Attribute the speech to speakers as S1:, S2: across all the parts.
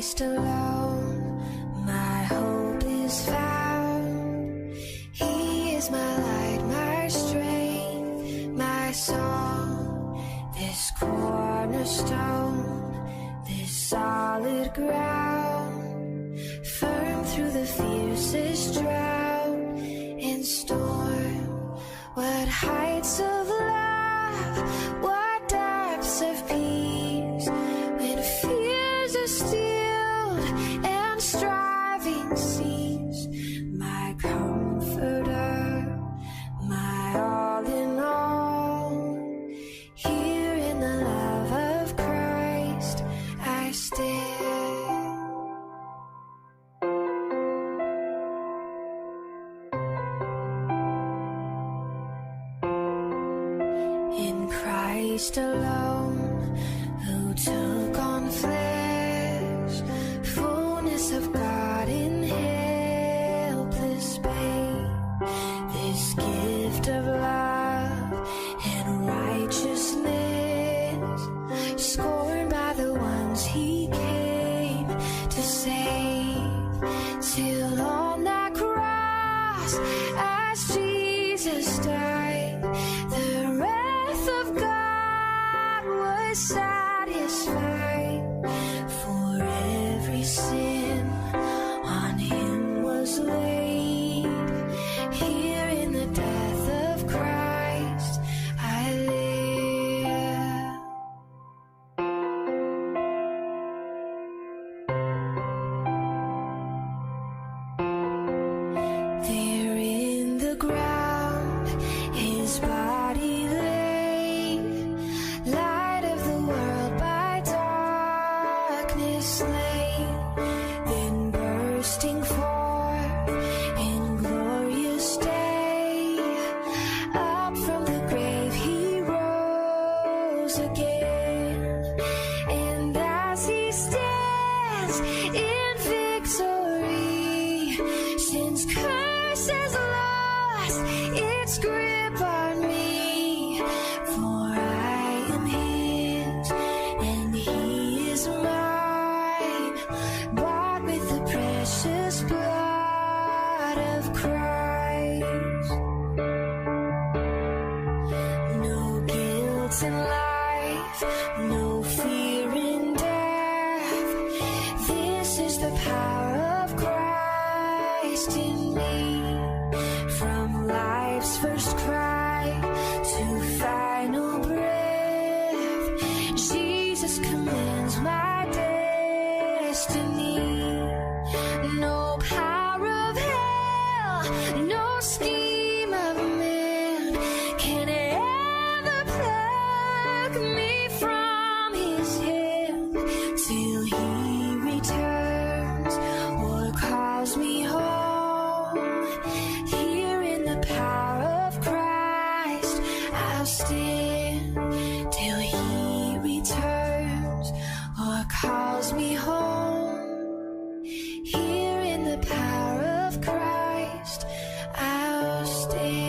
S1: Christ alone my hope is found. He is my light, my strength, my song, this cornerstone, this solid ground, firm through the fiercest drought and storm. What heights of love, what depths of peace, when fears are stilled and striving cease. My comforter, my all in all, here in the love of Christ I stand. In Christ alone, who took on flesh, fullness of God in helpless babe, this gift of love and righteousness, scorned by the ones he came to save, till on that cross as Jesus died, the wrath of God was satisfied. For every sin on him was laid. Here in the death of Christ I live. There in the ground his body lay, light of the world by darkness slain, then bursting forth in glorious day, up from the grave he rose again. And as he stands in victory, sin's curse has lost its grip on me. For I am his and he is mine, bought with the precious blood of Christ. No guilt in life, no fear in death. This is the power of Christ in me. From life's first cry to final breath, Jesus commands my destiny. No power of hell, no scheme of man can ever pluck me from his hand, till he returns or calls me home. Here in the power of Christ I'll stand, till he returns or calls me home. Here in the power of Christ I'll stand.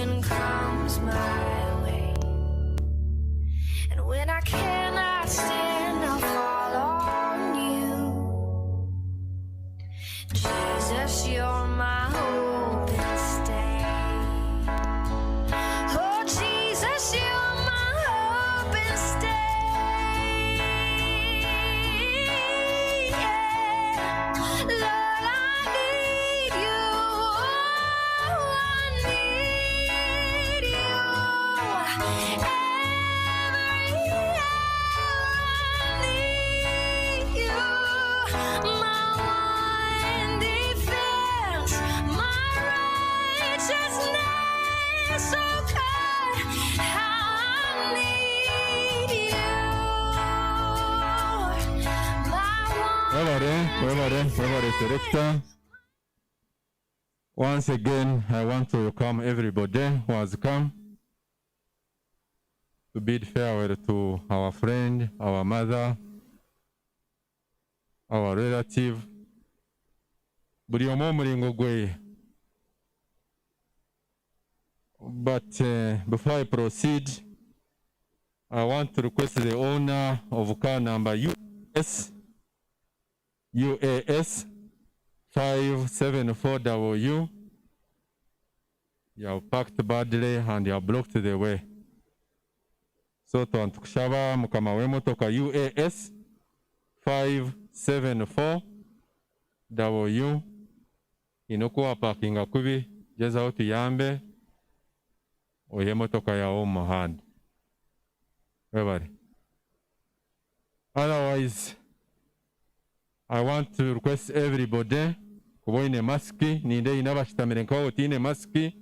S1: provision comes my way. And when I cannot stand, I'll fall on you. Jesus, you're my hope and stay. Oh, Jesus, you're my hope and stay. Yeah. Lord, I need you. Oh, I need you. Every hour I need you. My one defense, my righteousness, oh God, how I need you.
S2: Everybody, selector. Once again, I want to welcome everybody who has come to bid farewell to our friend, our mother, our relative. Buli omu omulingo gwe. But before I proceed, I want to request the owner of car number UAS 574W. You have parked badly and you have blocked the way. So tukushaba mukama w'emotoka UAS 574W inokuwa parkinga kubi gezaho tuyambe oye motoka yawo mu muhanda. Webale. Otherwise, I want to request everybody kuba oyine masiki ninde ine abashitamire nkaho otine masiki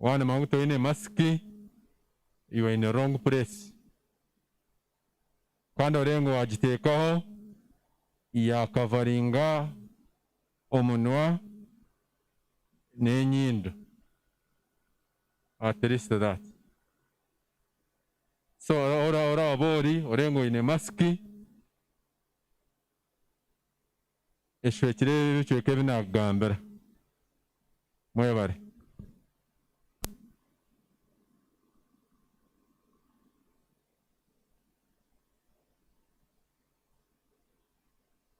S2: wana mangu toine masiki you are in the wrong place. Kwanda orengo wagiteekaho yakavaringa omunwa n'enyindo. At least that. So ora abori orengo ine masiki eshwekire bichweke binagambira. Mwebare.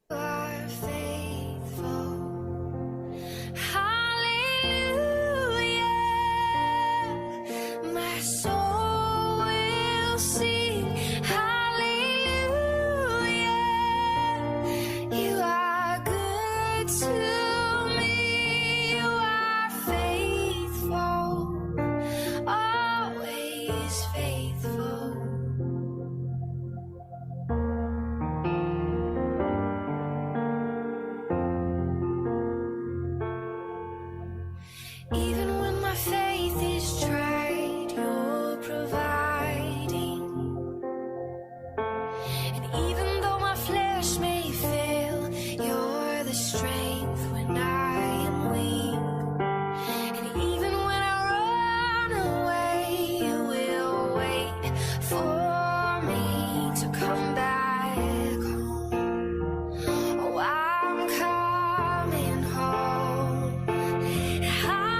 S1: Are faithful. Hallelujah. My soul will sing. Hallelujah. You are good to me. You are faithful. Always faithful. Even when my faith is tried, you're providing. And even though my flesh may fail, you're the strength when I am weak. And even when I run away, you will wait for me to come back home. Oh, I'm coming home. Hallelujah.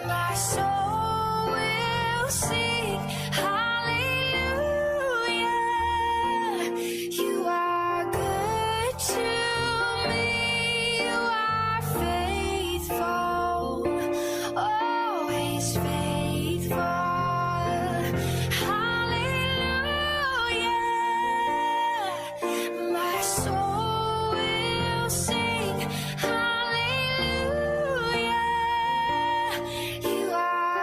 S1: My soul will sing. Hallelujah. You are good to me. You are faithful. Always faithful. Hallelujah. My soul will sing. Hallelujah. You are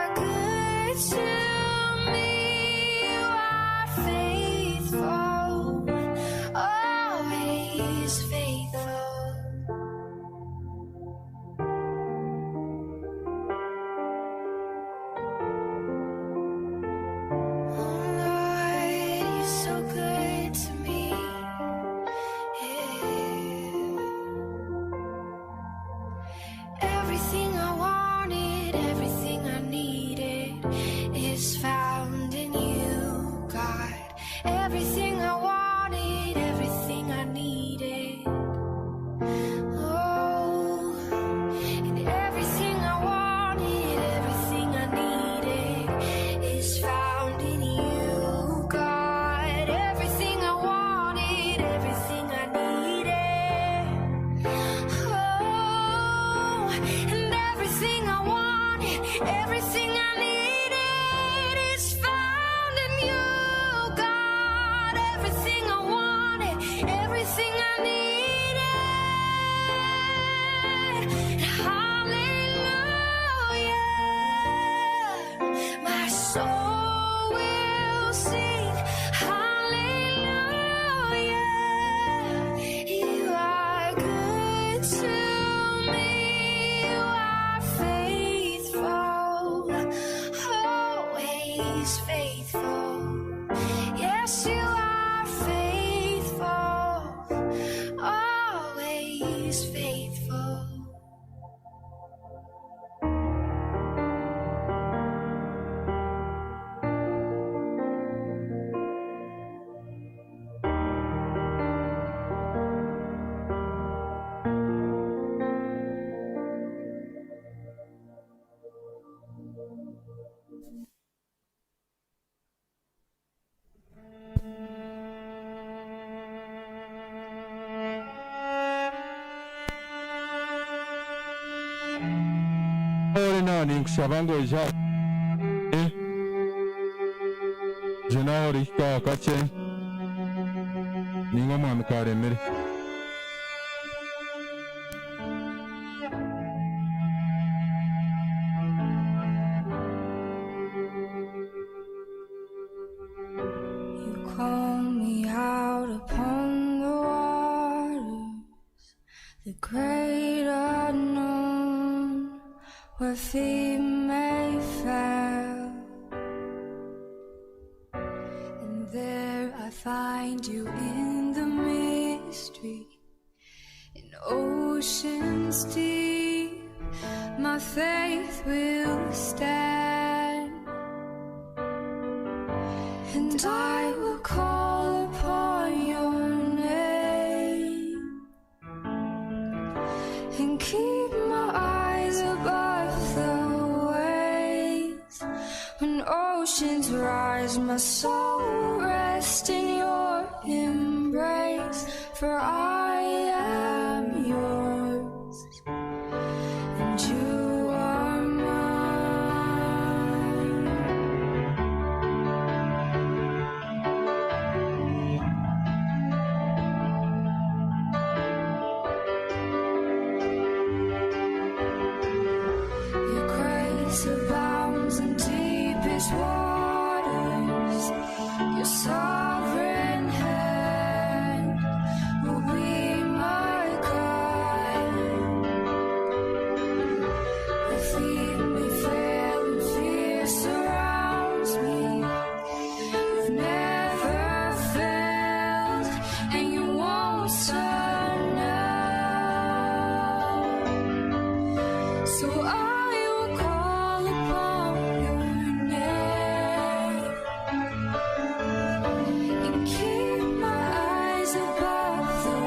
S1: Everything I needed is found in you, God. Everything I wanted, everything I needed. Hallelujah. My soul will sing. Hallelujah. You are good to me. You are faithful, always faithful. Yes, you are faithful, always faithful.
S2: Shabango ja jena ori ka kache ningo mwami karemere
S1: You call me out upon the waters, the great unknown, where feet may fail. And there I find you in the mystery, in oceans deep. My faith will stand, and I will call upon your name and keep my eyes above the waves. When oceans rise, my soul will rest in your embrace, for I am yours and you are mine. Your grace abounds in deepest waters. Your sovereign hand will be my guide. The feet may fail and fear surrounds me. You've never failed, and you won't turn now. So I will call upon your name and keep my eyes above the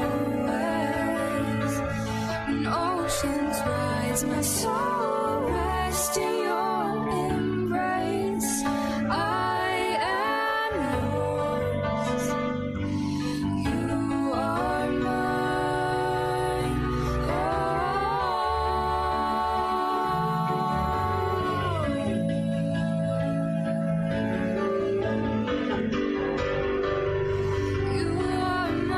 S1: waves. When oceans rise, my soul will rest in your embrace. I am yours, you are mine. You are mine.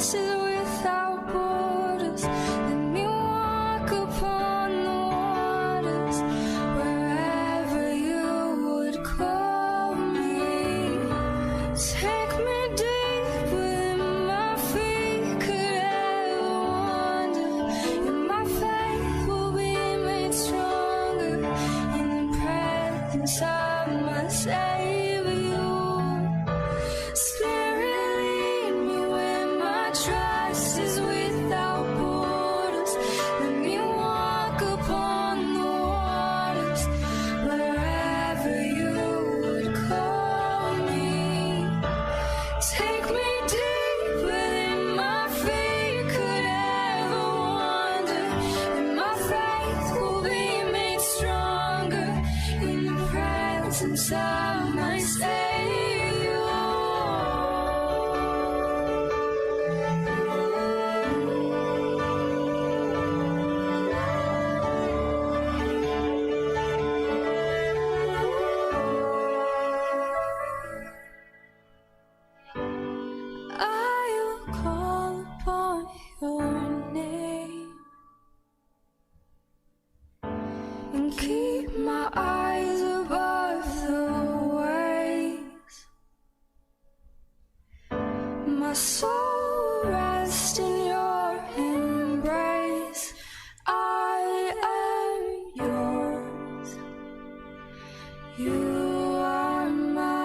S1: trust is without borders. Let me walk upon the waters wherever you would call me. Take me deeper than my feet could ever wander, and my faith will be made stronger in the presence of my Savior. Spirit, lead me where my trust is without borders. Let me walk upon the waters wherever you would call me. Take me deeper than my feet could ever wander, and my faith will be made stronger in the presence of my Savior. I will call upon your name and keep my eyes above the waves. My soul rests in your embrace. I am yours. You are mine.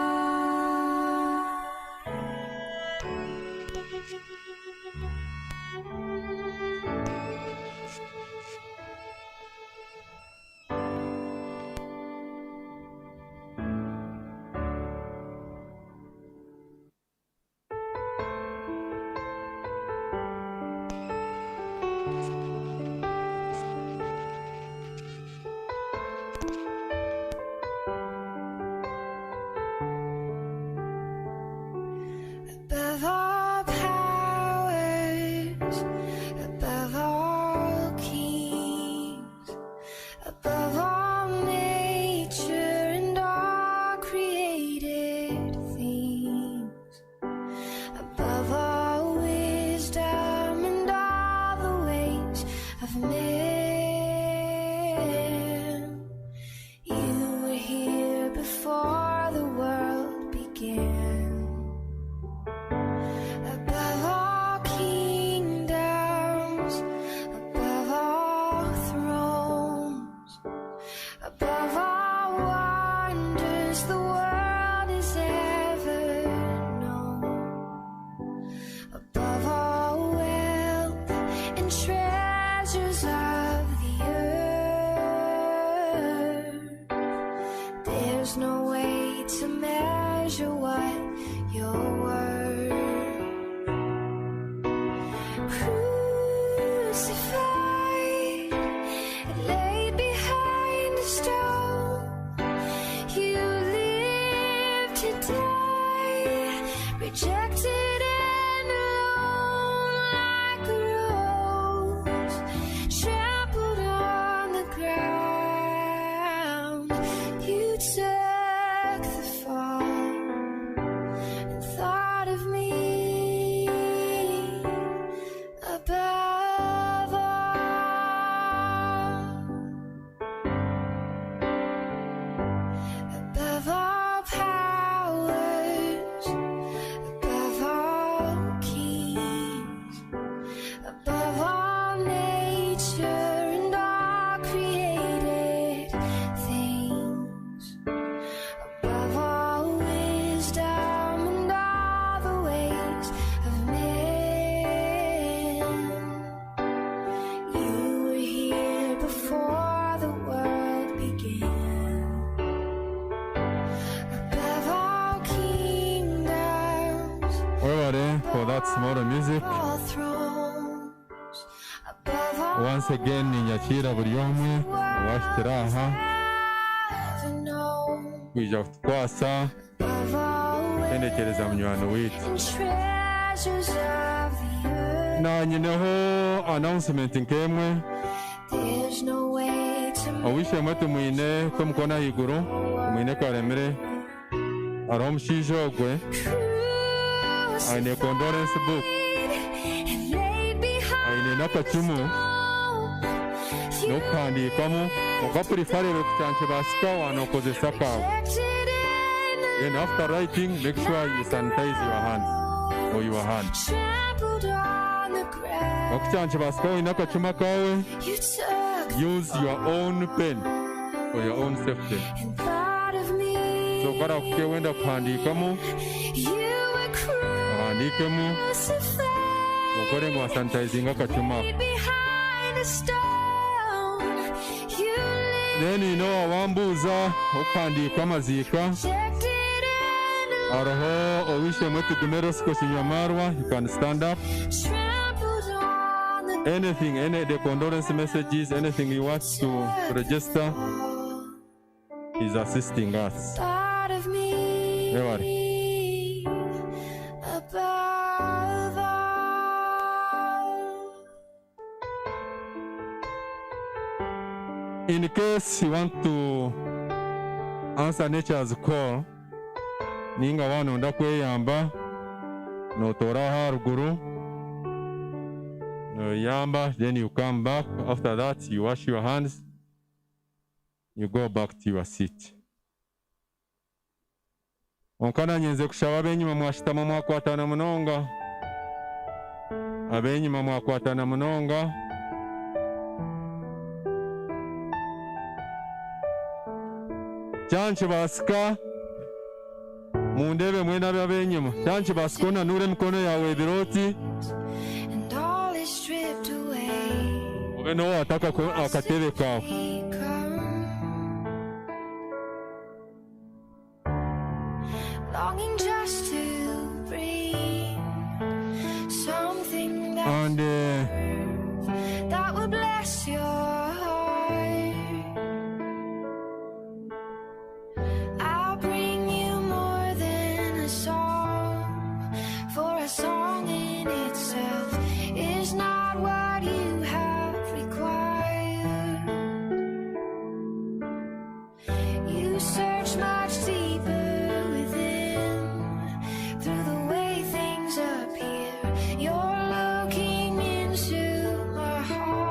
S1: Above all powers, above all kings, above all nature and all created things, above all wisdom and all the ways of man. You were here before the world began. Above all kingdoms, above all thrones, above all wonders the world has ever known, above all wealth and treasures of the earth, there's no way to measure what you're worth. Crucified, laid behind a stone, you lived to die, rejected and alone like a rose, trampled on the ground. You took the fall and thought of me above all, above all powers, above all kings, above all nature and all created things, above all wisdom and all the ways of man. You were here before the world began. Above all kingdoms,
S2: Everybody, for that small music,
S1: all thrones, above all
S2: once again, ninyakira buri omwe washitira aha
S1: ever known,
S2: kwija kutukwasa
S1: above all
S2: endekereza munywano witu.
S1: and treasures of the earth.
S2: Na nyineho announcement nk'emwe
S1: There's no way to
S2: owishe mwe tumwine tumukona haiguru tumwine karemere hariho omushaija ogwe aine condolence book aine nakacumu n'okuhandiikamu okapurifarire kucanke basika wanokozesa kawe. Then after writing, make sure you sanitize your hands or your hand. Okucanke basika oine akacuma kawe, use your own pen for your own safety. So kara kuke wenda kuhandiikamu, ohandikemu, okore ngu sanitizing akacuma. Then awambuuza okuhandiika amaziika hariho owishemu etugumero sikoshinyamarwa, you can stand up. Anything, the condolence messages, anything you want to register, is assisting us. Never. In case you want to answer nature's call, ninga wano ndakweyamba notora haruguru no yamba, then you come back. After that, you wash your hands, you go back to your seat. Onkana nyenze kushaba abenyuma mwashitama mwakwatana munonga, abenyuma mwakwatana munonga. Chanchi basika mundebe mwena byabenyuma, chanchi basikona nure mikono yawe biroti obe no ataka akatebe kawe. And
S1: that will bless your heart. I'll bring you more than a song, for a song in itself is not what you have required. You search much deeper within, through the way things appear. You're looking into my heart.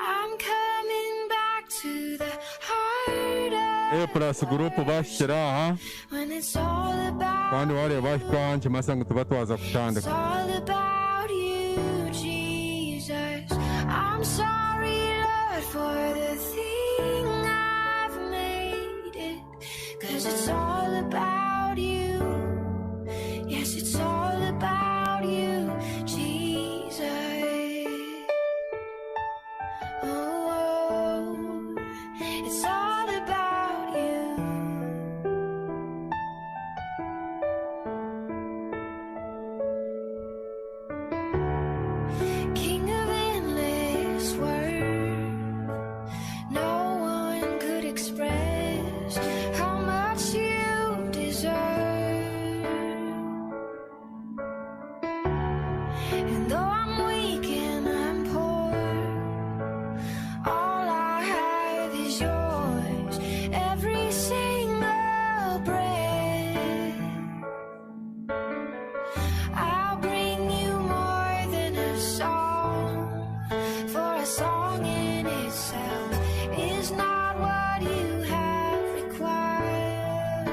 S1: I'm coming back to the heart of
S2: plus group bashira
S1: when it's all about,
S2: kandi wale bashikanje masanga tubatwaza
S1: it's
S2: kutandika.
S1: all about you, Jesus. I'm sorry, Lord, for the thing I've made it, 'cause it's all about you. Yes, it's all about you, Jesus. Oh, it's all about you. King of endless worth, no one could express how much you deserve. And though I'm weak and I'm poor, all I have is yours, every single breath. I'll bring you more than a song, for a song in itself is not what you have required.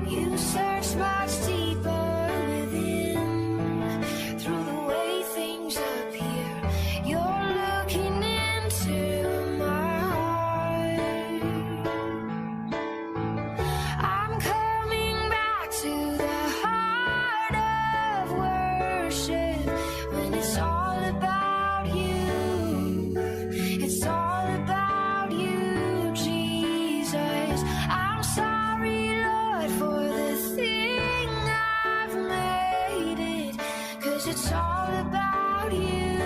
S1: You search much deeper within, through the way things appear. You're looking into my heart. I'm coming back to the heart of worship, when it's all about you. It's all about you, Jesus. I'm sorry, Lord, for the thing I've made it, 'cause it's all about you.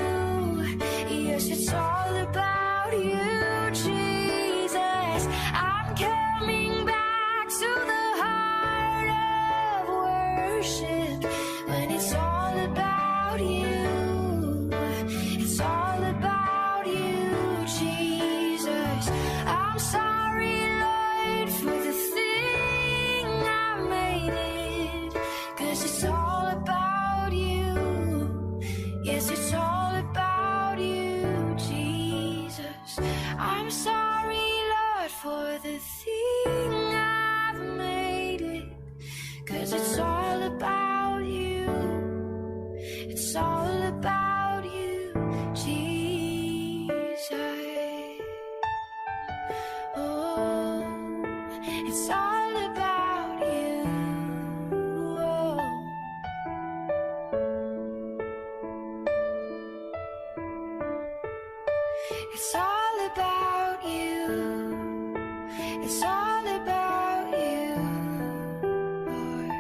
S1: Yes, it's all about you, Jesus. I'm coming back to the heart of worship, when it's all about you. It's all about you, Jesus. I'm sorry, Lord, for the thing I made it, It's all about you. It's all about you, Lord.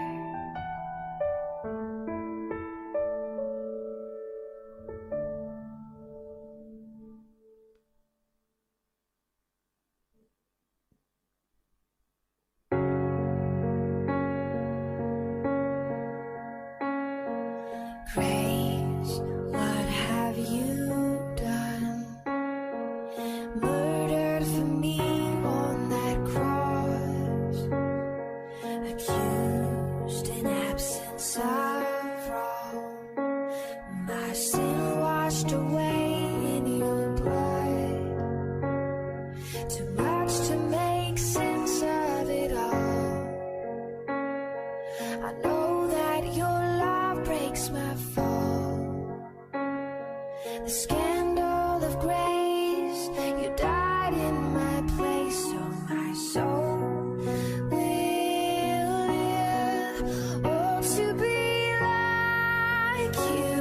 S1: Grace, what have you done? Murdered for me on that cross, accused in absence of wrong, my sin washed away in your blood, too much to make sense of it all. I know that your love breaks my fall. The scandal of grace, you died in my place, so my soul will live. Oh, to be like you,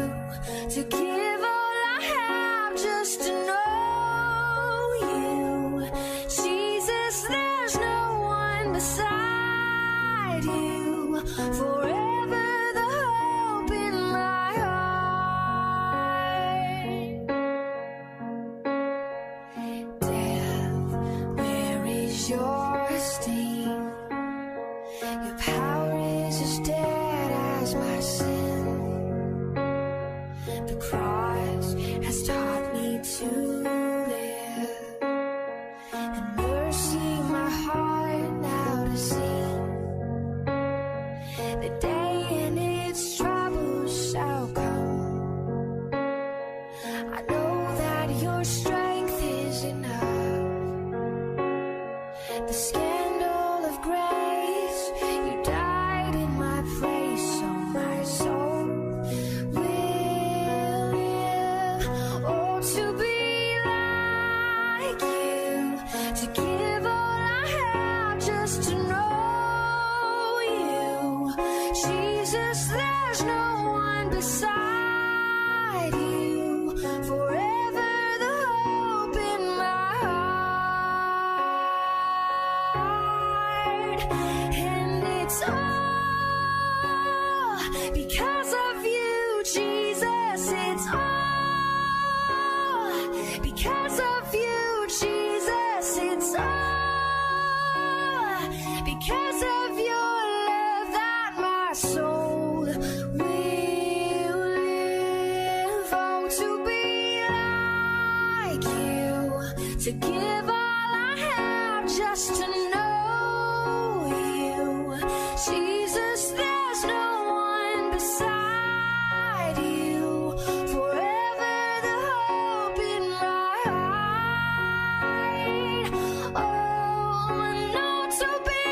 S1: to give all I have just to know you. Jesus, there's no one beside you. Forever the hope in my heart. Death, where is your sting? Your power is as dead as my sin. The cross has taught me to live, and mercy my heart now to sing. The day and its troubles shall come. I know that your strength is enough. The scandal of grace, you died in my place, so my soul will live. Oh, to be like you, to give all I have just to know you. Jesus, there's no one beside you. Forever the hope in my heart. And it's all because of you, Jesus. It's all because of you, Jesus. It's all because of your love that my soul will live. Oh, to be like you, to give all I have just to know you. Jesus, there's no one beside you. Forever the hope in my heart. Oh, no, to be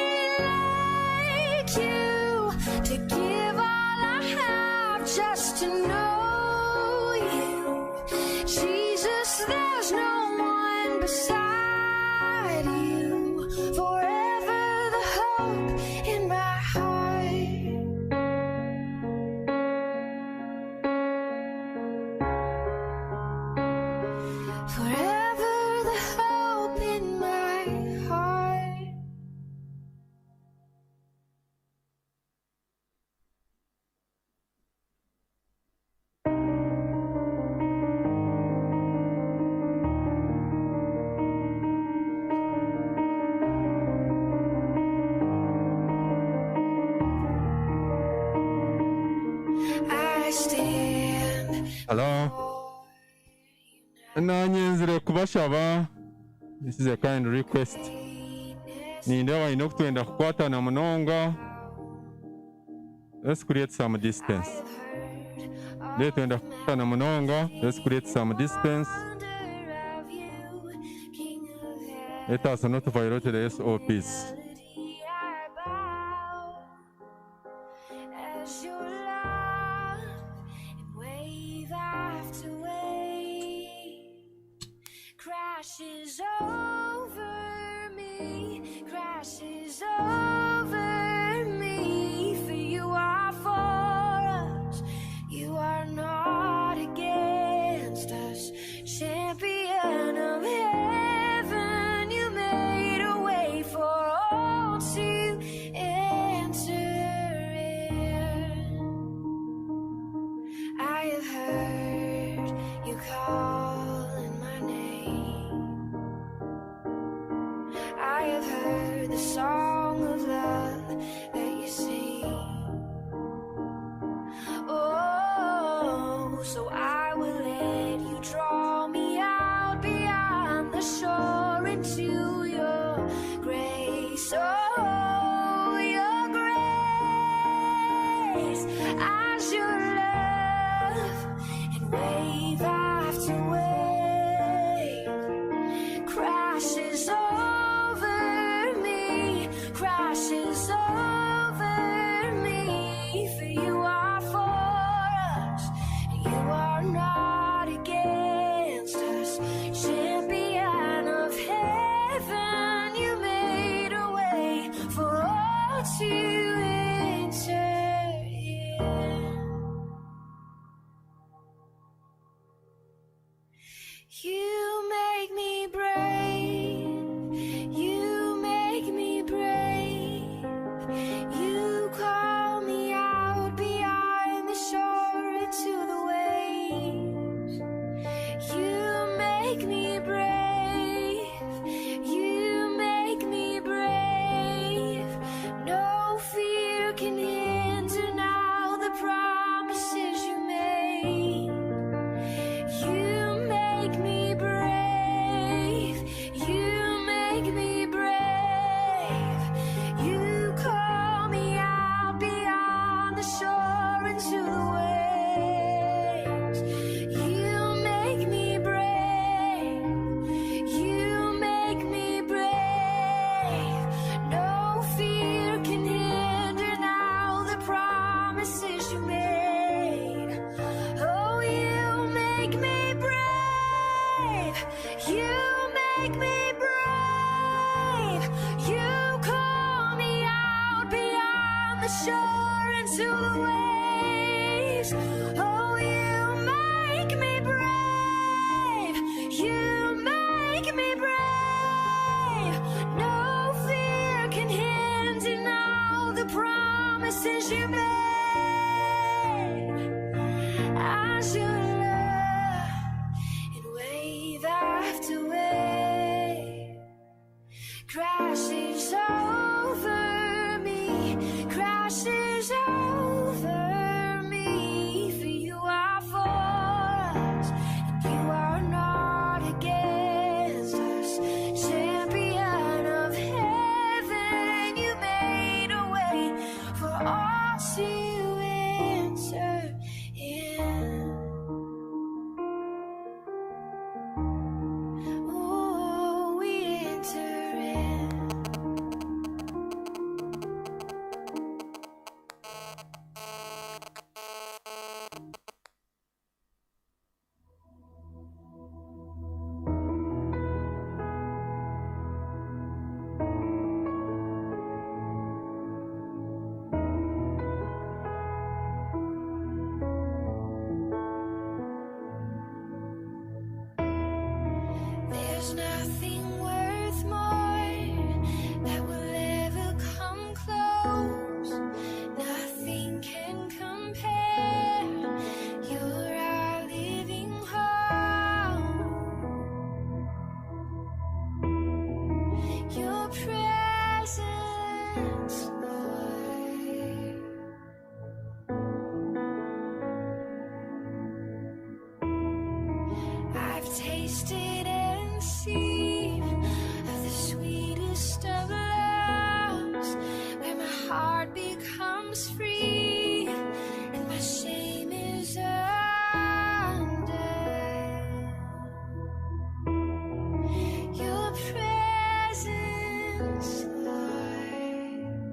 S1: like you, to give all I have just to know you. Jesus, there's no one beside you. Forever the hope in my heart. Forever the hope in my heart. I stand
S2: Hello. Nanyenzire kubashaba. This is a kind request. Ninde wayina okutwenda kukwatana munonga. Let's create some distance. Letwenda kukwatana munonga. Let's create some distance. Let us not violate the SOPs.
S1: as your love and wave after wave crashes over me, crashes over me. For you are for us, you are not against us, champion of ways as your love, and wave after wave crashes over me, crashes over me. For you are for us, and you are not against us. Champion of heaven, you made a way for all to enter in. You make me brave, you make me brave. You call me out beyond the shore into the waves. You make me brave, you make me brave. No fear can hinder now the promises you made. You make me brave, you make me brave. You call me out beyond the shore into the waves. You make me brave, you make me brave. No fear can hinder now the promises you made. Oh, you make me brave, you make me brave. You call me out beyond the shore into the waves. Oh, you make me brave, you make me brave. No fear can hinder now the promises you made. As your love, and wave after wave crashes over me, crashes over me. For you are for us, and you are not against us. Champion of heaven, you made a way for all to enter in. Oh, we enter in. There's nothing worth more that will ever come close. Nothing can compare. You're our living hope. Your presence, Lord. I've tasted and seen of the sweetest of loves, where my heart becomes free and my shame is undone. Your presence, Lord.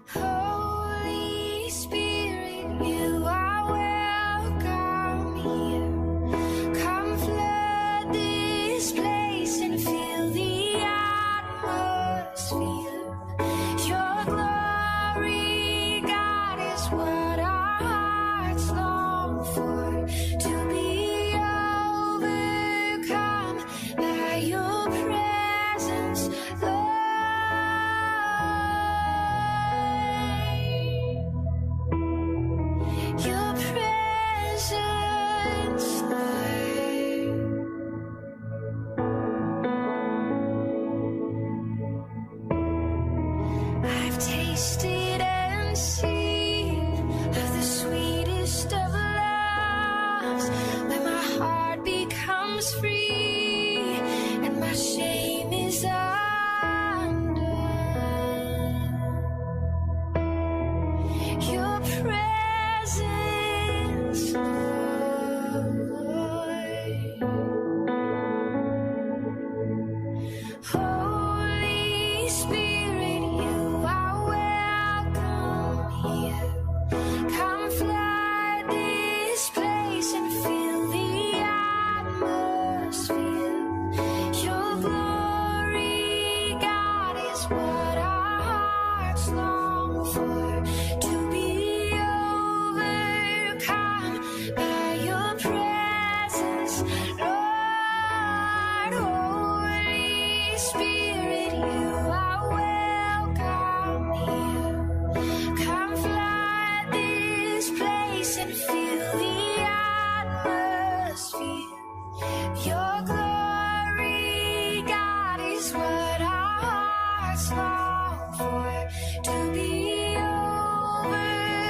S1: Holy Spirit, you are welcome here. Come flood this place and fill the atmosphere. Your glory, God, is what our hearts long for. To be overcome by your presence, Lord. Your presence, Lord. I've tasted and seen of the sweetest of loves, where my heart becomes free and my shame is undone. hearts long for, to be overcome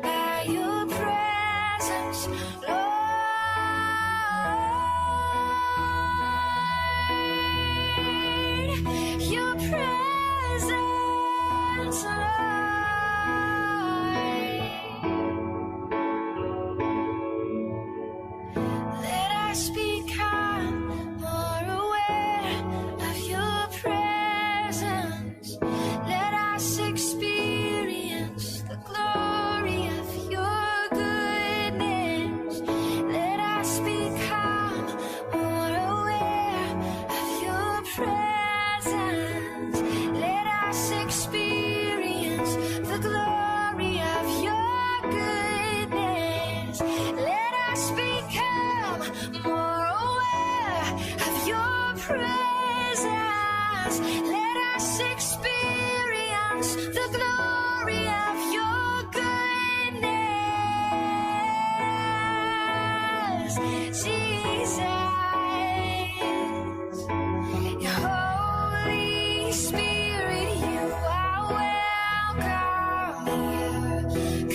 S1: by your presence, Lord. Your presence, Lord. Let us become more aware of your presence. Let us experience the glory of your goodness. Let us become more aware of your presence. Let us experience the glory of your goodness. Let us become more aware of your presence. Let us experience the glory of your goodness, Jesus. Holy Spirit, you are welcome here.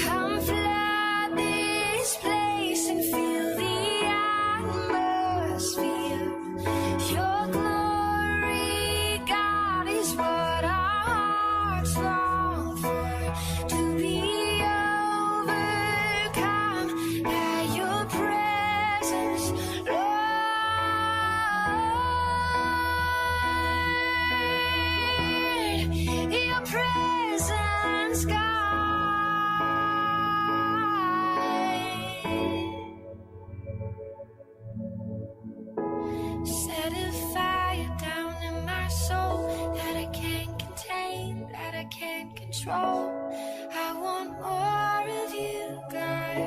S1: Come flood this place and fill the atmosphere. Your glory, God, is what our hearts long for, to be overcome by your presence, Lord. Your presence, God. Set a fire down in my soul that I can't contain, that I can't control. I want more of you, God.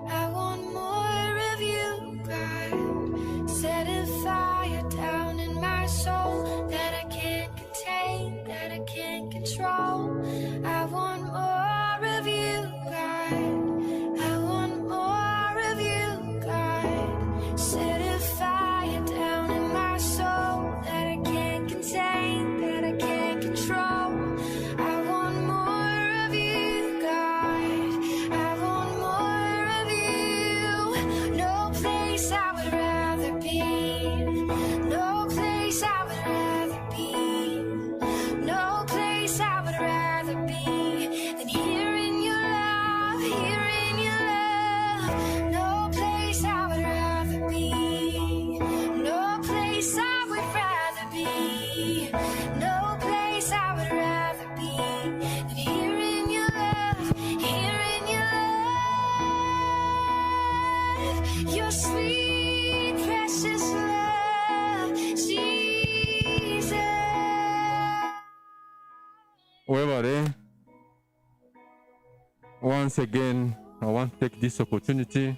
S1: I want more of you, God. Set a fire down in my soul that I can't contain, that I can't control. I want more of you, God. I want more of you, God. Set a fire down in my soul that I can't contain, that I can't control. I want more of you, God. I want more of you. No place I would rather be. No place I would rather be. No place I would rather be than here in your love, here in your love. No place I would rather be. No place I would rather be. No place I would rather be than here in your love, here in your love. Your sweet, precious love, Jesus.
S2: Webare, once again, I want to take this opportunity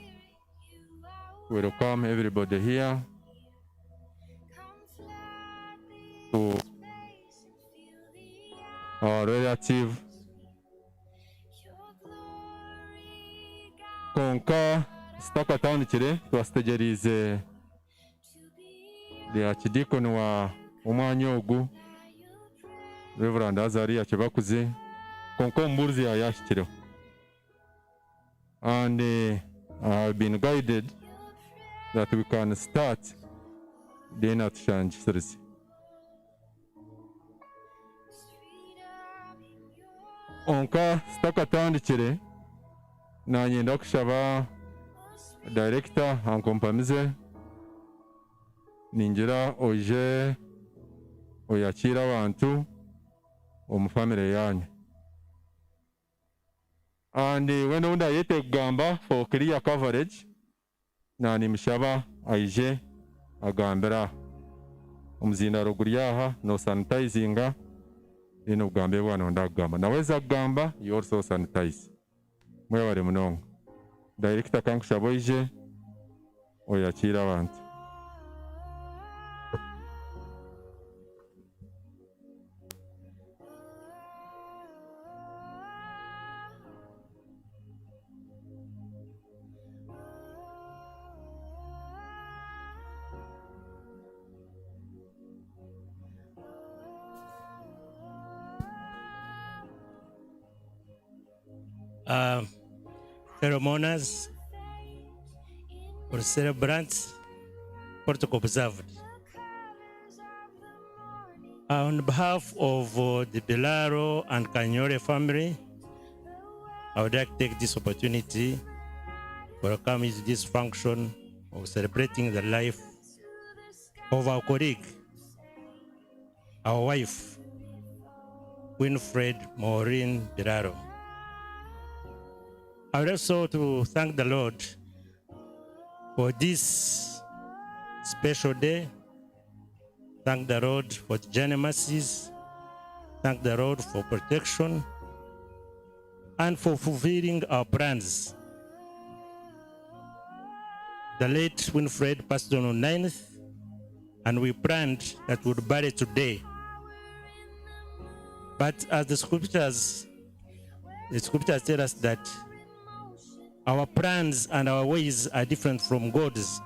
S2: to welcome everybody here to our relative konka sitakatandikire twasitegerize the archdeacon wa omwanya ogu Reverend Azaria Chebakuze konka omuburuzi yayashikireho, and I've been guided that we can start then atushangisirize. Onka sitakatandikire nanyenda kushaba director ankompamize ningira oje oyakira abantu omu family yanyu, and when unda yete kugamba for clear coverage nani mshaba aije agambira omuzindaro guri aha no sanitizinga ino kugambe bwana ndagamba naweza kugamba you also sanitize mwebale munonga director kankushaba oije oyakira abantu.
S3: ceremonies or celebrants, protocol observed. On behalf of the Biraaro and Kanyore family, I would like to take this opportunity to welcome you to this function of celebrating the life of our colleague, our wife, Winfred Maureen Biraaro. I would also to thank the Lord for this special day. Thank the Lord for the journey mercies. Thank the Lord for protection and for fulfilling our plans. The late Winfred passed on the 9th, and we planned that we would bury today. But as the scriptures tell us that our plans and our ways are different from God's.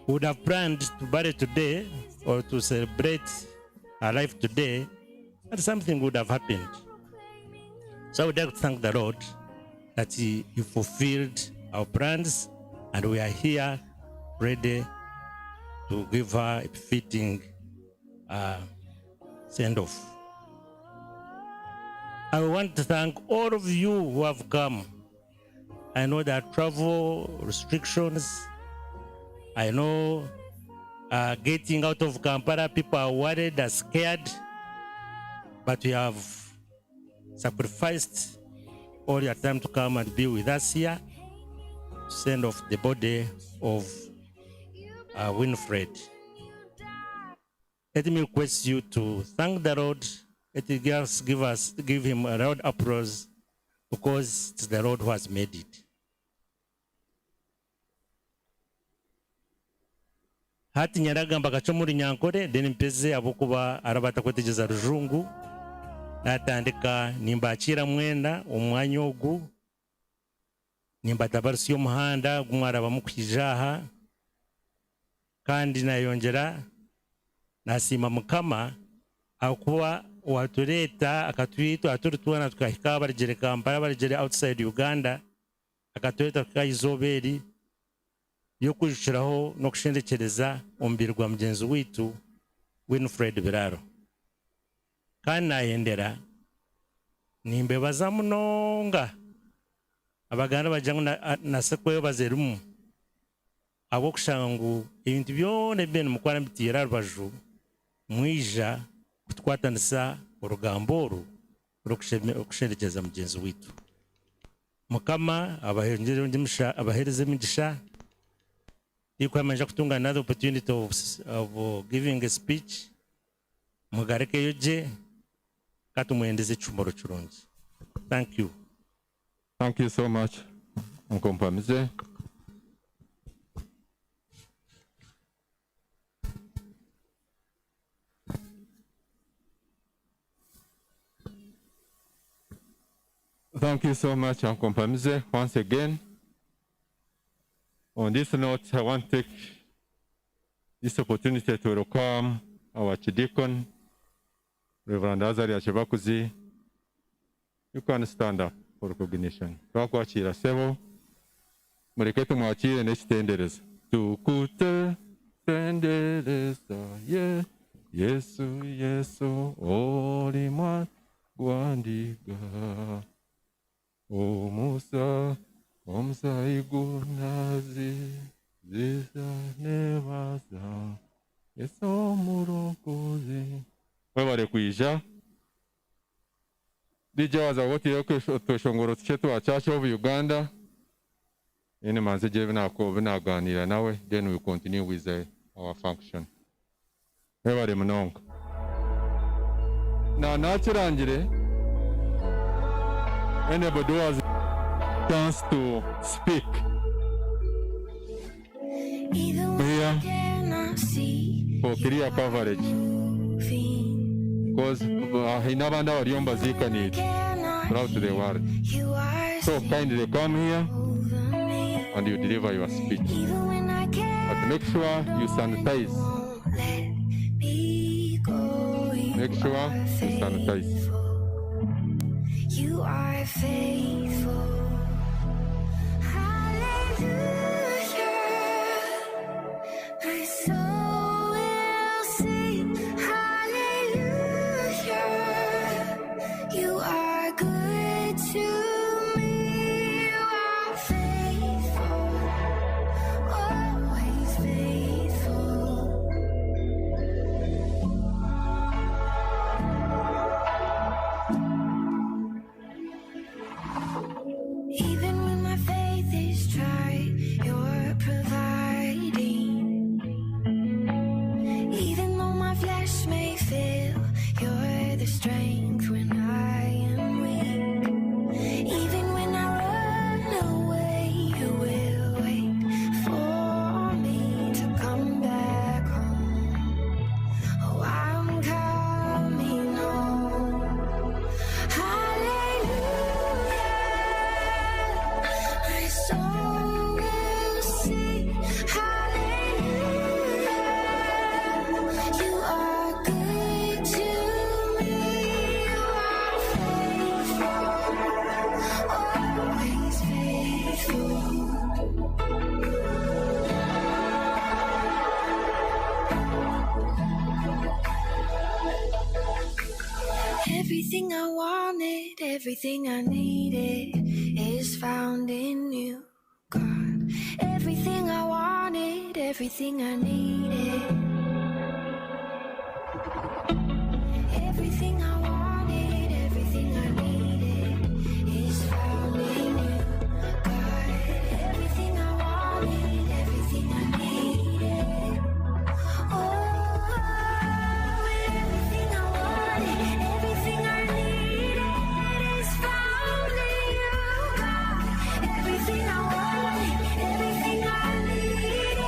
S3: We would have planned to bury today or to celebrate our life today, and something would have happened. So I would like to thank the Lord that He fulfilled our plans, and we are here ready to give her a fitting send-off. I want to thank all of you who have come. I know there are travel restrictions. I know getting out of Kampala, people are worried, are scared, but we have sacrificed all your time to come and be with us here, to send off the body of Winfred. Let me request you to thank the Lord. Let us give him a round of applause, because it's the Lord who has made it. Hati nyaragamba kacomuri nyankore deni mpeze abokuba arabata kwetegeza rujungu natandika nimbakira mwenda omwanya ogu nimbatabarusi y'omuhanda gumwara bamukukijaha kandi nayongera nasima mukama akuba watureta akatwita aturutwana tukahika barigere Kampala barigere outside Uganda akatweta tukayizoberi yo kujishiraho no kushendekereza omubiri gwa mugenzi witu Winfred Biraaro. Kandi nayendera nimbebaza munonga abaganda bajangu nasekweyo bazerumu abo kushanga ngu ebintu byone bene mukwara mbitira rubaju mwija kutwatanisa orugambo oru okushendekeza mugenzi witu. Mukama abahereze emigisha. You can another opportunity of giving a speech. Mugareke yoje katumuendeze chumoro churungi. Thank you.
S2: Thank you so much, Nkompamize. Thank you so much, Nkompamize, once again. On this note, I want to take this opportunity to welcome our Chidikon, Reverend Azari Achebakuzi. You can stand up for recognition. Twakwachira sebo. Murekete mwachire n'ekitendereza. Tukute tendereza ye Yesu Yesu oli mwana gwandiga. Omusa Omsaigunazi zisa nevaza esomurokozi. Webare kuija DJ waza woti yoko toshongoro chetu wa Church of Uganda. Ene manze je binaganira nawe, then we continue with our function. Webare munonga. Na nakirangire ene bodoazi chance to speak here for career coverage, because Hinabanda Oriomba Zika need throughout the world. So kindly come here and you deliver your speech. But make sure you sanitize. Make sure you sanitize.
S1: You are faithful. Hallelujah. My soul will sing. Hallelujah. You are good to me. You are faithful. Always faithful. Even when my faith is tried, you're providing. Even though my flesh may fail, you're the strength when I am weak. Even when I run away, you will wait for me to come back home. Oh, I'm coming home. Hallelujah. My soul will sing. Hallelujah. You are good to me. You are faithful. Always faithful. Everything I wanted, everything I needed is found in you, God. Everything I wanted, everything I needed. Everything I wanted, everything I needed is found in you, God. Everything I wanted, everything I needed. Oh, everything I wanted, everything I needed is found in you, God. Everything I wanted, everything I needed.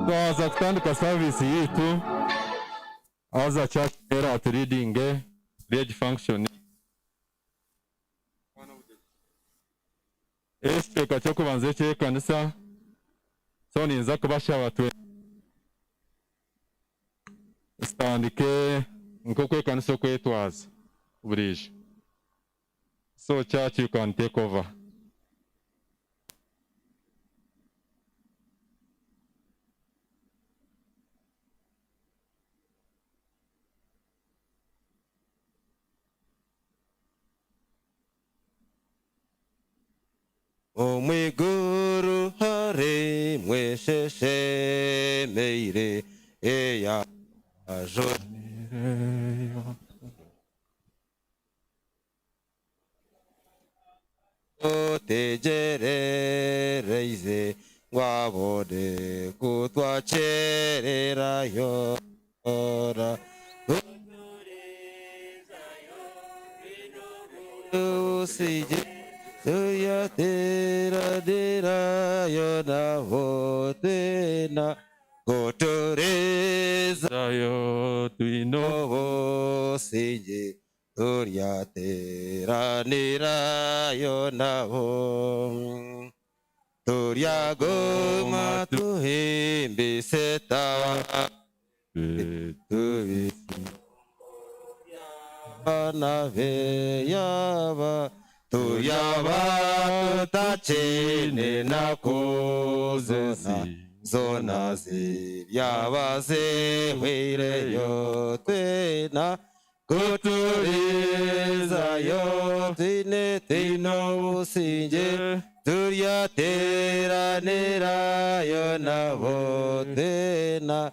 S2: Twaza kutandika service yitu aza cyakera at reading reg function ekiteeka ky'okubanza ekyekanisa so ninza kubasha batwe sitandike nk'okwekanisa okwetwaza burijo so church you can take over.
S4: Omwiguru hare mwesheshe meire eya ajo tejerereize ngwabode kutwacherera yora usije Tuya tera dera yona votena kotoreza
S2: Zayo tuino
S4: vo sinje tuya tera nera yona vo tuya goma tuhimbi seta tuvi na veyava Tuyava tachene na kozona zona zi yava se wire yo tena kuturiza yo tine tino sinje Turya tera nera yo na vo tena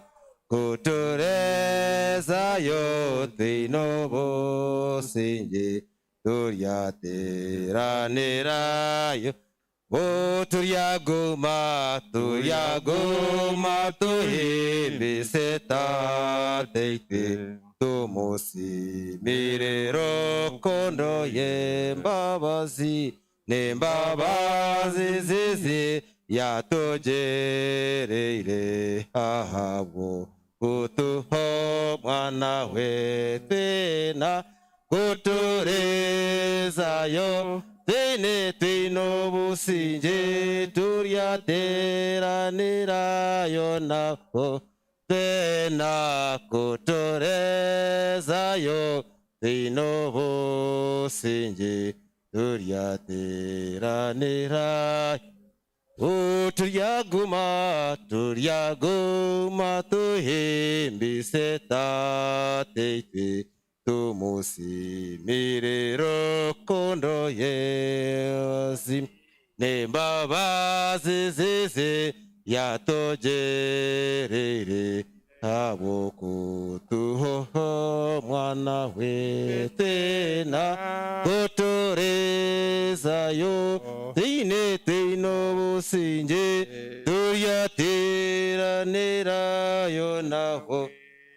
S4: kuturezayo twino businge turyateranirayo turyaguma tuhimbise tateite tumusimire rokondo yembabazi nembabazi zizi yatugereire ahabo kutuho mwana we twena kuturezayo twene twino businge turyateranirayo naho twena kuturezayo twino businge turyateranirayo turyaguma tuhimbise tateite tumusimire rokondo yezi nembabazi zizi yatugerere abo kutuho mwana we twena kuturezayo twine twino businge turyateranirayo naho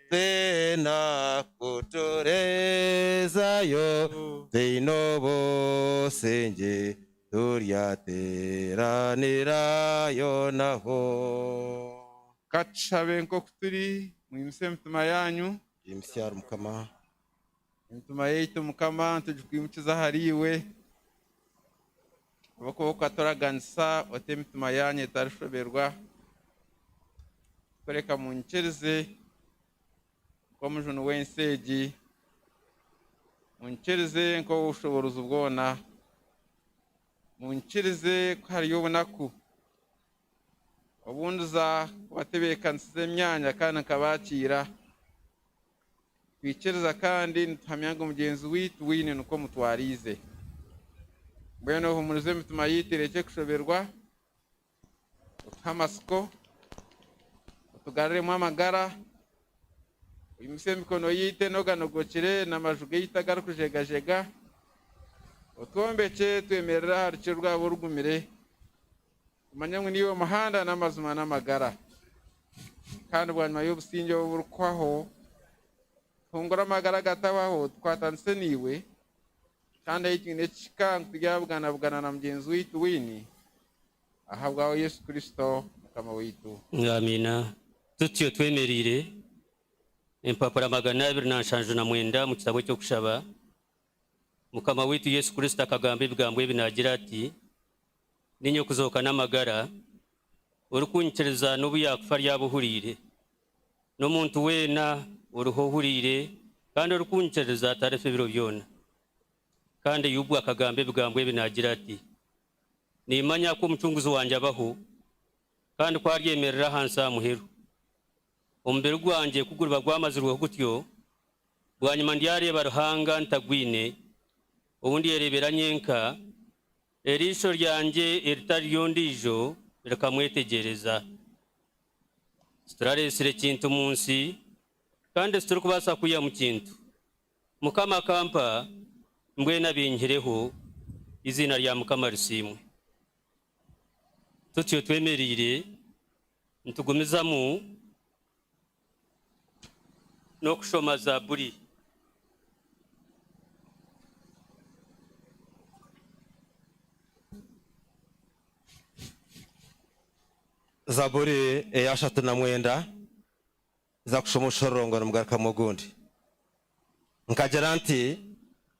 S4: twena kuturezayo twino businge turyateranirayo naho
S5: katushabe nk'oku turi mwimuse emitima yanyu
S4: imsyaro mukama
S5: emitima yaitu mukama ntugikwimukiza hari iwe abakuboko aturaganisa ote emitima yanyu etarishoberwa kureka munkirize nk'omujuni w'enseegi munkirize nk'obushobozi bwona munkirize ko hariyo obunaku obunduza watebekanisiza emyanya kandi nkabakira twikiriza kandi nituhamya ngo mugenzi witu wine nuko mutwarize mbwenu ohumurize emitima yitu ireke kushoberwa otuhe amasiko otugaruremu amagara oyimise emikono yitu enoganogokire n'amaju gaitu agarikujegajega otwombeke twemerere aha rukiro rwabo orugumire tumanye ngu niwe muhanda n'amazima n'amagara kandi bwanyuma y'obusinge oburukwaho tungura amagara gatabaho twatanise niwe kandi ayitwine ekika turyabugana na mugenzi witu wini ahabwaho Yesu Kristo mukama witu
S6: amina tutyo twemerire empapura 279 mu kitabo cyo kushaba mukama witu Yesu Kristo akagamba ebigambo ebinagira ati ninyo kuzoka n'amagara urukunyikiriza n'ubu yakufa ryabuhurire n'omuntu wena uruhohurire kandi urukunyikiriza atarefe biro byona kandi yubwa akagamba ebigambo ebinagira ati nimanya ko umucunguzi wanje abaho kandi kwaryemerera hansi amuheru ombere gwanjye kugurwa gwamazirwa gutyo bwanyuma ndyareba ruhanga ntagwine ubundi yerebera nyenka erisho ryanjye eritariyo ndijo rikamwetegereza situraresire kintu munsi kandi situri kubasa kuya mu kintu mukama kampa mbwena binkireho izina rya mukama risimwe tutyo twemerire ntugumizamu no kushoma zaburi
S4: zaburi eya 39 za kushoma ushorongora mugaraka mugundi nkagera nti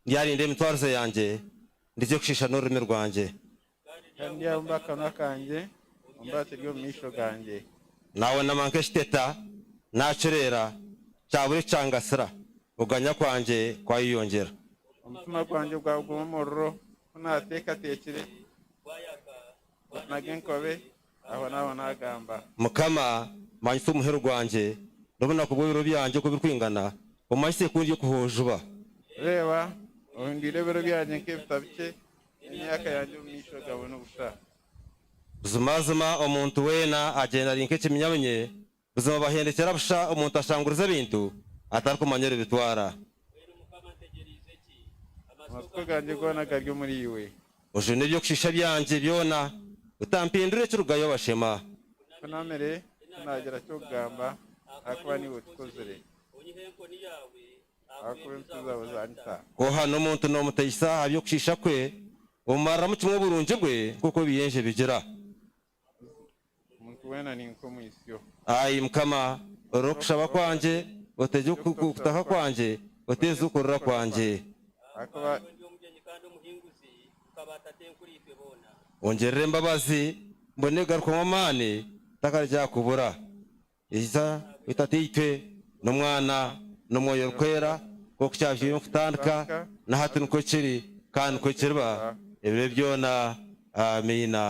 S4: ryarinde imitwaro yanjye ndije kushisha n'ururimi rwanjye
S5: kandi yamba akanwa kanjye umbate ryo mu misho ganjye
S4: nawe namanke shiteta nacurera cyaburi cangasira uganya kwanje kwayiyongera
S5: umutima gwanjye bwaguma umuriro unateka tekire nagenkobe aho naho nagamba
S4: mukama manyifu umuheru rwanjye ndabona kubwiro byanjye ko bikwingana umashye kundi kuhojuba
S5: reba uhindire biro byanjye nk'ebitabike imyaka yanjye mu misho gabona ubusha
S4: zumazuma omuntu wena agenda rinke kiminyamenye ubuzima bahendekera busha umuntu ashanguriza ibintu atari kumanyera bitwara
S5: amasoko ganjye gonaga ryo muri iwe
S4: uje nibyo kushisha byanjye byona utampindure cy'urugayo bashema
S5: kanamere nagera cyo kugamba akuba niwe tukozere akuba tuzabo zanta
S4: ko hano umuntu no mutayisa habyo kushisha kwe umara mu kimwe burunje gwe kuko biyenje bigira
S5: umuntu wena ni nko mu isyo
S4: ayi mukama orokushaba kwanje oteje kutaka kwanje oteze ukorera kwanje
S5: akuba
S4: ongerere imbabazi mbone garuka mu mane takarya kubura iza bitatitwe n'umwana n'umwoyo kwera ko cyavye mfutandika na hatu nuko kiri kandi ko kirba ebire byona amina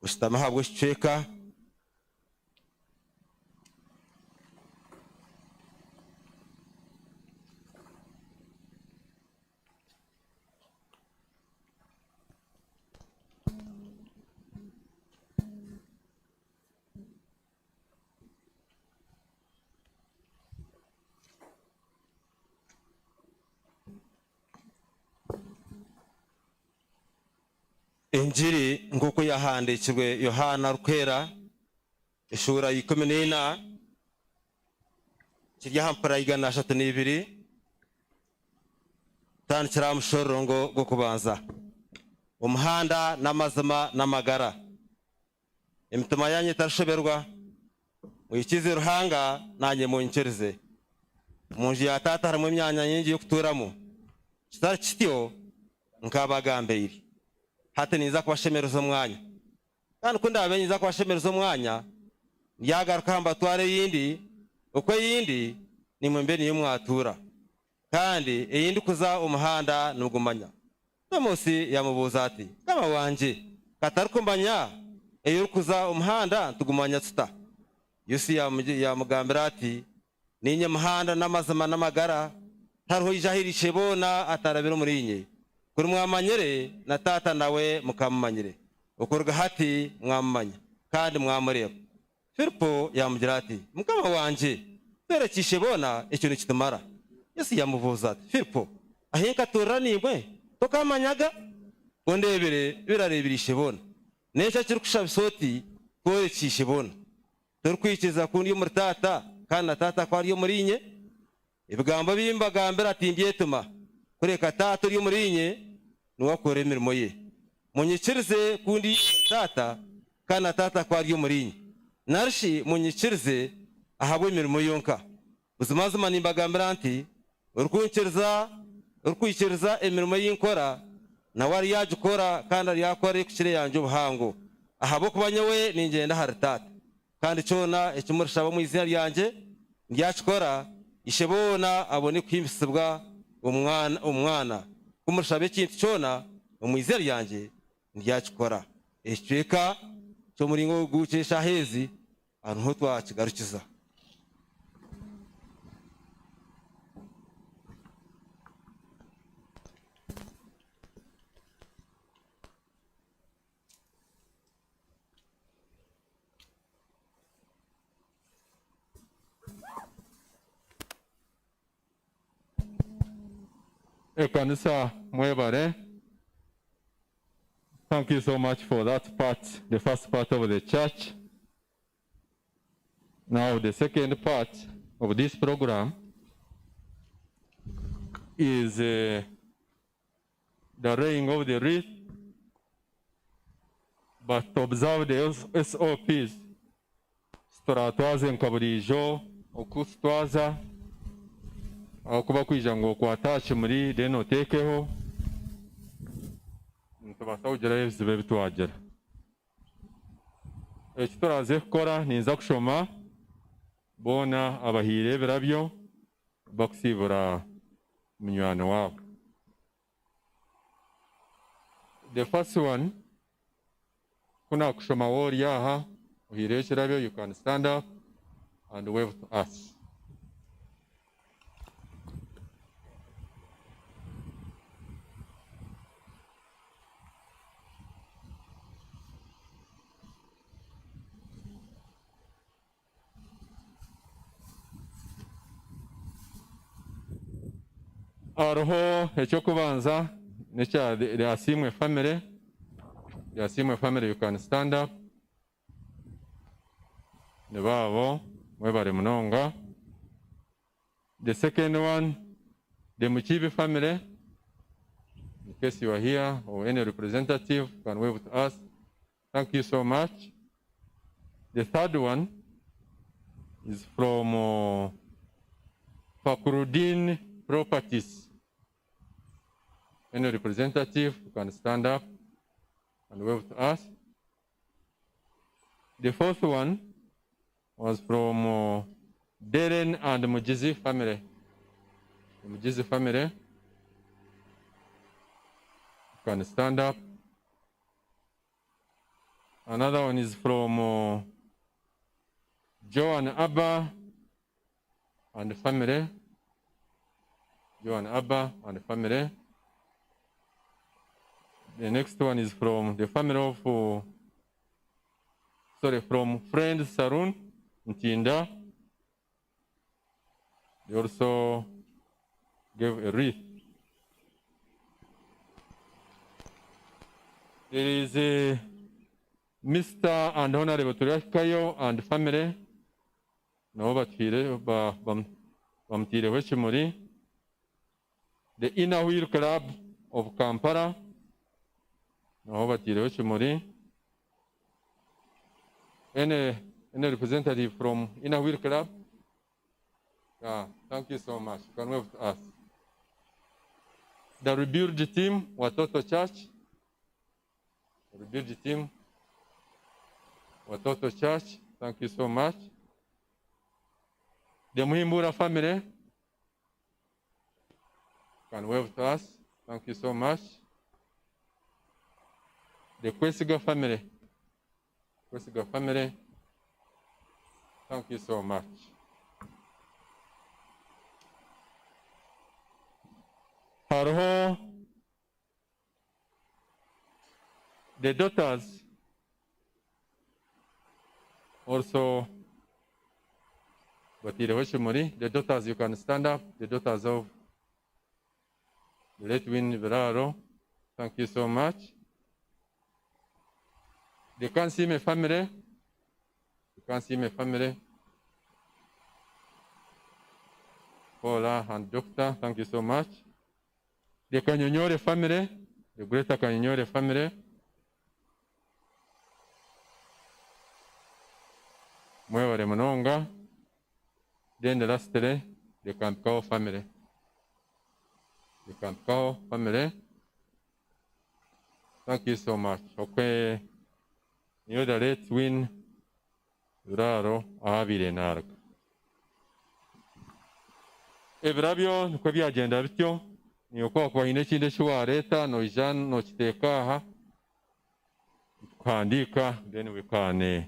S4: ustama habwo sheka Injiri nguko yahandikirwe Yohana rukwera ishura y'ikomenina kirya hampara igana 32 tandikira mushorongo go kubanza umuhanda n'amazima n'amagara imitima yanye tarashoberwa uyikize ruhanga nanye munkirize munji yatata harimo imyanya nyingi yo kuturamo kitari kityo nkabagambira hata niza kubashemereza umwanya kandi ko ndabenyiza kubashemereza umwanya yagaruka hambatware yindi uko yindi ni mwembe niyo mwatura kandi eyindi kuza umuhanda nugumanya namusi yamubuza ati kama wanje katarukumbanya eyo kuza umuhanda tugumanya tuta yusi yamugambira ati ninye muhanda n'amazima n'amagara ntarho ijahirishe bona atarabira murinye kuri mwamanyere na tata nawe mukamanyire ukorwa hati mwamanya kandi mwamureba Filipo yamugira ati mukama wanje terekishe bona ikintu kitumara Yesu yamuvuza ati Filipo ahinka turanibwe tokamanyaga ondebere birarebirishe bona nesha kiri kushabisoti korekishe bona turukwikiza kundi muri tata kandi na tata kwa ariyo murinye ibigambo bimbagambira ati mbyetuma kureka tata uri murinye nuwakore imirimo ye munyikirize kundi tata kandi na tata kwa ariyo murinye narshi munyikirize ahabwe imirimo yonka uzimazima nimbagambira nti urukwikiriza imirimo y'inkora nawe ari yaje ukora kandi ari yakora kukire yanje ubuhango ahabo kubanyewe ningenda hari tata kandi cyona ikimurisha abo mu izina ryanje ndyakora ishebona abone kwimbisibwa umwana kumurisha bekintu cyona mu izina ryanje ndyakora ecweka cyo muri ngo gucesha hezi ahantu twakigarukiza
S2: Ekanisa mwebare. Thank you so much for that part, the first part of the church. Now the second part of this program is the laying of the wreath, but observe the SOPs. Turatwaze nkaburijo okustwaza akuba kwija ngo kwatache muri deno tekeho ntubasawugera ebizibe bitwagera ekituraze kukora ninza kushoma bona abahire birabyo bakusibura munywano wabo. The first one kuna kushoma wori yaha uhire kirabyo, you can stand up and wave to us. hariho ekyokubanza nekya the Asimwe family. The Asimwe family, you can stand up. Ne baabo mwebale munonga. The second one, the Muchibi family. In case you are here or any representative can wave with us. Thank you so much. The third one is from Fakrudin Properties. Any representative can stand up and wave with us. The fourth one was from Deren and Mujizi family. The Mujizi family can stand up. Another one is from Joe and Abba and the family. Joe and Abba and the family. The next one is from the family of, from Friend Sarun Ntinda. They also gave a wreath. There is a Mr. and Honorable Turakayo and family. No, but the Inner Wheel Club of Kampala. No, but any representative from Inner Wheel Club? Thank you so much. You can wave to us. The Rebuild team, Watoto Church. The Rebuild team, Watoto Church. Thank you so much. The Muhimbura family. Can wave to us. Thank you so much. The Kwesiga family. Kwesiga family. Thank you so much. Hariho the daughters also, but the daughters, you can stand up, the daughters of the late Biraaro. Thank you so much. The Kansime family. The Kansime family. Paula and Doctor, thank you so much. The Kanyonyore family, the Greater Kanyonyore family. Mwewale Munonga. Then the last day, the Kampkao family. The Kampkao family. Thank you so much. Okay. You the late Biraaro abire narga. Ebirabyo niko byagenda bityo. Niyo kwa ine kinde shuwareta no ijan no kiteka ha. Kuandika then we can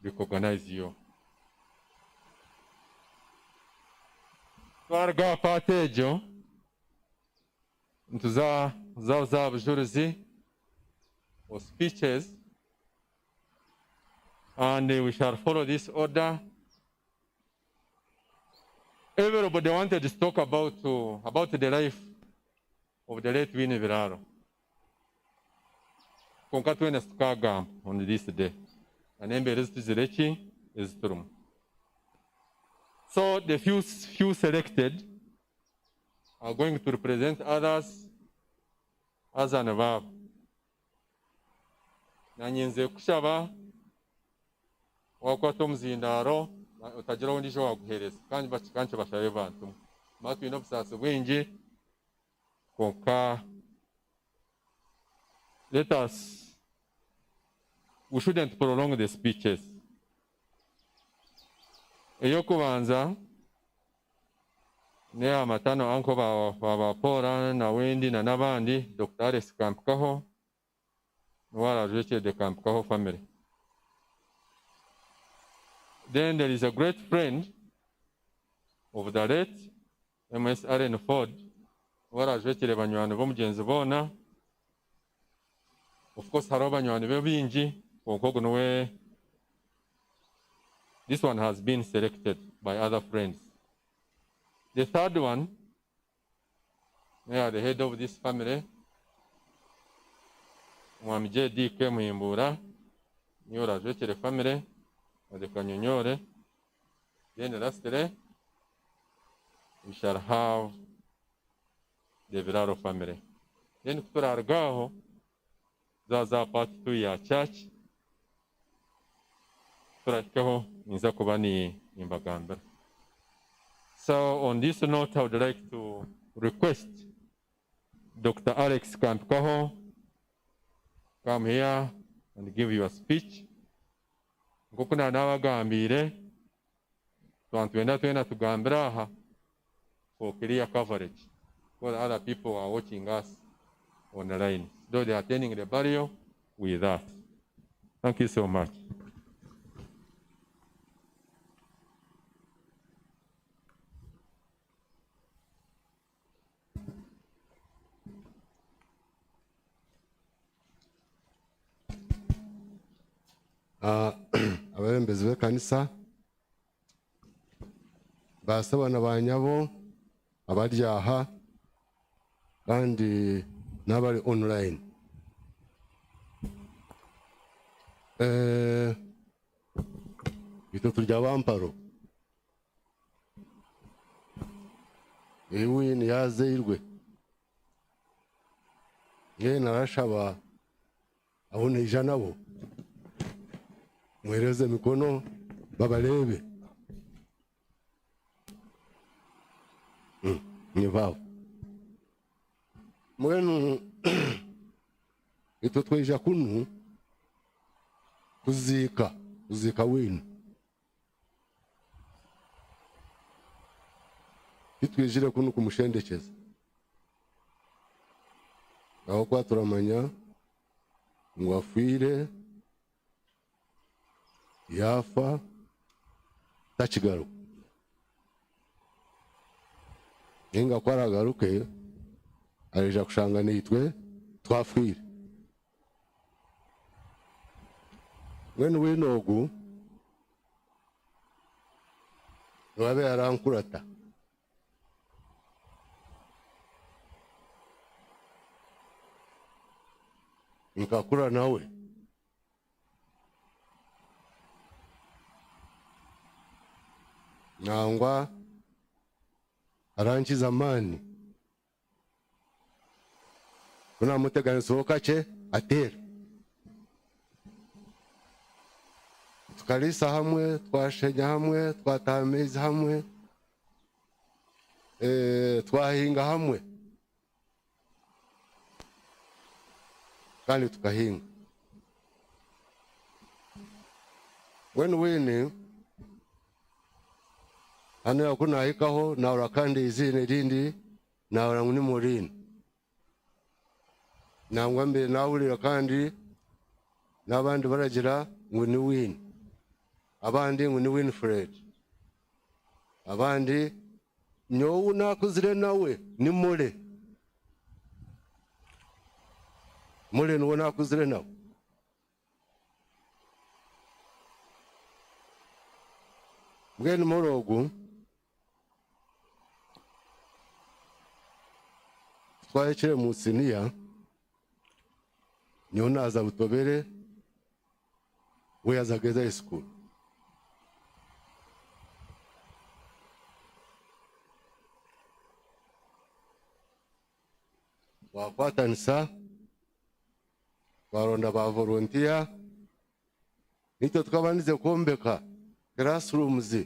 S2: recognize you. Twarga patejo ntuza za bujuruzi or speeches, and we shall follow this order. Everybody wanted to talk about the life of the late Biraaro. Konkatwena stukagam on this day. And emberes tizireki is true. So the few selected are going to represent others as an above. Nanyinze kushaba wakwata omuzindaro utagira undi jo waguhereza kandi bakikanche bashabe bantu matu ino busasa bwingi konka. We shouldn't prolong the speeches. Eyokubanza ne amatano anko ba Paula na Wendy na nabandi Dr. Alex Kampkaho wala jeche de Kampkaho family. Then there is a great friend of the late MS Allen Ford wala jeche le banywani bo mugenzi bona. Of course haro banywani be bingi konko gunwe. This one has been selected by other friends. The third one They are the head of this family. Mwami JDK Muhimbura. Nyora Jwechere family. The Kanyonyore. Then lastly, we shall have the Biraaro family. Then kutura argaho. Zaza part 2 ya church. Turashikaho niza kuba ni imbagambira. So on this note, I would like to request Dr. Alex Kantukaho come here and give you a speech. Nkukuna nabagambire twena tugambira aha for clear coverage. Because other people are watching us online. Though they are attending the burial with us. Thank you so much.
S7: Abembezi b'ekanisa basabana banyabo abari aha kandi n'abari online. Ito turya bamparo Win yazeirwe ye narashaba abone ijana bo mwereze mikono babalebe nivao mwenu ito tweja kunu kuzika winu itwijire kunu kumushendekeza aho kwa turamanya ngo afire yafa tachigaruka inga kwaragaruke areja kushanga nitwe twafire mwene winogu wabe arankurata nkakura nawe nangwa arangiza amani kuna muteganiso kache atera tukalisa hamwe twashenya hamwe twatameza hamwe twahinga hamwe kandi tukahinga wene hano yakuna hikaho na urakandi izine rindi na uranguni Maureen nangwa mbere nawurira kandi n'abandi baragira ngo ni Win abandi ngo ni Winfred abandi nyowu nakuzire nawe ni mure nuwo nakuzire nawe bwene morogu twayekere mu siniya niho naza butobere we yazageza school wakwatanisa baronda ba volunteer nito tukabanize kombeka classrooms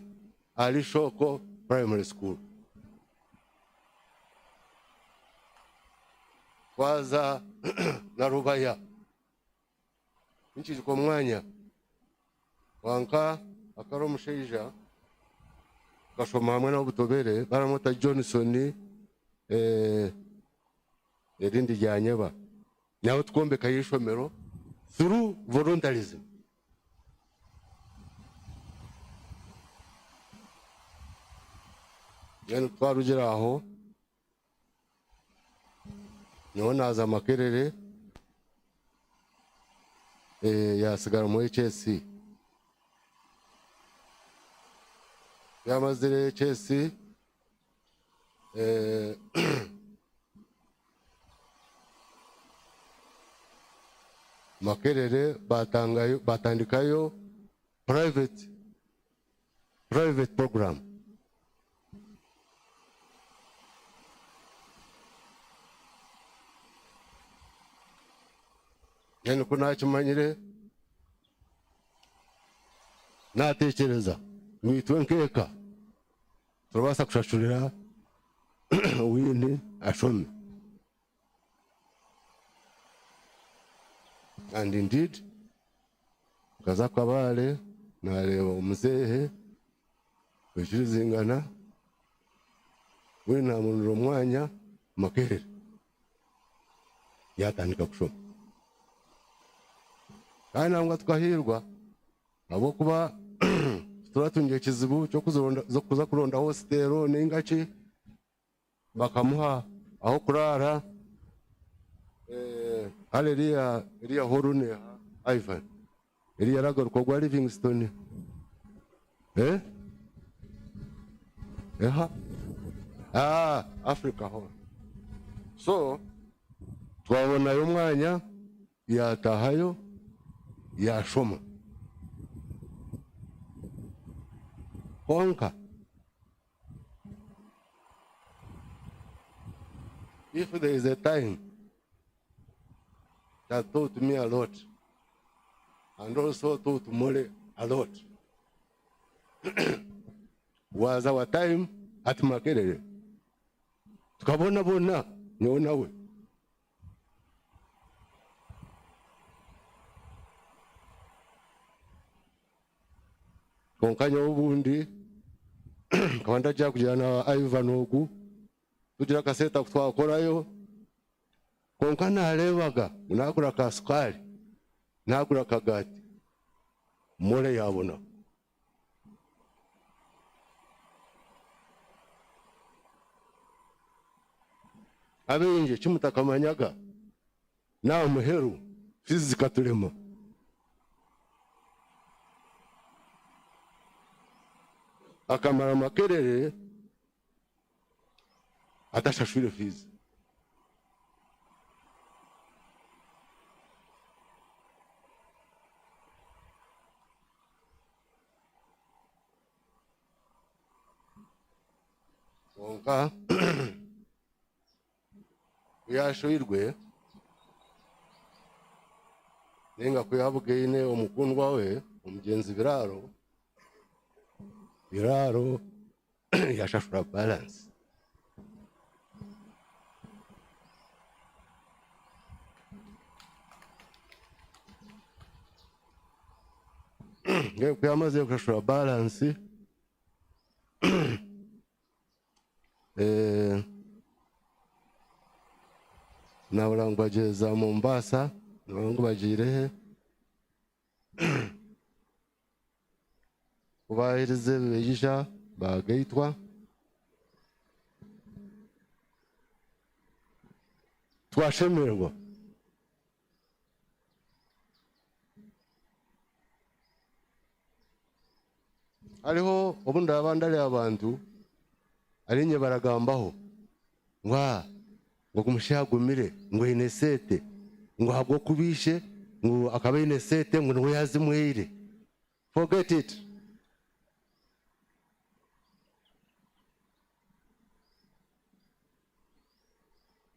S7: ali shoko primary school kwaza na rubaya nchi kwa mwanya wanka akaro musheija kashoma hamwe na butobere baramota Johnson erindi ryanyeba naho twombeka yishomero through voluntarism yani twarugera aho niho naza makerere yasigara mu HSC yamazire HSC Makerere batandikayo private program. Nene kunakimanyire natekereza mwitwe nkeka turabasa kushashurira wini ashome. And indeed kaza kabale nareba umuzehe wishizingana wina munuro mwanya Makerere yatandika kushoma. Kandi nangwa twahirwa abo kuba turatungiye kizibu cyo kuza kuronda hostero n'ingaci bakamuha aho kurara. Iriya horune Ivan iriya ragaruka rwa Livingstone Africa ho. So twabona yo mwanya yatahayo yashoma konka. If there is a time that taught me a lot and also taught Mole a lot was our time at Makerere. Tukabona bona nyona we. Konkanya ubundi kabanda cya kujana Ivan ogu tugira kaseta twakorayo konka narebaga nakura ka sukari nakura kagati Mole yabona. Abenje kimutakamanyaga na muheru fizika tulema akamara Makerere atashashwire fizi. Konka yashoirwe nenga kuyabugene omukundwa we omugenzi Biraaro yashashura balance. Nge kuyamaze kushashura balance na urangwageza Mombasa nabangu bagirehe kubahirize begisha bagaitwa twashemerwa. Ariho obundi abandari abantu arinye baragambaho ngo kumushagumire ngo inesete ngo habwo kubishe ngo akaba inesete ngo nwe yazimwire. Forget it.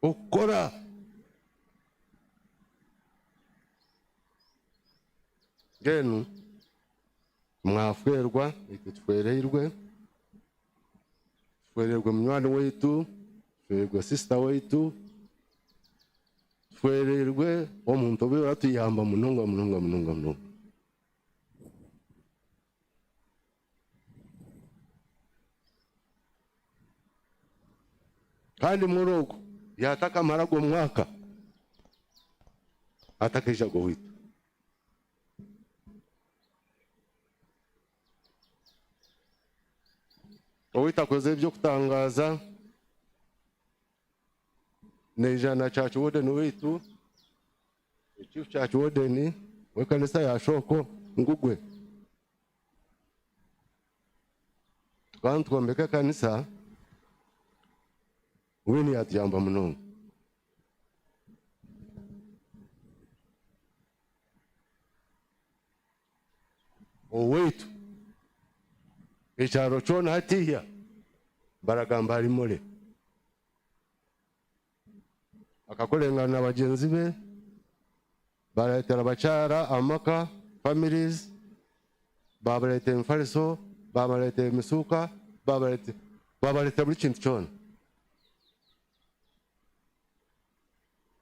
S7: Ukora genu mwafwerwa ikitwereirwe twererwe mwana wetu twererwe sister wetu twererwe omuntu obe atuyamba munonga. Kandi murogo yataka marago mwaka atakisha gowitu owita koze byo kutangaza nejana chachu wodeni wetu chief chachu wodeni wekanisa ya Shoko Ngugwe kandi twombeka kanisa wini yatuyamba munonga. oweitu ekyaro kyona hatiya baragamba ali mole akakolengana na bagenzi be baletera bakyara amaka families babaleta emfaliso babaleta emisuka babaleta buli kintu kyona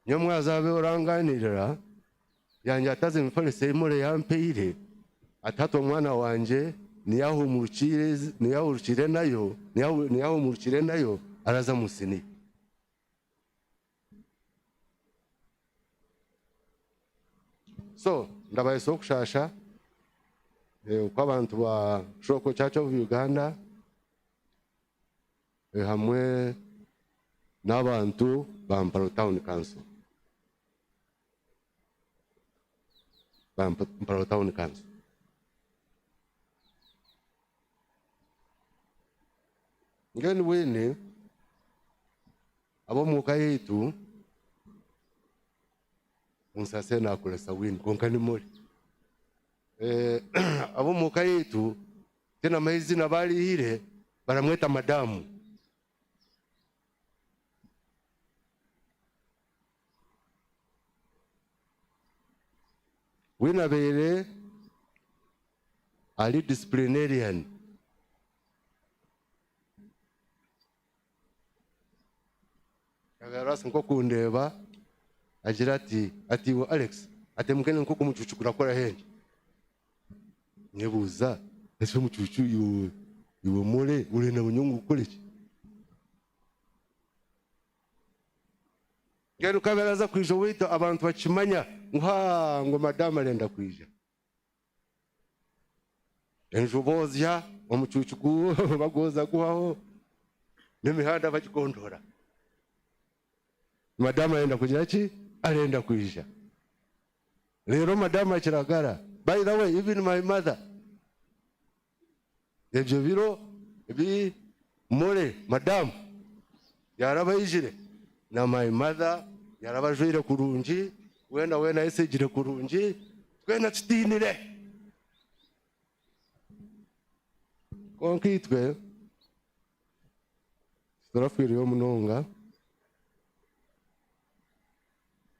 S7: nyamwaza abe oranganirira yanje ataze emfaliso emole yampeire atatu omwana wanje niyahurukire nayo araza musini so ndabayeso okushasha uko abantu ba Shoko Church of Uganda hamwe n'abantu ba Mparo Town Council ngeni wene abo muka yetu unsasena kulesa wini konkani moli abo muka yetu tena maizi na bali hile baramweta madamu wina bere ali disciplinarian agarasa nko kundeba agira ati wo Alex atemukene nko kumucucukura kora henje nebuza ese mucucu iwe mole uri na bunyungu ukoreki ngero kaberaza kwijo wita abantu bakimanya ngo madama arenda kwija enjo bozya omucucuku bagoza kuhaho nemihanda bakikondora madama arenda kugira ki arenda kwija rero madama kiragara by the way even my mother ebyo biro ebi mole madam yarabayijire na my mother yarabajwire kurungi wena esegire kurungi twena tutinire konkitwe turafiriyo munonga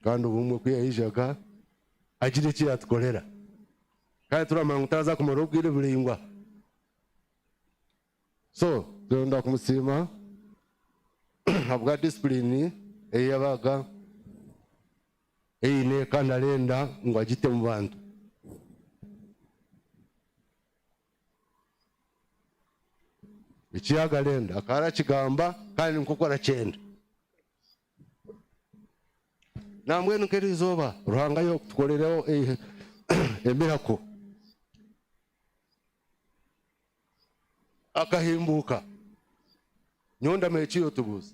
S7: kandi ubumwe kwiyahijaga agire iki yatukorera kandi turamanga utaza kumara ubwire buringwa so turonda kumusima habwa discipline eyabaga eyine kandi arenda ngo agite mu bantu ikiyagarenda akara kigamba kandi nkuko aracenda namwe nkeri zoba ruhanga yo tukorereho emirako akahimbuka nyonda mechiyo tubuza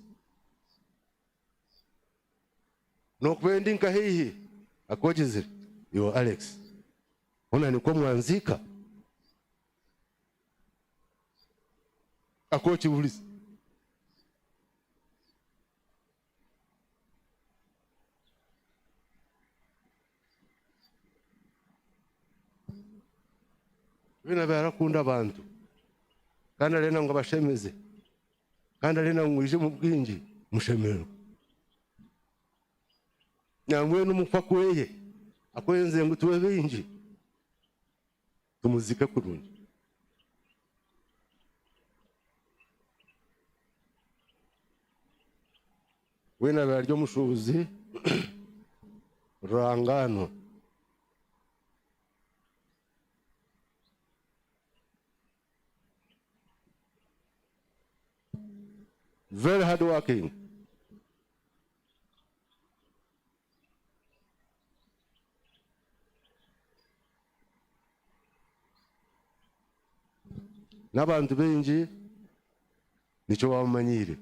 S7: nokwendi nkahihi akogizire yo Alex ona niko mwanzika akochi bulizi bina barakunda abantu kandi arena ngo bashemeze kandi arena ngo ije mu bwingi mushemero namwe n'umupfa kweye akwenze ngo tuwe bingi tumuzike kurungi wena baryo mushuzi rangano very hard working n'abantu benji nico bamanyire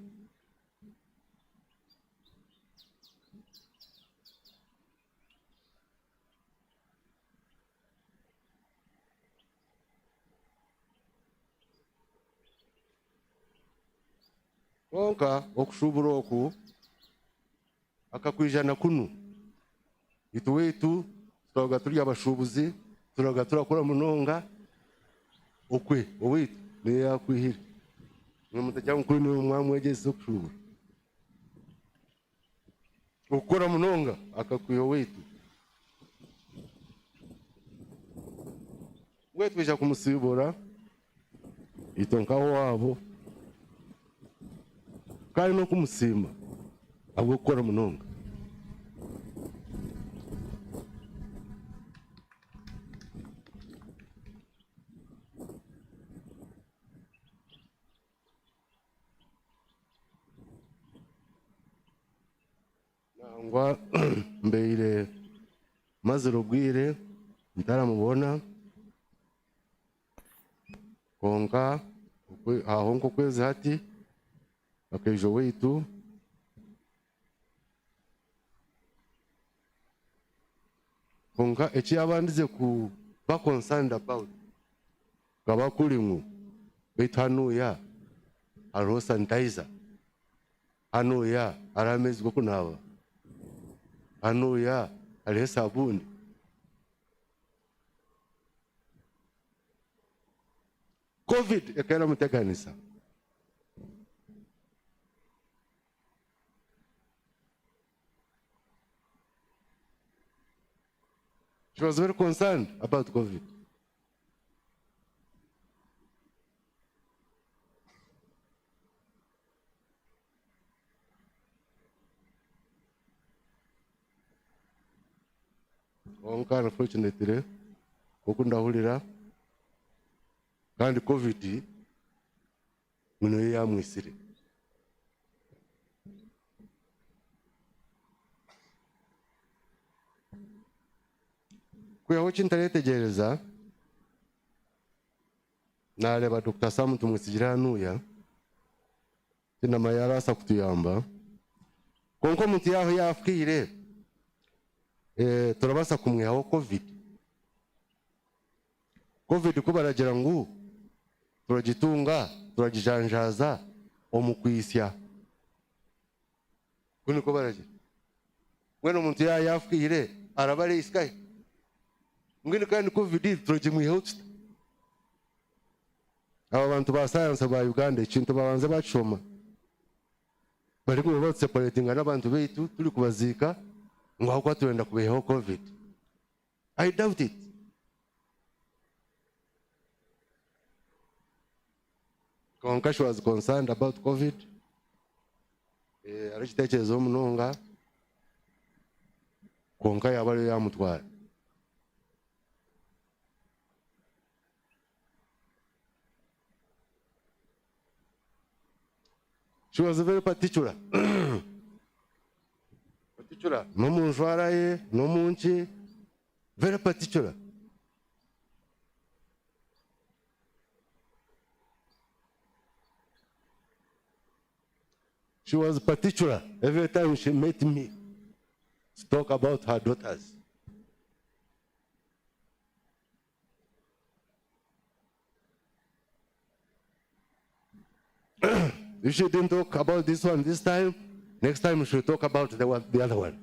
S7: konka okushubura oku akakwijana kunu ituwetu turaga turi abashubuzi turaga turakora munonga okwe owitu niyo yakwihire n'umutajya mukuru niwe mwamwegeze okushubura ukora munonga akakwiyo witu we twija kumusibura itonkaho wabo kandi no kumusima ahubwo gukora munonga nangwa mbeire maze rubwire ntaramubona konka aho nko kwezi hati akejo weitu konka echi abandize ku ba concerned about kaba kulimu betanuya aro sanitizer anuya aramezi go kunaba anuya ale sabuni COVID ekera muteganisa she was very concerned about COVID. Unfortunately, kukundahulira kandi COVID muno yamwisire kuyaho kintaretegereza nareba Dr. Sam tumusigira anuya tina mayarasa kutuyamba konko muntu yaho yafukire turabasa kumwehaho COVID kubaragira ngo turagitunga turagijanjaza omukwisya kuni ko baragira mwene umuntu yafukire arabare iskai ngini kandi COVID turagimwihaho aba bantu ba science ba Uganda ikintu babanze bacoma bari kumwe separating n'abantu beitu turi kubazika ngo aho turenda kubehaho COVID. I doubt it. Konka she was concerned about COVID. Arikitekerezo munonga konka yabari yamutwara. She was very particular. Particular. No munjwara ye, no munchi. Very particular. She was particular every time she met me to talk about her daughters. If she didn't talk about this one this time, next time she'll talk about the other one.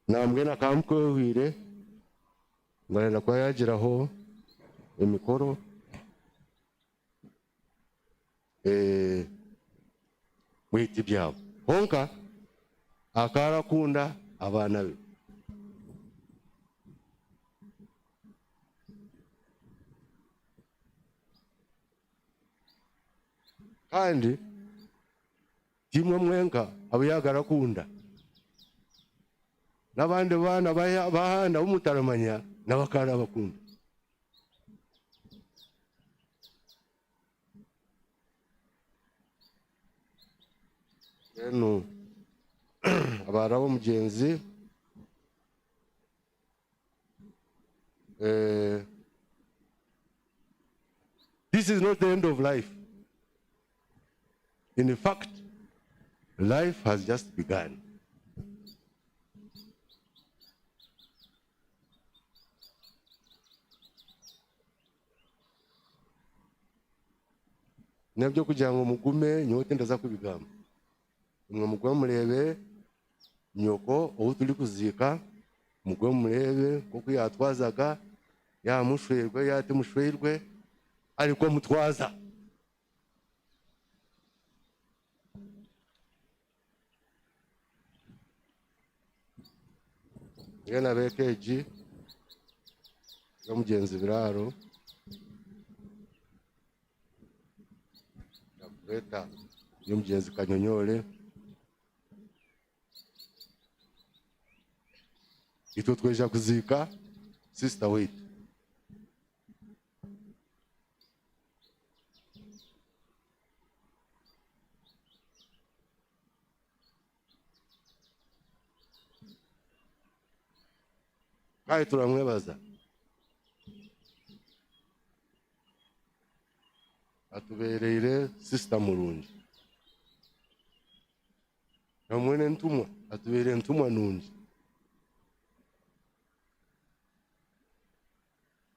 S7: Na mgena kamko wire, ngana kwa yajiraho emikoro witi byabo. Honka akara kunda abana be. Kandi timwe mwenka abuyagara kunda nabandi bana bahanda umutaramanya nabakara bakunda eno abarabo mugenzi this is not the end of life. In fact, life has just begun. Nebyo kugira ngo mugume nyote ndaza kubigamba. Mwe mugwa murebe nyoko ubu turi kuzika mugwe murebe kuko yatwazaga yamushwerwe yatimushwerwe ariko mutwaza ngena bekeji yo mugenzi Biraaro yakureta yo mugenzi Kanyonyole ito tweja kuzika sister Wreath. Kai turamwebaza atubereire sister Murungi na mwene ntumwa atubereye ntumwa nungi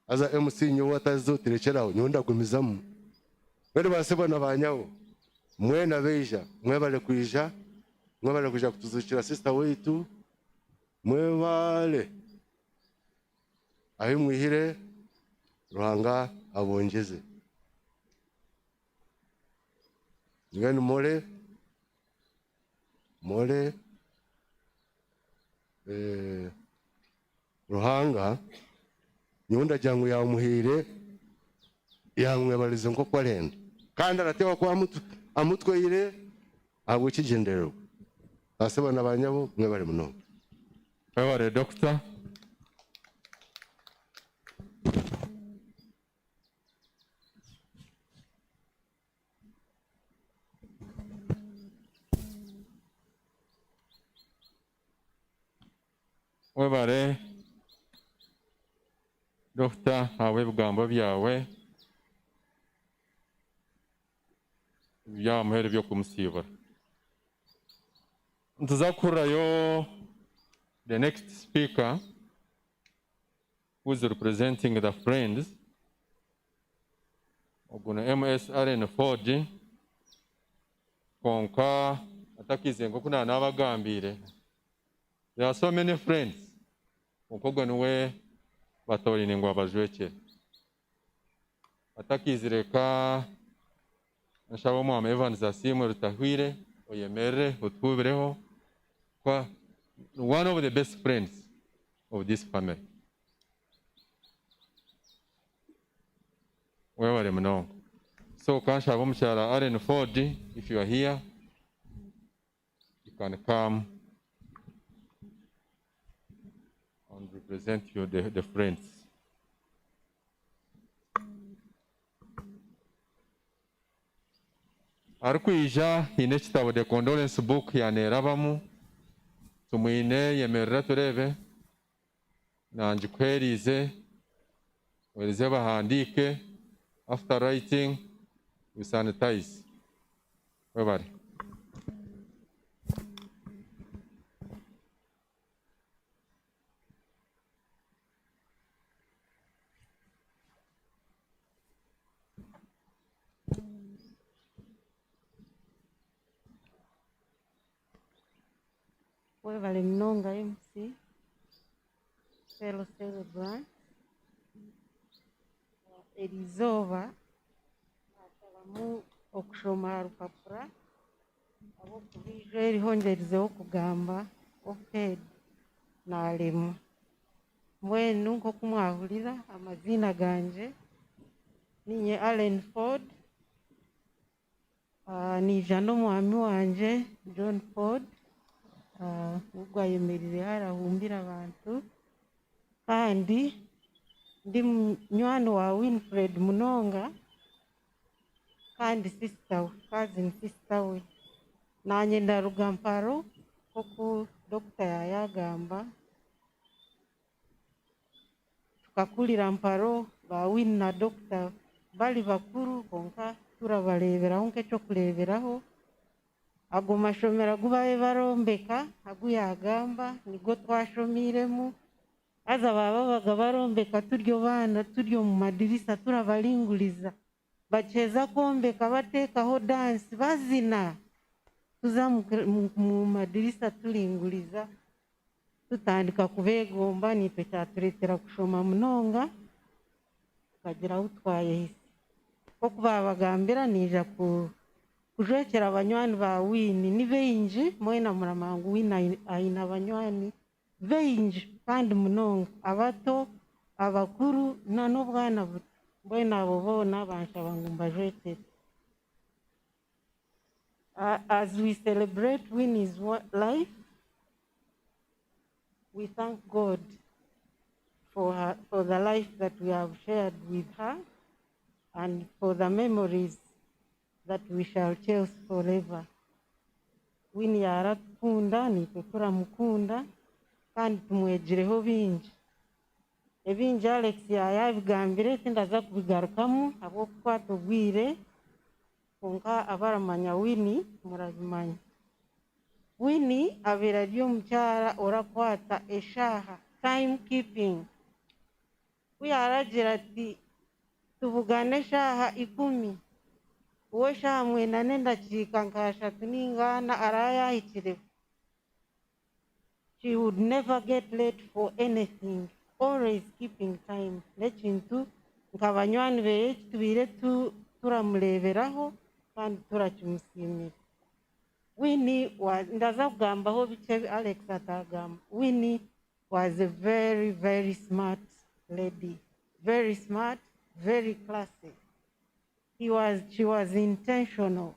S7: aza MC nyo atazotirekeraho nyonda gumizamu bari basebana banyawo mwena beija mwebale kuija kutuzukira sister Wreath mwebale aho mwihire Ruhanga abongeze ngani mole Ruhanga nyunda jangu ya muhire yamwebalize nko kwalenda kandi aratewa kwa amutweyire abo kigendero asebana banyabo mwebale muno
S2: webale doctor webale Doctor awe bugambo byawe byamuhere byo kumusibura ntuzakurayo the next speaker who is representing the friends oguna MS Allen Ford konka atakize ngo kuna nabagambire there are so many friends ukogwa niwe batori ngo abajweke atakizireka nshabo mu Evans asimwe rutahwire oyemere utubireho kwa one of the best friends of this family webale muno so kanshabo mucyara Allen Ford if you are here you can come and represent you the friends. Arkuija ine kitabo the condolence book ya nerabamu tumwine yemerera turebe nanji kwerize werize bahandike after writing we sanitize webari
S8: webale mnonga MC fellow celebrant Elizova atalamu okushoma rupapura abo kubije erihongerezeho kugamba ofed nalemu mwenu nko kumwahulira amazina ganje ninye Allen Ford nija n'omwami wanje John Ford ugwayemerire harahumbira abantu kandi ndi nywani wa Winfred munonga kandi cousin sister we nanye ndaruga mparo kuko Dr. yayagamba tukakulira mparo ba Win na Dr. bali bakuru konka turabareberaho nk'ecyo kureberaho ago mashomera gubaye barombeka aguyagamba nigo twashomiremu aza babaga barombeka turyo bana turyo mu madirisa turabalinguliza bacheza kombeka batekaho dance bazina tuza mu madirisa tulinguliza tutandika kubegomba nitwe kyatureetera kushoma munonga tukagira aho twayehise ko kubabagambira nija kujwekera abanywani ba Wini ni baingi mwena muramangu Wini aina abanywani baingi kandi munonga abato abakuru na n'obwana buto mbwena abo boona banshaba ngu mbajwekere. As we celebrate Winnie's life, we thank God for the life that we have shared with her and for the memories that we shall cherish forever. Winnie aratukunda nitwe turamukunda kandi tumwegireho bingi. Ebingi Alex yabigambire sindaza kubigarukamu habw'okukwata obwire konka abaramanya Winnie murabimanya. Winnie abeera ari omukyara orakwata eshaaha time keeping. Kuyaragira ati tubugane eshaaha 10 uwe eshaaha 8 ndakiika nka 3 ningana arayahikireho. She would never get late for anything, always keeping time. Nekintu nkabanywani be kitubire turamureberaho kandi turakimusiimira. Winnie was ndaza kugambaho bike Alex atagamba. Winnie was a very, very smart lady. Very smart, very classy. She was intentional.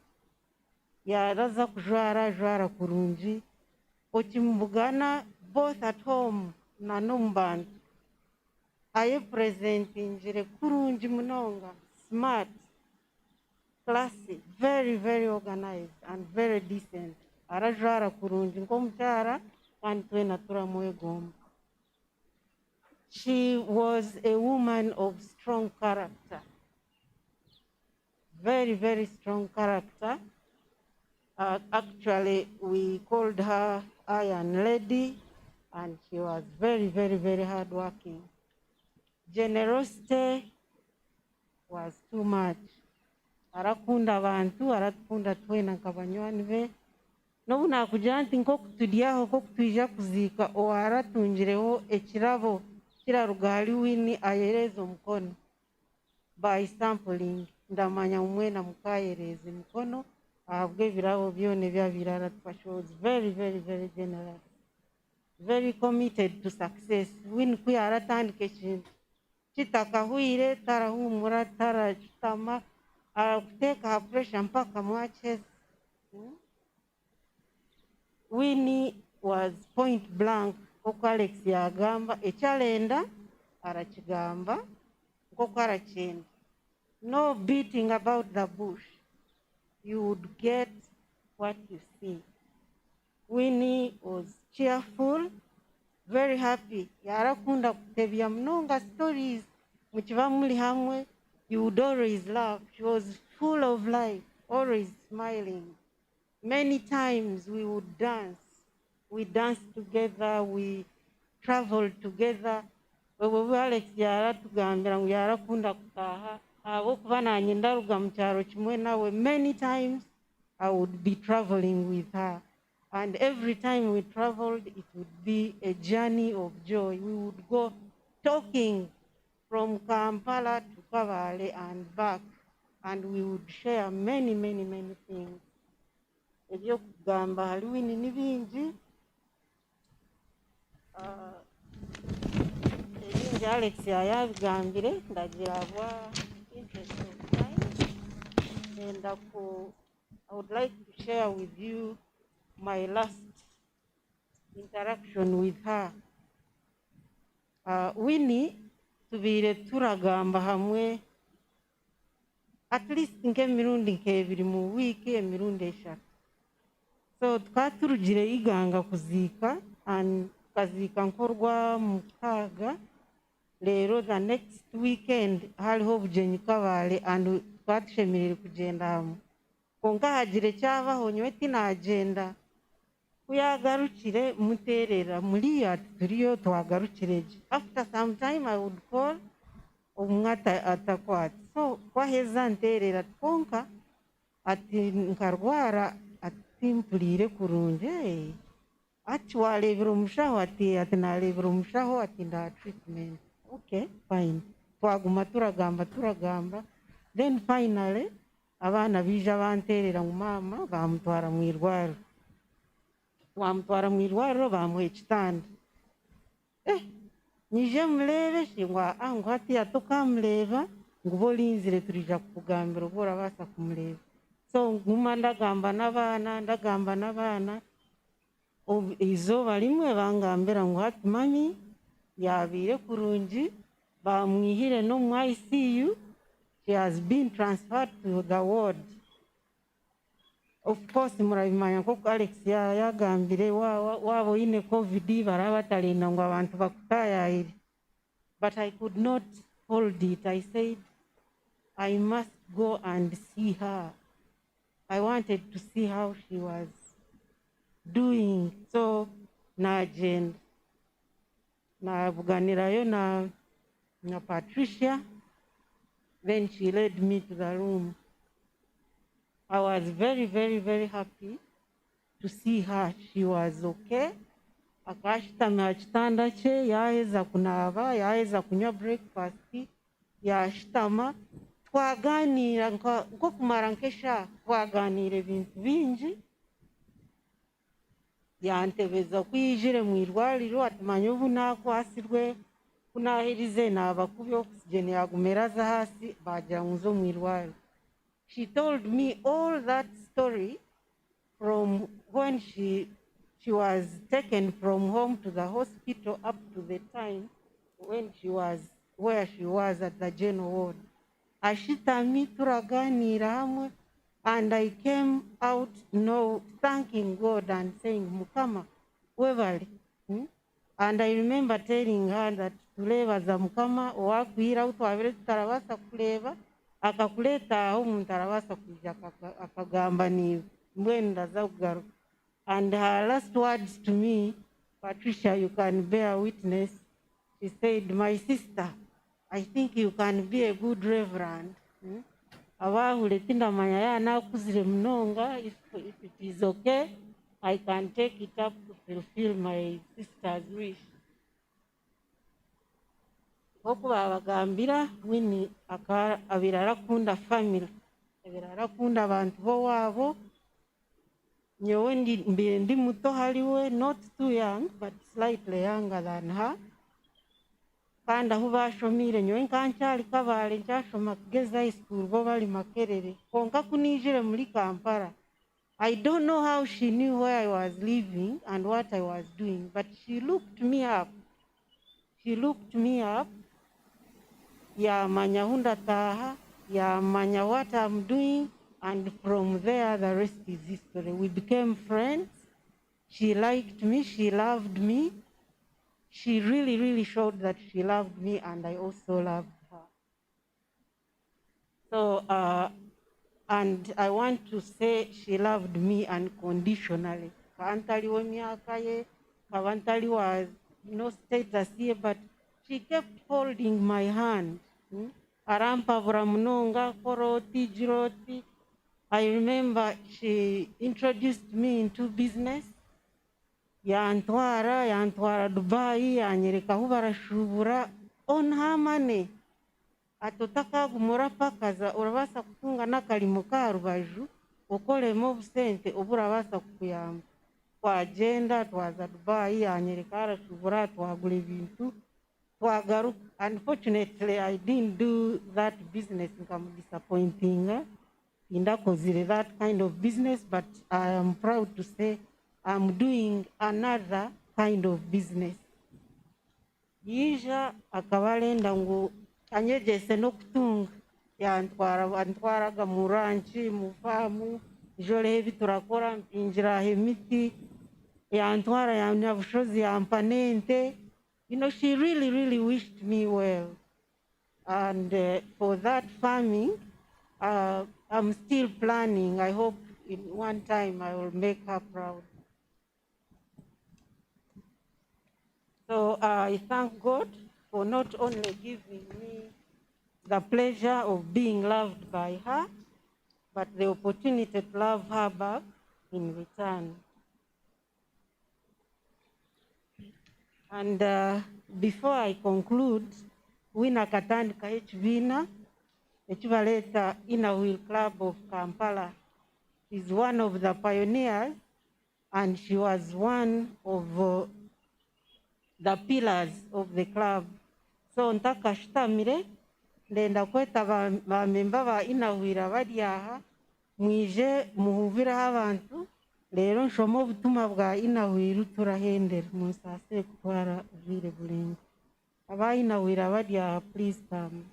S8: Yaraza kujwara kurungi. Okimubugana both at home na nombantu. Aye presentingire kurungi munonga, smart, classy, very, very organized and very decent. Arajwara kurungi nkomukyara kandi twena turamwegomba. She was a woman of strong character. Very, very strong character. Actually, we called her Iron Lady, and she was very, very, very hardworking. Generosity was too much. Arakunda abantu, arakunda twena nkabanywani be. Nobu nakugira nti nk'okutudyaho k'okutwija kuziika aratungireho ekirabo kirarugali Winnie ayereza omukono. By sampling, ndamanya mwena mukayereza omukono ahabwe ebirabo byona ebya Biraaro. She was very, very, very generous. Very committed to success. Winnie kuyaratandika ekintu kitakahwire tarahumura tarakitama arakuteka ha pressure mpaka mwacheza. Winnie was point blank nk'uko Alex yagamba ekyalenda arakigamba nk'uko arakyenda. No beating about the bush. You would get what you see. Winnie was cheerful, very happy. Yarakunda kutebya mnonga stories mukiba muli hamwe. You would always laugh. She was full of life, always smiling. Many times we would dance. We danced together, we traveled together. Wewe Alex yaratugambira ngu yarakunda kutaha. Abokuba nanye ndaruga mu kyaro kimwe nawe. Many times I would be traveling with her. And every time we traveled, it would be a journey of joy. We would go talking from Kampala to Kabale and back. And we would share many, many, many things. Ebyokugamba hali Winnie ni bingi. Ebingi Alex yabigambire ndagira bwa interest of time. And I would like to share with you my last interaction with her. Winnie tubire turagamba hamwe at least nk'emirundi nk'ebiri mu wiki, emirundi 3. So twaturugire iganga kuziika and kazika nkorwa mukaga. Lero the next weekend haliho obujenyi Kabale and twatushemerere kugenda hamwe. Konka hagire kyabaho nyowe tinagenda. Kuyagarukire muterera muri ati turiyo twagarukireje. After some time I would call omwata atakwati. So kwaheza nterera konka ati nkarwara ati mpulire kurunje ati walebera omushaho ati nalebera omushaho ati nda treatment. Okay, fine. Twaguma turagamba. Then finally abaana bija banterera mu maama bamutwara mu irwariro. Bamutwara mu irwariro bamuha ekitanda. Nije mulebe shingwa ngo ati atokamuleba ngo bolinzire turija kukugambira oba orabaasa kumuleba. So nguma ndagamba n'abaana izooba limwe bangambira ngu hati mami yabiire kurungi bamwihire n'omu ICU. She has been transferred to the ward. Of course murabimanya nk'oku Alex yagambire waba oyine COVID baraba batalenda ngu abantu bakutayayire. But I could not hold it. I said I must go and see her. I wanted to see how she was doing. So nagenda navuganirayo na Patricia. Then she led me to the room. I was very, very, very happy to see her. She was okay. Akashitama hakitanda kye yaheza kunaaba yaheza kunywa breakfast yashitama twaganira nko kumara nkesha twaganira ebintu bingi. Yantebeza kwijire mu irwariro atumanya obu nakwasirwe kunahirize nabakubi oxygen yagumeraza hasi bagira nzo mu irwariro. She told me all that story from when she was taken from home to the hospital up to the time when she was where she was at the general ward. Ashitami turaganira hamwe, and I came out thanking God and saying Mukama webale. And I remember telling her that tulebaza Mukama owakwira utwabire tutarabasa kuleba akakuleta aho umuntu arabasa kuja akagamba ni mbwenu ndaza kugaruka. And her last words to me, Patricia, you can bear witness, she said, my sister, I think you can be a good reverend. Abahuleti ndamanya yanakuzire munonga. If it is okay, I can take it up to fulfill my sister's wish. Oku babagambira Winnie abirarakunda family, abirarakunda abantu bowabo. Nyewe ndi muto haliwe, not too young but slightly younger than her. Kandi aho bashomire nyewe nkankyali kabaale nkyashoma kugeza high school bo bali Makerere konka kunijire muri Kampala. I don't know how she knew where I was living and what I was doing, but she looked me up. Yamanya hundataha, yamanya what I'm doing, and from there the rest is history. We became friends. She liked me, she loved me. She really, really showed that she loved me, and I also loved her. So, and I want to say she loved me unconditionally. Kavantaliwe myaka ye, kavantaliwa no status here, but she kept holding my hand. Arampavura munonga, koroti, jiroti. I remember she introduced me into business. Yantwara Dubai, yanyereka aho barashubura on her money. Atotaka gumura pakaza urabasa kutunga n'akalimo ka rubaju ukolemo obusente oburabasa kukuyamba. Twagenda twaza Dubai, yanyereka arashubura twagura ebintu twagaruka. Unfortunately, I didn't do that business, I'm disappointing. Indakozire that kind of business, but I am proud to say I'm doing another kind of business. Yija akabalenda ngu anyegese no kutunga yantwaraga mu ranchi mu famu jole hebi turakora mpinjira emiti yantwara yanyabushozi yampanente. You know, she really, really wished me well. And for that farming, I'm still planning. I hope in one time I will make her proud. So I thank God for not only giving me the pleasure of being loved by her, but the opportunity to love her back in return. And before I conclude, wina katandika ekibiina ekibaleeta Inner Wheel Club of Kampala. She's one of the pioneers and she was one of the pillars of the club. So ntaka shitamire ndenda kweta bamemba ba Inner Wheel abari aha mwije muhuviraho abantu rero nshoma obutumwa bwa Inner Wheel turahendera munsasire kutwara ubwire burenga aba Inner Wheel abari aha please come.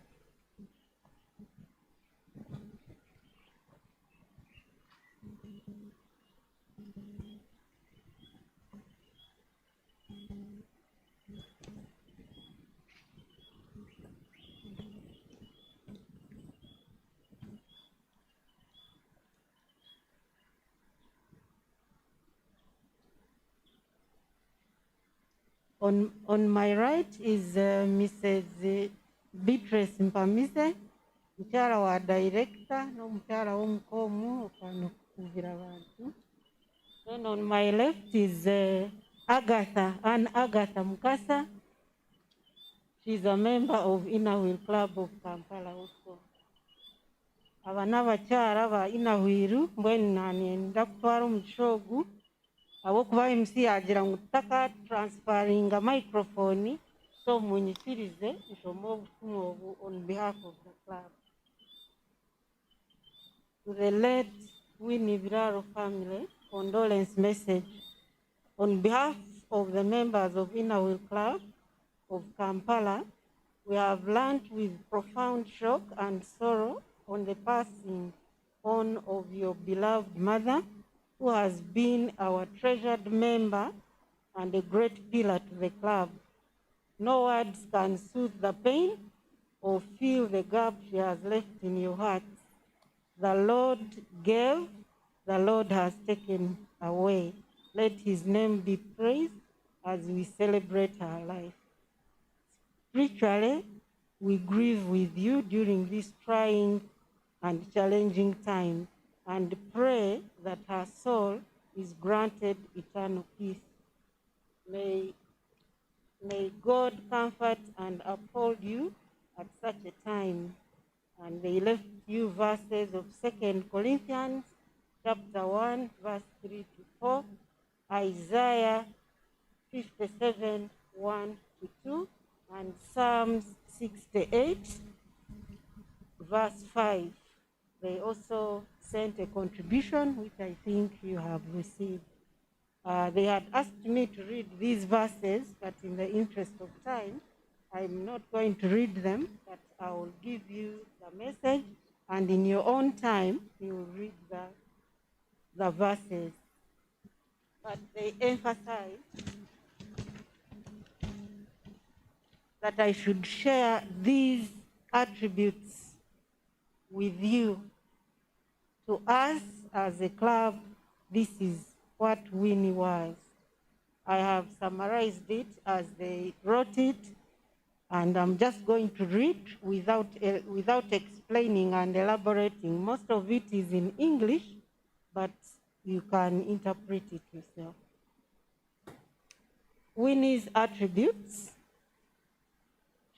S8: On my right is Mrs. Beatrice Mpamise, mukyala wa director n'omukyala w'omukomu okwana okuvira abantu. Then on my left is Agatha Mukasa. She's a member of Inner Wheel Club of Kampala also. Aba n'abakyala ba Inner Wheel mbwenu nanyenda kutwara omugishogu abokuba MC yagira ngu tutaka transferringa microphone so munyikirize nshoma obutumwa obu on behalf of the club. To the late Winnie Biraaro family, condolence message. On behalf of the members of Inner Wheel Club of Kampala, we have learned with profound shock and sorrow on the passing on of your beloved mother, who has been our treasured member and a great pillar to the club. No words can soothe the pain or fill the gap she has left in your hearts. The Lord gave, the Lord has taken away. Let his name be praised as we celebrate her life. Spiritually, we grieve with you during this trying and challenging time, and pray that her soul is granted eternal peace. May God comfort and uphold you at such a time. And they left you verses of 2 Corinthians chapter 1, verse 3 to 4, Isaiah 57, 1 to 2, and Psalms 68, verse 5. They also sent a contribution, which I think you have received. They had asked me to read these verses, but in the interest of time, I'm not going to read them, but I will give you the message, and in your own time, you will read the verses. But they emphasize that I should share these attributes with you. To us as a club, this is what Winnie was. I have summarized it as they wrote it, and I'm just going to read without explaining and elaborating. Most of it is in English, but you can interpret it yourself. Winnie's attributes: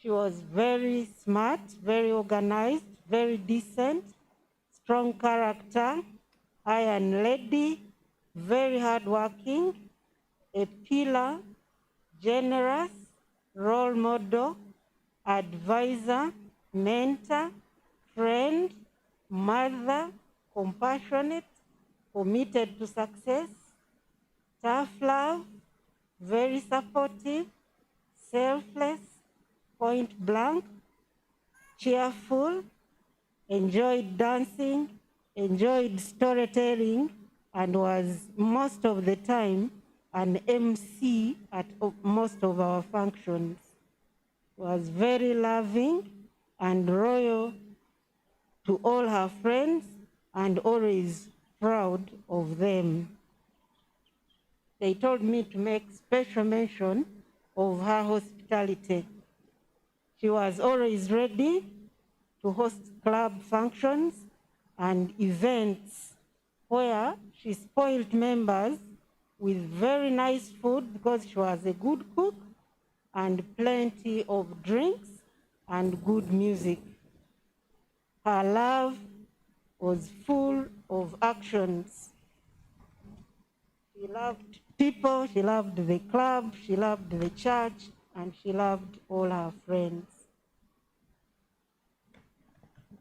S8: she was very smart, very organized, very decent, strong character, iron lady, very hardworking, a pillar, generous, role model, advisor, mentor, friend, mother, compassionate, committed to success, tough love, very supportive, selfless, point blank, cheerful, enjoyed dancing, enjoyed storytelling, and was most of the time an MC at most of our functions. Was very loving and loyal to all her friends and always proud of them. They told me to make special mention of her hospitality. She was always ready to host club functions and events where she spoiled members with very nice food because she was a good cook, and plenty of drinks and good music. Her love was full of actions. She loved people, she loved the club, she loved the church, and she loved all her friends.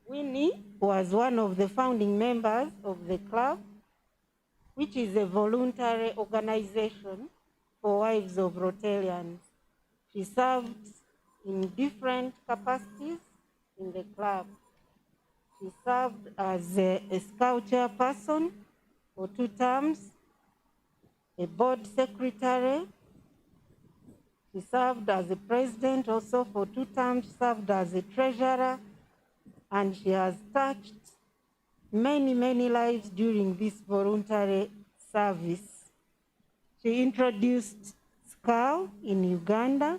S8: Winnie was one of the founding members of the club, which is a voluntary organization for wives of Rotarians. She served in different capacities in the club. She served as a scout chairperson for 2 terms, a board secretary. She served as a president also for 2 terms, served as a treasurer, and she has touched many, many lives during this voluntary service. She introduced SCAL in Uganda,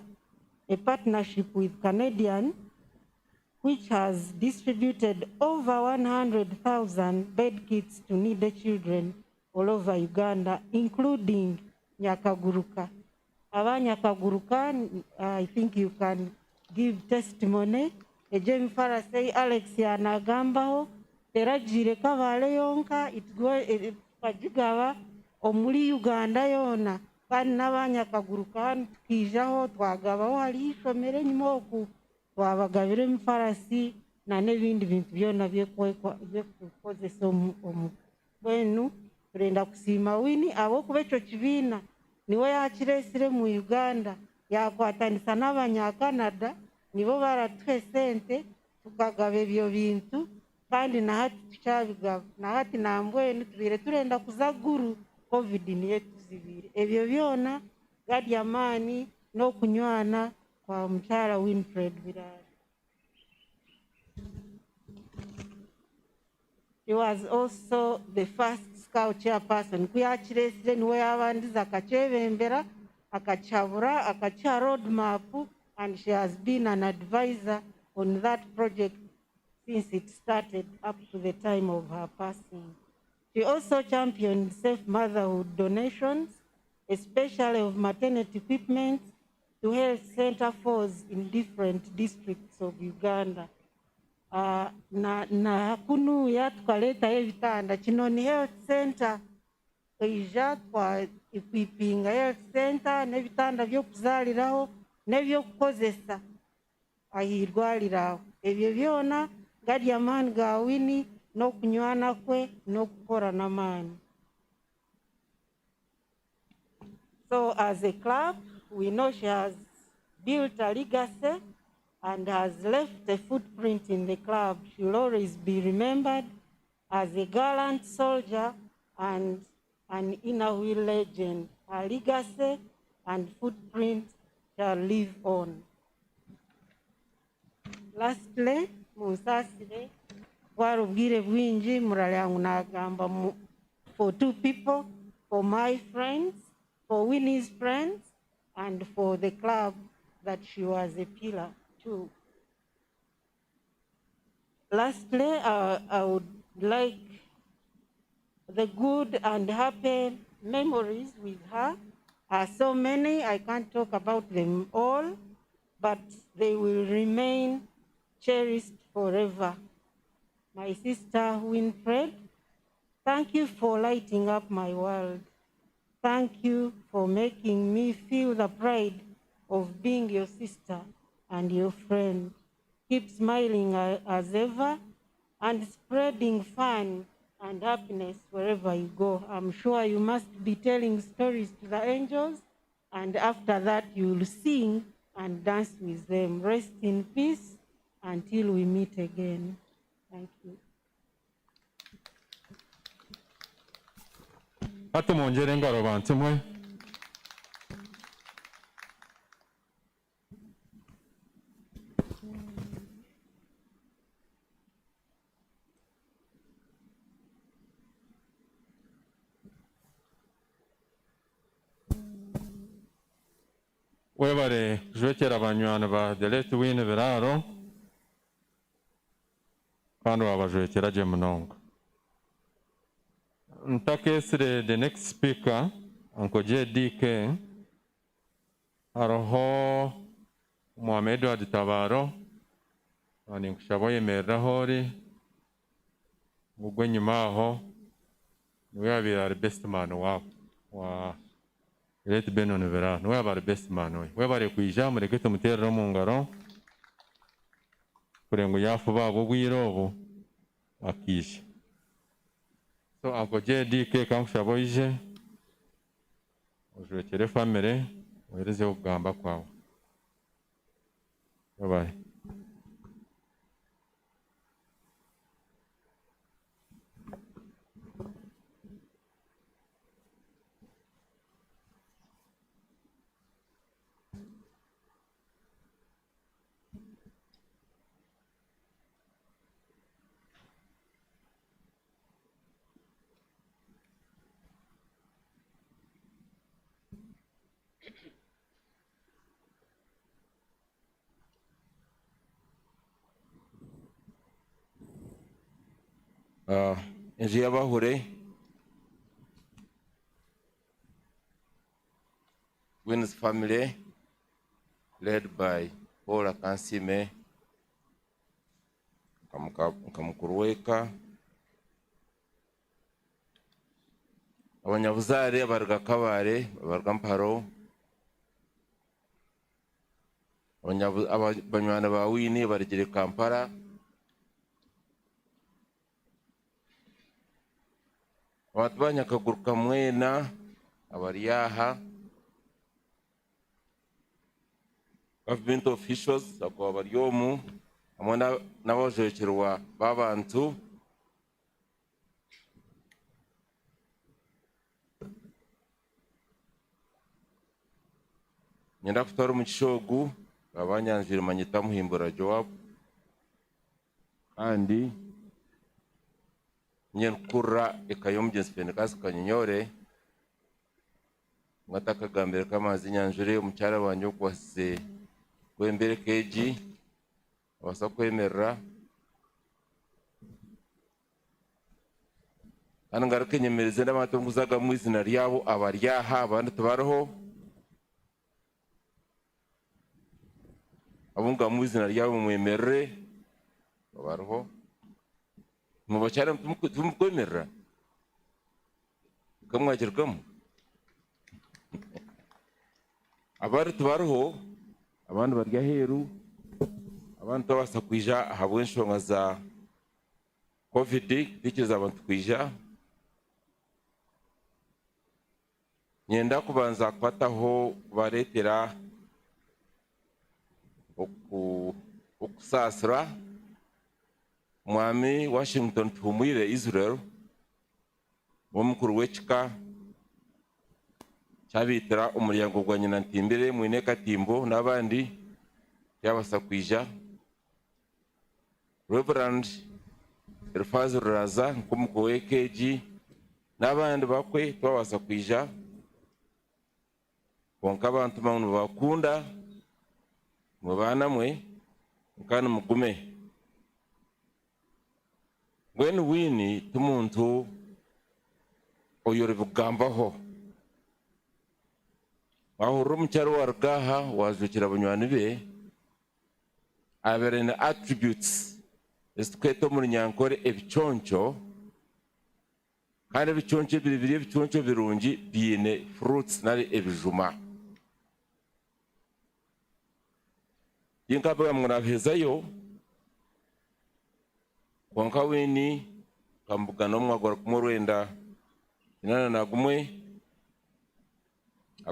S8: a partnership with Canadian, which has distributed over 100,000 bed kits to needy children all over Uganda, including Nyakaguruka. Aba Nyakaguruka, I think you can give testimony. Ejemi Farasei Alex yanagambaho, terajire kavale yonka, kajigawa omuli Uganda yona, kandi n'abanyakaguruka tukijaho twagabaho hari ishomere nyuma oku twabagabire emifarasi na n'ebindi bintu byona byekukozesa bwenu turenda kusiima Winnie abo kuba ekyo kibiina niwe yakiresire mu Uganda yakwatanisa n'abanyakanada nibo baratuhe sente tukagaba ebyo bintu kandi nahati tukyabigaba nahati nambwenu tubire turenda kuza guru covid niye tuzibire ebyo byona gadi amaani n'okunywana kwa mukyala Winfred Biraaro. He was also the first scout chairperson. Kuyakiresire niwe yabandiza akakyebembera akakyabura akakya roadmap, and she has been an advisor on that project since it started up to the time of her passing. She also championed safe motherhood donations, especially of maternity equipment to health center fours in different districts of Uganda. Na kunu ya tukaleta ebitanda kino ni health center eija kwa equippinga health center n'ebitanda by'okuzaaliraho n'ebyokukozesa ahirwaliraho ebyo byona gadi amaani ga Winnie n'okunywana kwe n'okukora n'amaani. So as a club, we know she has built a legacy and has left a footprint in the club. She will always be remembered as a gallant soldier and an inner wheel legend. Her legacy and footprint shall live on. Lastly, Musasire, warubwire bwinji muralyangu nagamba for 2 people, for my friends, for Winnie's friends, and for the club that she was a pillar to. Lastly, I would like the good and happy memories with her are so many, I can't talk about them all, but they will remain cherished forever. My sister Winfred, thank you for lighting up my world. Thank you for making me feel the pride of being your sister and your friend. Keep smiling as ever and spreading fun and happiness wherever you go. I'm sure you must be telling stories to the angels, and after that you will sing and dance with them. Rest in peace until we meet again. Thank you.
S2: Atumongere engaro bantu mwe. Webare jwekera abanywana ba the late Winnie Biraaro kandi wabajwekera gye munonga. Ntakesire the next speaker, Uncle JDK, Haroho Mwami Edward Tabaro ani nkushabo yemereraho ri mugwe nyuma aho niwe yabira best man wa Late Benon Vera niwe yabara best man we bare kwija mureke tumuterera mu ngaro kurengo yafu babo bwirobo akisha so agoje dike kankushabo ije ujekere family wereze kugamba kwawe bye.
S9: Enzu y'abahure Win's family led by Paul Akansime Kamukuruweka abanyabuzare abarga kabare abarga mparo abanywana ba Wini barigire Kampala abantu banyakaguruka mwena abariyaha government officials akwa baryomu hamwe n'abajekerwa b'abantu nyenda kutwara mu kishogu abanyanjira manyita muhimbura Joab kandi nyenkura ekayo mugenzi Pentecost Kanyinyore ngataka gambere kamazi nyanjure umucyara wanyu kwase kwembere keji abasa kwemerera anangaruke nyemereze n'amatunguzaga mu izina ryabo abaryaha abandi tubaroho abunga mu izina ryabo mwemerere babaroho mubacyara tumukwemerera kamwagirwamo abari tubaroho abandi barya heru abantu tabasa kwija habwe nshonga za covid dikiriza abantu kwija nyenda kubanza kwataho baretera okusasira Mwami Washington tumwire Israel w'umukuru w'ekika cyabitira umuryango gwa nyina ntimbere mwine katimbo n'abandi yabasa kwija Reverend Elfazo Raza nk'umukuru w'ekeji n'abandi bakwe twabasa kwija konka abantu bamwe bakunda mubana mwe kandi mugume When Wini tumuntu oyore bugambaho ahuru mucyaro wargaha wazukira abanywani be aberene attributes esitweto muri nyankore ebichoncho kandi ebichoncho bibiri ebichoncho birungi biine fruits nari ebijuma yinkabaga murahezayo konka Wini kambuga no mwagora kumurwenda inana nagumwe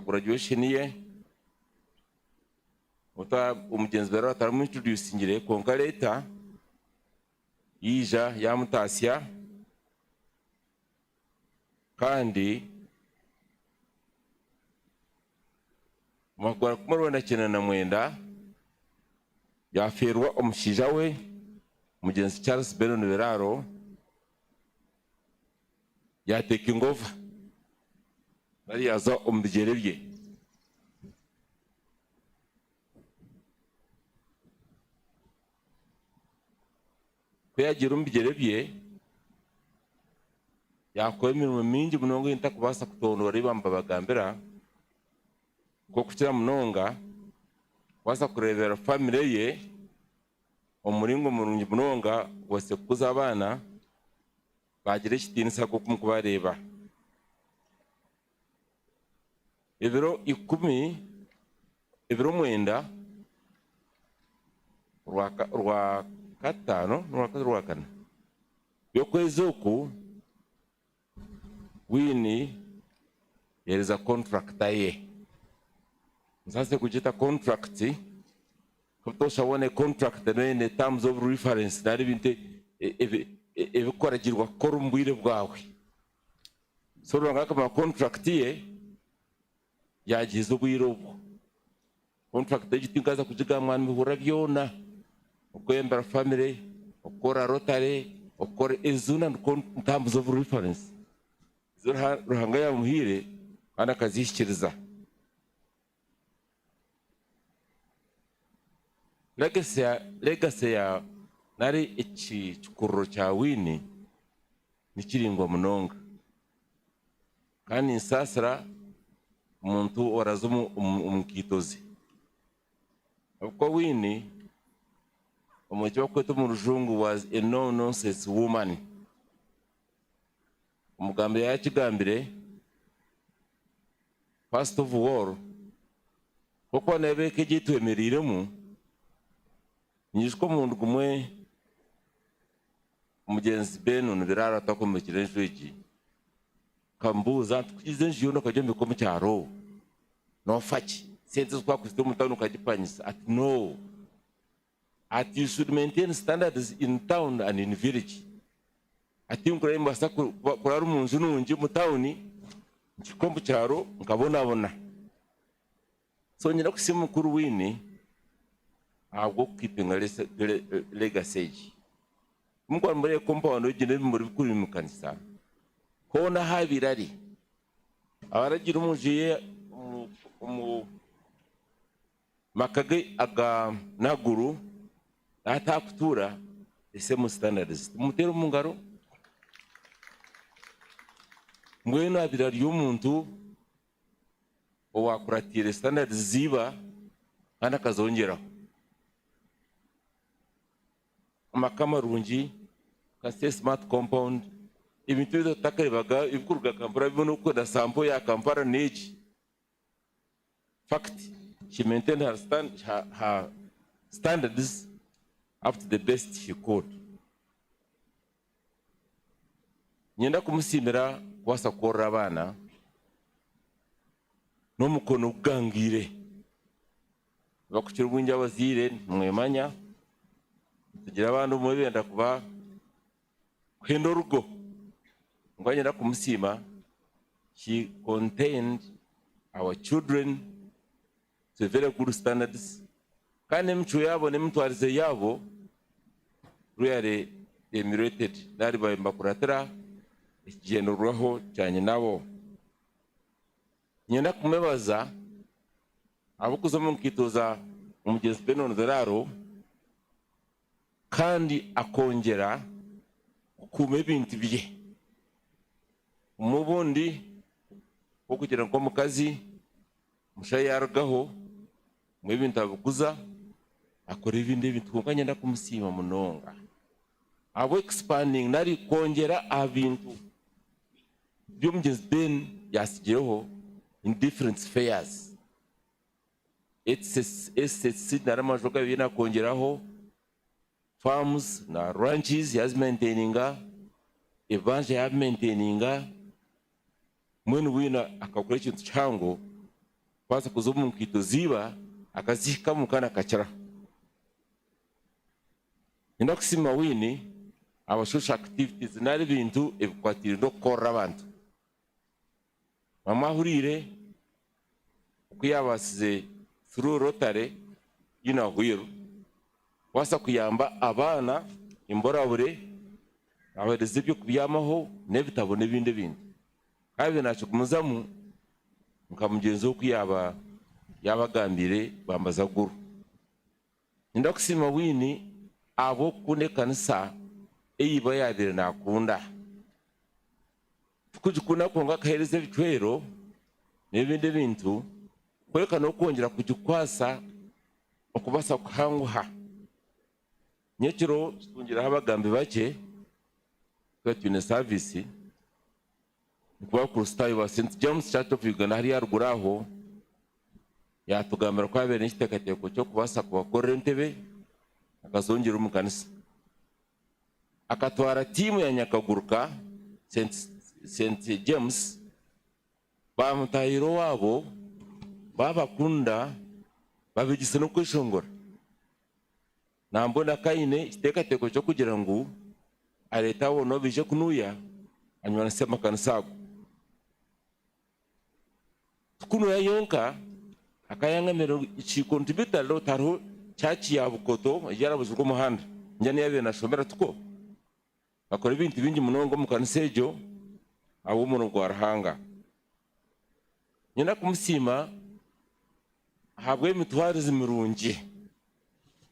S9: graduation ye uta umugenzi bero ataramu introducingire konka leta yija yamutasya kandi mwagora kumurwenda cyane na mwenda yaferwa omushija we mugenzi Charles Benon Biraaro yateka ingova bari yaza ombigere bye kweyagira ombigere bye yakoye imirimo mingi munongo yinta kubasa kutondora ibamba bagambira ko kukira munonga wasa kurebera family ye umuringo murungi munonga wose kuza abana bagire kitinisa ko kumukubareba ibiro 10 ibiro 9 rwa katano rwa kana yokwezi oku Winnie yereza contract ye nzase kujita contract kutosha wone contract ne terms of reference nari binte ebikoragirwa korumbwire bwawe so rwanga kama contract ye yagize ubwirobo contract egitingaza kujiga mwana mihura byona okwembera family okora Rotary okora ezuna terms of reference ruhanga ya muhire ana kazishikiriza legacy ya nari iki chukurro cha Winnie nikiringwa munonga kandi nsasira umuntu orazumu umukitozi uko Winnie umujyo kwetu mu rujungu was a no nonsense woman umugambi yakigambire first of all koko nebeke gitwemeriremo nyishko mundu kumwe umugenzi Beno Biraaro atakomekire njweji kambuza twize njiyo kajombe ko mu cyaro no faki senze kwa kufite umutano kagipanyisa at no at you should maintain standards in town and in village ati ngure mbasa kurara umunzu nungi mu town ngikombu cyaro nkabona so nyina kusimu kuri Winnie ahubwo kipinga legacy mukwa muri compound ugene muri kuri mu kanisa kona habirari abaragira umujiye makage aga naguru atakutura ese mu standards mutero mungaro ngweno abirari y'umuntu owakuratire standards ziba ana kazongera amakamurungi ka smart compound ibintu takarebaga ibikuruga kampara bibono ko da sample ya kampara neji fact she maintained her standards up to the best she could nyenda kumusimira wasa korra abana no mukono ugangire bakukira ubunjya abazire mwemanya tugira abantu mu benda kuba kwendo rugo ngwanyira kumusima she contained our children to very good standards kandi mchu yabo ne mtwarize yabo really emulated nari bayimba kuratira ikigenurwaho cyane nabo nyenda kumebaza abukuzo mu nkitoza umugezi Beno Biraaro kandi akongera kume bintu bye umubundi wo kugira ngo mukazi mushayargaho mu bintu abukuza akora ibindi bintu kunganya nda kumusima munonga abo expanding nari kongera abintu byumugezi Ben yasigiyeho in different spheres it's naramajoga bina kongeraho farms na ranches has maintaininga evanje have maintaininga mwenu wina akakora ikintu cyango kwasa kuzomu nkito ziba akazika mukana kachara inakusima Winnie abashusha activities nari bintu ebikwatire no korra abantu mama hurire kuyabasize through Rotary hwiru wasa kuyamba abana imborabure abareze byo kubyamaho nebitabo nebinde bindi kabe nacho kumuzamu nkamugenzo kuyaba yabagambire bambaza guru ndakusima Winnie abo kune kanisa eyiba yadire nakunda kujikuna konga kahereze bitwero nebinde bintu kureka no kongera kugikwasa okubasa kuhanguha nyekiro tungira abagambi bake twatune service kwa ku style wa St James Church of Uganda hari yaruguraho yatugambira kwa bene ikitekateko cyo kubasa kubakora entebe akazongera umukanisa akatwara timu ya Nyakaguruka St James bamutahiro wabo babakunda babigise no kwishongora nambona kaine ikitekateko cyo kugira ngo aletawo no bije kunuya anywana sema kansago kunuya yonka akayanga mero ichikontribute lo taro chachi ya bukoto yarabuze ko muhanda njane yabe nashomera tuko akora ibintu bingi munongo mukanisejo abo muno gwarahanga nyina kumusima habwe mitwari zimirungi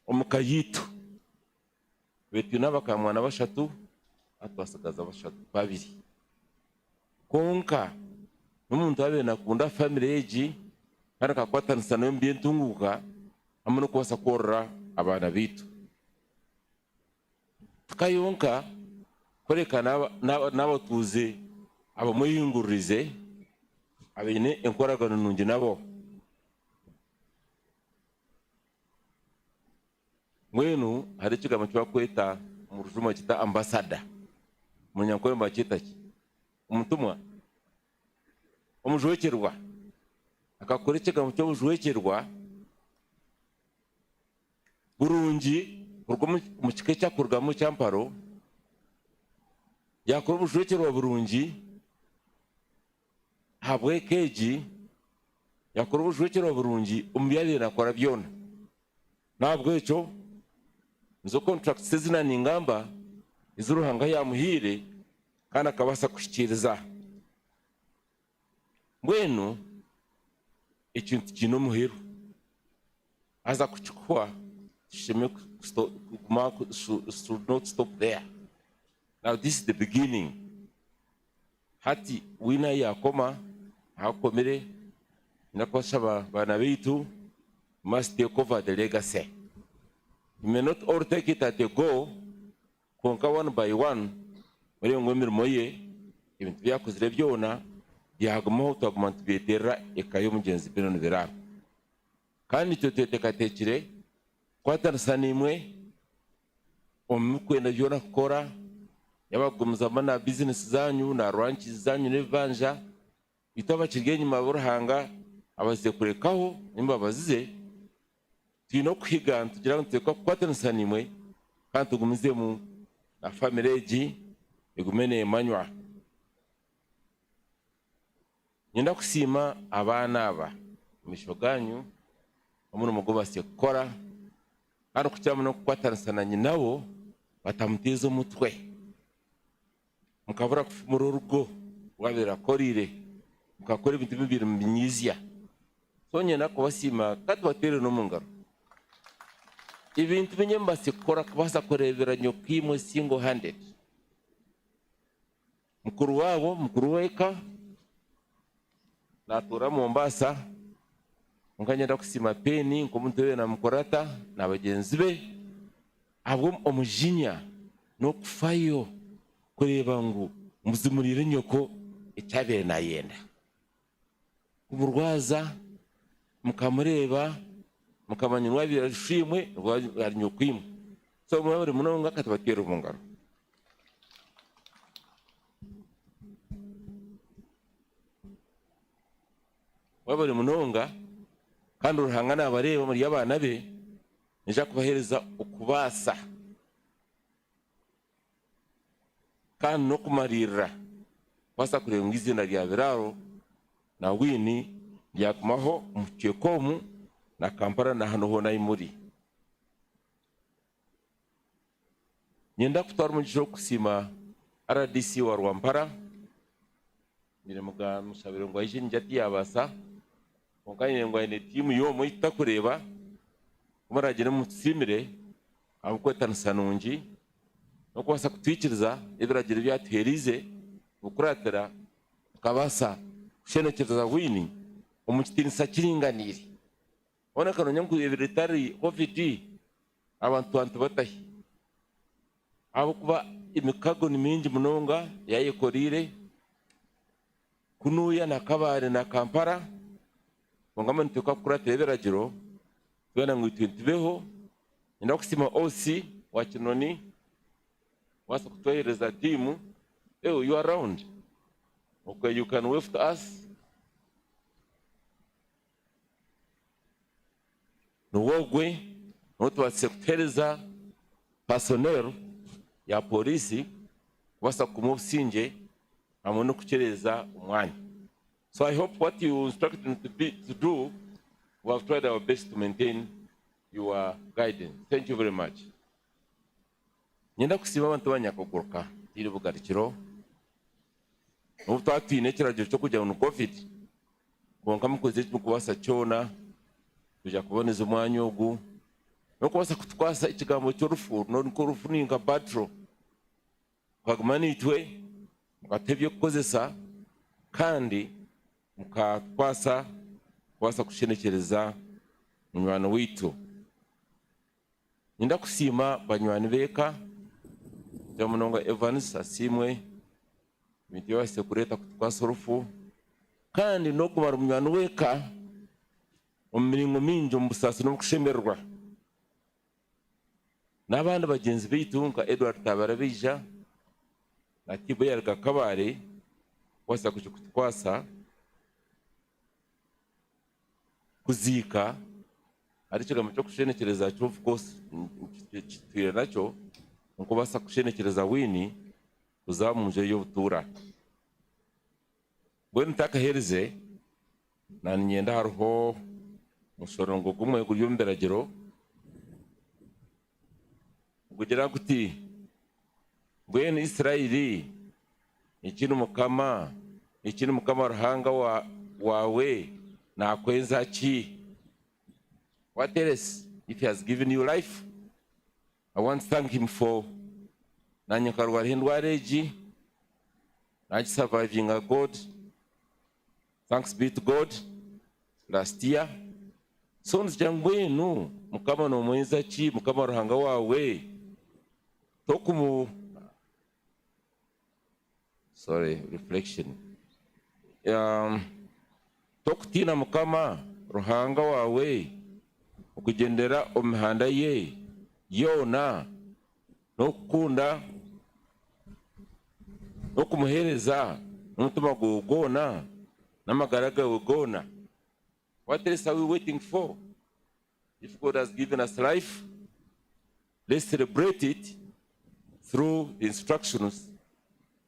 S9: omukayitu betu nabakamwana bashatu atwasagaza bashatu babiri konka n'umuntu abe nakunda family age haraka kwatanisa no mbientunguka amuno kwasa korra abana bitu tukayonka koreka n'abatuze abamuyingurize abene enkoragano nungi nabo mwenu hari kigama cyo kweta mu rujuma kita ambassador munyankore mbakita ki umutumwa omujwekerwa akakore kigama cyo bujwekerwa burungi urwo mu kike cyakurwamo cyamparo yakora ubujwekerwa burungi habwe keji yakora ubujwekerwa burungi umbyabira akora byona nabwo cyo nzo contracts zina ningamba izuruhanga yamuhire kana kabasa kushikiriza mwenu ikintu kino muhiro aza kuchukua sheme should not stop there. Now this is the beginning. Hati wina yakoma hakomere nakwashaba bana bitu must take over the legacy. You may not all take it at a go, konka one by one, muri ngomir moye, ibintu byakozire byona byagamaho tugomba tubetera ekayo mugenzi bino Biraaro. Kandi cyo tetekatekire kwatanisa imwe omukwenda byona kukora yabagumuza mana business zanyu na ranch zanyu nevanja itaba kigenyi maburahanga abaze kurekaho nimba bazize tino kwiga tugira ngo teka kwatanisa imwe kandi tugumize mu na family age igumene emanywa nyenda kusima abana aba mishoganyu omuntu mugoba sekora ari kucyama no kwatanisa nyinawo batamutiza umutwe mukabura kufumura urugo wabera korire mukakora ibintu bibiri mbinyizya sonye nako basima katwatere no mungaro ibintu binyemba sekora kubasa korebera nyokimo single handed mukuru wabo mukuru weka natura Mombasa nkanyenda kusima peni nkomuntu we na mukorata na bagenzi be abo omujinya no kufayo kureba ngo muzimurire nyoko icyabere na yenda umurwaza mukamureba mukamanywa birashimwe ari nyokwimwe so mwabere munonga katabatera umungaro wabere munonga kandi uruhangana abareba muri abana be nija kubahereza ukubasa kandi no kumarira basa kureba ngizina rya Biraaro na wini yakumaho mutyekomu na Kampala na hano hona imuri nyenda kutwara umugisho kusima RDC wa Rwampara mire muga musabiro ngo aje njati yabasa Mukanye ngo ine timu yo muita kureba umaragira mutsimire abukwetana nungi no kwasa kutwikiriza ibiragira byaterize ukuratera kabasa kushenekeza wini omukitinisa kiringanire oneka nonyangu ebiretari covid abantu batahi abo kuba imikago ni mingi munonga yayekorire kunuya na Kabare na Kampala ngama nituka kukura teberagiro twena ngo itwentubeho enda kusima OC wa Kinoni wasa kutwohereza timu you are around okay, you can wave to us nuwogwe notwatse kutereza personnel ya polisi wasa kumubusinje hamwe no kukereza umwanya. So I hope what you instructed them to do, we have tried our best to maintain your guidance. Thank you very much. Nyenda kusiba abantu banyakuguruka tiri bugarikiro ubutwatine kiragiro cyo kujya mu covid bonka mukoze cyo kubasa cyona kujya kuboneza umwanya ogu no kubasa kutwasa ikigambo cy'urufu no rufu ninga patro kwagmanitwe mukatebye kukozesa kandi mukatwasa kwasa kushenekereza munywano witu. Nyenda kusima banywani beka jamunonga Evans asimwe mitiyo wase kureta kutwasa urufu kandi no kumara munywano weka omumiringo mingi omusasi no kushemerwa n'abandi bagenzi bitu nka Edward Tabarabija na Tibo yarga Kabare wasa kutwasa kuzika ari kigambo cyo kushenekereza cyo of course kitwire nacyo nko basa kushenekereza wini uzamuje yo butura bwe ntakahereze na nyenda hariho musorongo gumwe guryo mberagiro kugira kuti bwene Israeli ikintu mukama ruhanga wawe na kwenza ki. What else? If he has given you life, I want to thank him for nanyakarwa hindwareji na surviving a God. Thanks be to God. Last year sons jangwenu mukama no mwenza ki mukama ruhanga wawe tokumu reflection tokutina mukama ruhanga wawe ukugendera omihanda ye yona no kukunda no kumuhereza n'umutima gwawe gwona n'amagara gawe gona. What else are we waiting for? If God has given us life, let's celebrate it through the instructions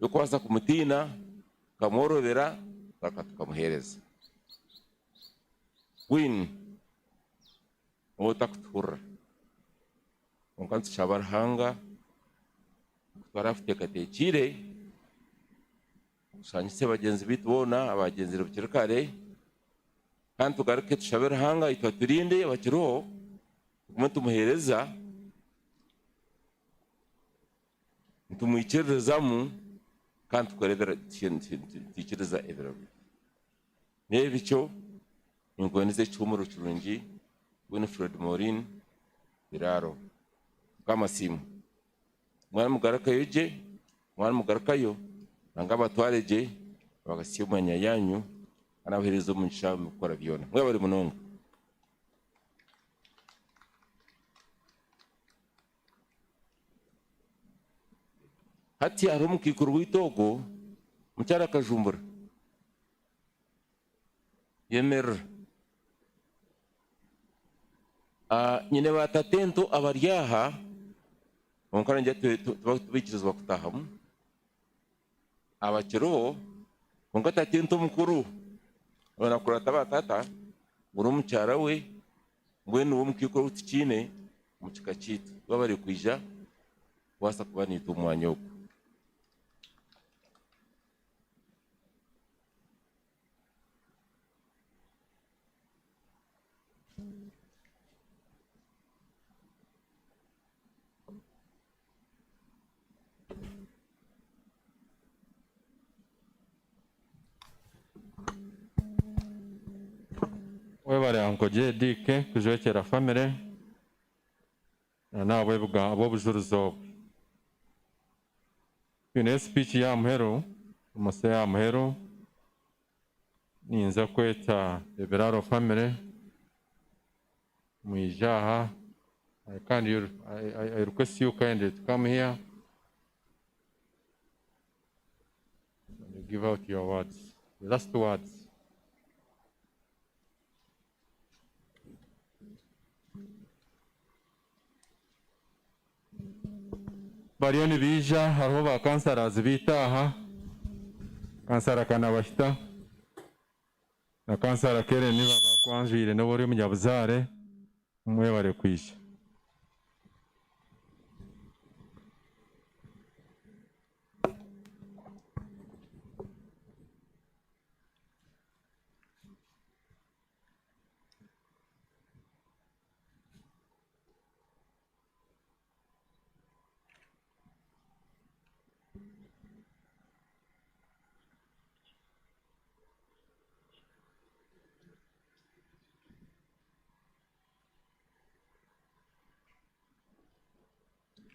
S9: yo kwasa kumutina kamworobera bakatukamuhereza win otakutura onkantu shabarhanga kutwarafite katekire usanyise bagenzi bitu bona abagenzi rubikirikare kandi tugaruke tushabarhanga itwaturinde bakiro kumuntu muhereza ntumuyikirezamu kandi tukorebera tikiriza ebirabo nebicyo ingonize cyumuro kirungi Winfred Maureen Biraaro kama simu mwana mugarakayo nangaba twareje bagasiyumanya yanyu anabaherezo munsha mukora byona mwe bari munonga. Hati hari umukikuru w'itogo mucyara Kajumbura yemerera nyine batatento abaryaha onkana njye tubikirizwa kutahamu abakiro onka tatento mukuru ona kurata batata uri mucyara we mbwene uwo mukikuru utikine mukika kitu babari kwija wasa kuba ni tumwanyoko.
S2: nkoje dike kujwekera family na ab'obujuruzi obwo twine speech ya muheru omuse ya muheru ninza kweta Biraaro family mwijaha. I request you kindly to come here and give out your words, the last words. Bariyo nibija hariho ba kansarazi bitaha kansara kanabahita na kansara kere niba bakwanjwire n'oburi munyabuzare mwebare kwisha.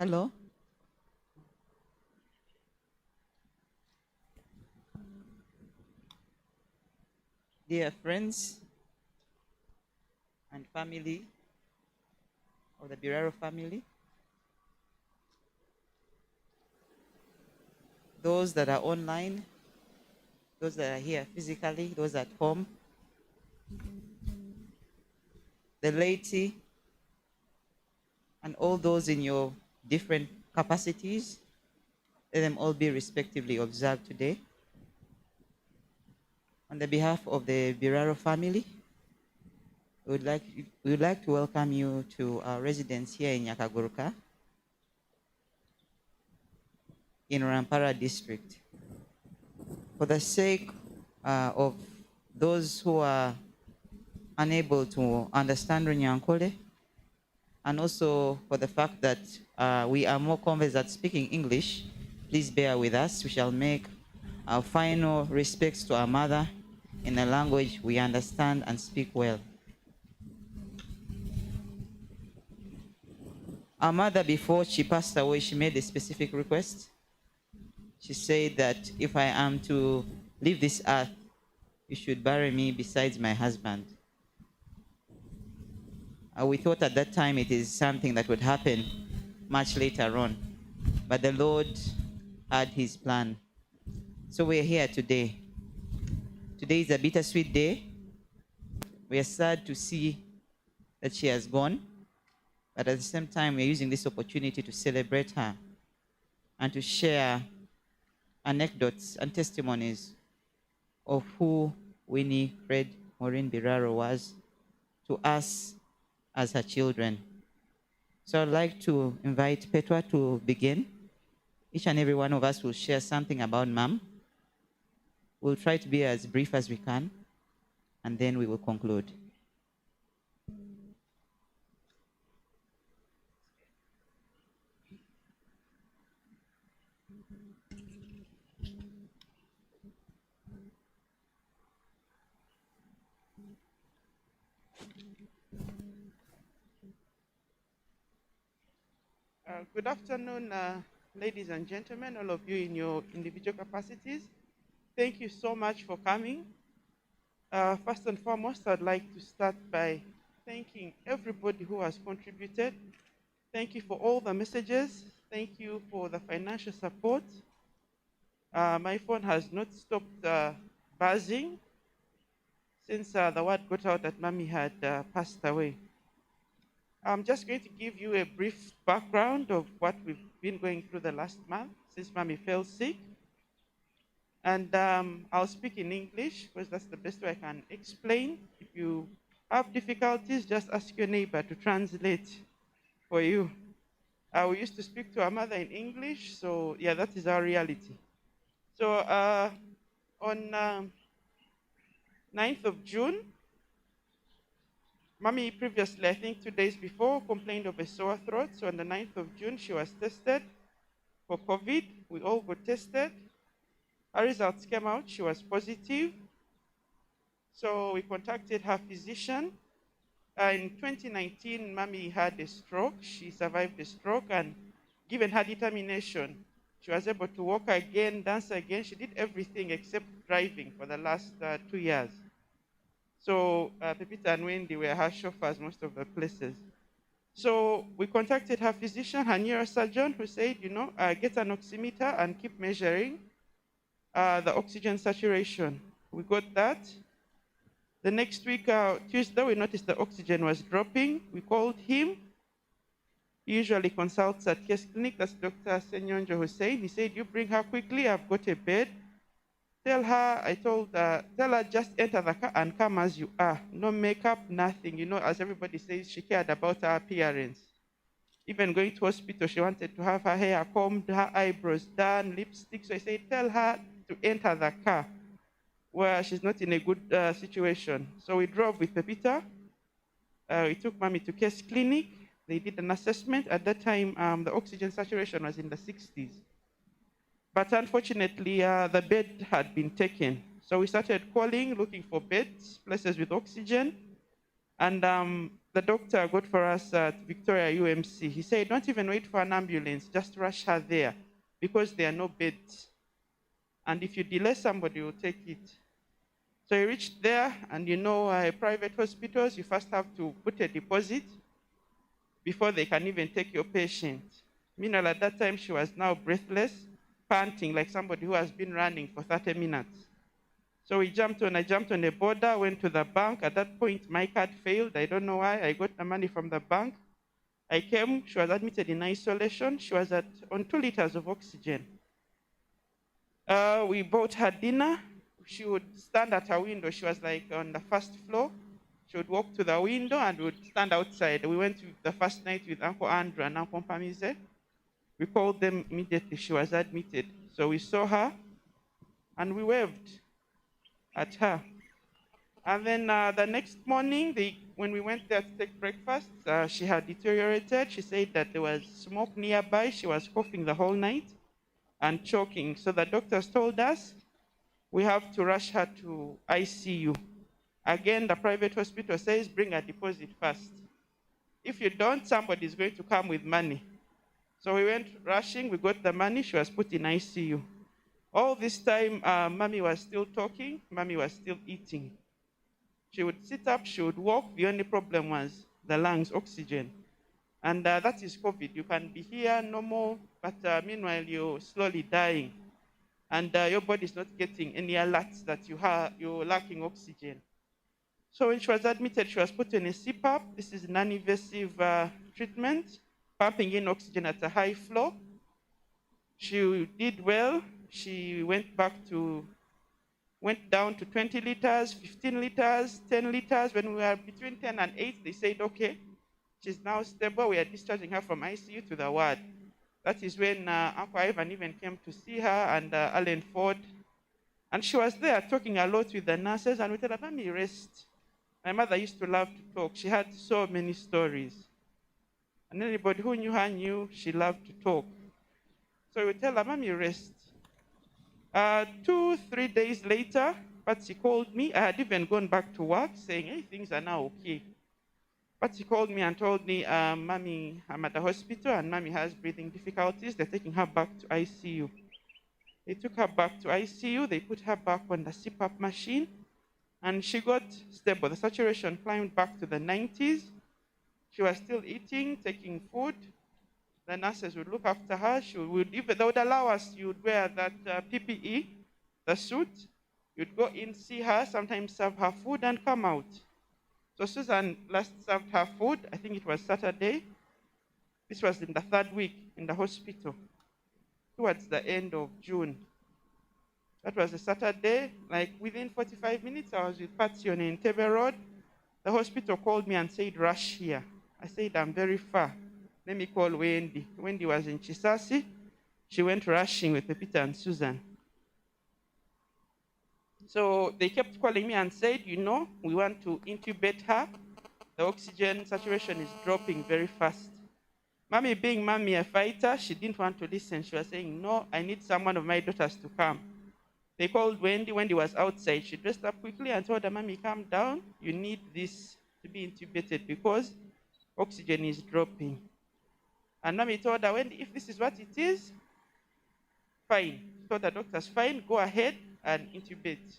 S10: Hello. Dear friends and family of the Biraaro family, those that are online, those that are here physically, those at home, the laity, and all those in your different capacities, let them all be respectively observed today. On the behalf of the Biraaro family, we would like to welcome you to our residence here in Nyakaguruka, in Rampara district. For the sake of those who are unable to understand Runyankole, and also for the fact that we are more conversant speaking English, please bear with us. We shall make our final respects to our mother in a language we understand and speak well. Our mother, before she passed away, she made a specific request. She said that if I am to leave this earth, you should bury me besides my husband. We thought at that time it is something that would happen much later on, but the Lord had his plan. So we're here today. Today is a bittersweet day. We are sad to see that she has gone, but at the same time, we're using this opportunity to celebrate her and to share anecdotes and testimonies of who Winfred Maureen Biraaro was to us as her children. So I'd like to invite Petwa to begin. Each and every one of us will share something about Mom. We'll try to be as brief as we can, and then we will conclude.
S11: Good afternoon, ladies and gentlemen, all of you in your individual capacities. Thank you so much for coming. First and foremost, I'd like to start by thanking everybody who has contributed. Thank you for all the messages. Thank you for the financial support. My phone has not stopped buzzing since the word got out that Mommy had passed away. I'm just going to give you a brief background of what we've been going through the last month since Mommy fell sick. And I'll speak in English because that's the best way I can explain. If you have difficulties, just ask your neighbor to translate for you. We used to speak to our mother in English, so yeah, that is our reality. So on 9th of June, Mommy previously, I think 2 days before, complained of a sore throat. So on the 9th of June, she was tested for COVID. We all got tested. Her results came out. She was positive. So we contacted her physician. In 2019, Mommy had a stroke. She survived the stroke, and given her determination, she was able to walk again, dance again. She did everything except driving for the last 2 years. So Pepita and Wendy were her chauffeurs most of the places. So we contacted her physician, her neurosurgeon, who said, get an oximeter and keep measuring the oxygen saturation. We got that. The next week, Tuesday, we noticed the oxygen was dropping. We called him. He usually consults at Case Clinic. That's Dr. Senyonjo Hussein. He said, you bring her quickly. I've got a bed. Tell her just enter the car and come as you are. No makeup, nothing. As everybody says, she cared about her appearance. Even going to hospital, she wanted to have her hair combed, her eyebrows done, lipstick. So I said, tell her to enter the car where she's not in a good situation. So we drove with Pepita. We took Mommy to Case Clinic. They did an assessment. At that time, the oxygen saturation was in the 60s. But unfortunately, the bed had been taken. So we started calling, looking for beds, places with oxygen. And the doctor got for us at Victoria UMC. He said, don't even wait for an ambulance, just rush her there because there are no beds. And if you delay, somebody will take it. So he reached there, and private hospitals, you first have to put a deposit before they can even take your patient. Meanwhile, at that time, she was now breathless, panting like somebody who has been running for 30 minutes. So I jumped on a border, went to the bank. At that point, my card failed. I don't know why. I got the money from the bank. I came. She was admitted in isolation. She was on 2 liters of oxygen. We bought her dinner. She would stand at her window. She was like on the first floor. She would walk to the window and would stand outside. We went to the first night with Uncle Andrew and Uncle Pamize. We called them immediately. She was admitted. So we saw her and we waved at her. And then the next morning, when we went there to take breakfast, she had deteriorated. She said that there was smoke nearby. She was coughing the whole night and choking. So the doctors told us we have to rush her to ICU. Again, the private hospital says bring a deposit first. If you don't, somebody is going to come with money. So we went rushing. We got the money. She was put in ICU. All this time, Mommy was still talking. Mommy was still eating. She would sit up. She would walk. The only problem was the lungs, oxygen. And that is COVID. You can be here normal, but meanwhile, you're slowly dying. And your body is not getting any alerts that you're lacking oxygen. So when she was admitted, she was put in a CPAP. This is non-invasive treatment, pumping in oxygen at a high flow. She did well. She went down to 20 liters, 15 liters, 10 liters. When we were between 10 and 8, they said, okay, she's now stable. We are discharging her from ICU to the ward. That is when Uncle Ivan even came to see her, and Alan Ford. And she was there talking a lot with the nurses, and we told her, Mommy, rest. My mother used to love to talk. She had so many stories. And anybody who knew her knew she loved to talk. So we tell her, Mommy, rest. 2-3 days later, Patsy called me. I had even gone back to work saying, hey, things are now okay. Patsy called me and told me, Mommy, I'm at the hospital and Mommy has breathing difficulties. They're taking her back to ICU. They took her back to ICU. They put her back on the CPAP machine and she got stable. The saturation climbed back to the 90s. She was still eating, taking food. The nurses would look after her. They would allow us, you would wear that PPE, the suit. You'd go in, see her, sometimes serve her food and come out. So Susan last served her food, I think it was Saturday. This was in the 3rd week in the hospital, towards the end of June. That was a Saturday. Like within 45 minutes, I was with Patsy on Entebbe Road. The hospital called me and said, rush here. I said, I'm very far. Let me call Wendy. Wendy was in Chisasi. She went rushing with Pepita and Susan. So they kept calling me and said, we want to intubate her. The oxygen saturation is dropping very fast. Mommy, being Mommy a fighter, she didn't want to listen. She was saying, no, I need someone of my daughters to come. They called Wendy. Wendy was outside. She dressed up quickly and told her, Mommy, calm down. You need this to be intubated because oxygen is dropping. And mommy told her, if this is what it is, fine. She told the doctors, fine, go ahead and intubate.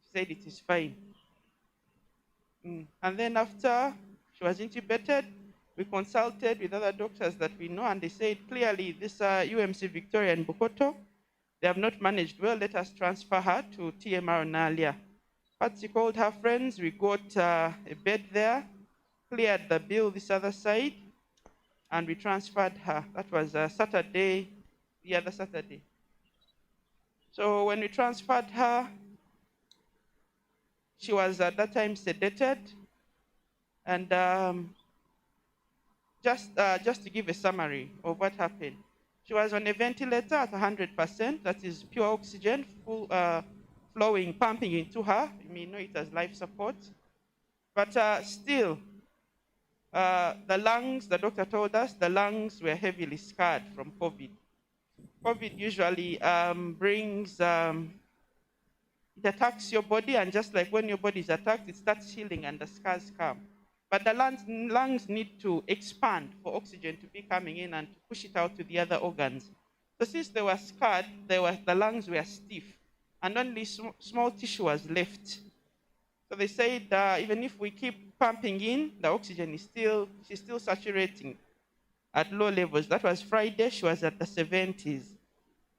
S11: She said it is fine. And then after she was intubated, we consulted with other doctors that we know, and they said clearly this UMC Victoria and Bukoto, they have not managed well. Let us transfer her to TMR Nalia. Patsy called her friends. We got a bed there, cleared the bill this other side, and we transferred her. That was Saturday, the other Saturday. So when we transferred her, she was at that time sedated. And just to give a summary of what happened, she was on a ventilator at 100%, that is pure oxygen, full flowing, pumping into her. You may know it as life support. But still, the lungs, the doctor told us, the lungs were heavily scarred from COVID. COVID usually brings, it attacks your body, and just like when your body is attacked, it starts healing and the scars come. But the lungs need to expand for oxygen to be coming in and to push it out to the other organs. So since they were scarred, the lungs were stiff, and only small tissue was left. So they said even if we keep pumping in, the oxygen is she's still saturating at low levels. That was Friday. She was at the 70s.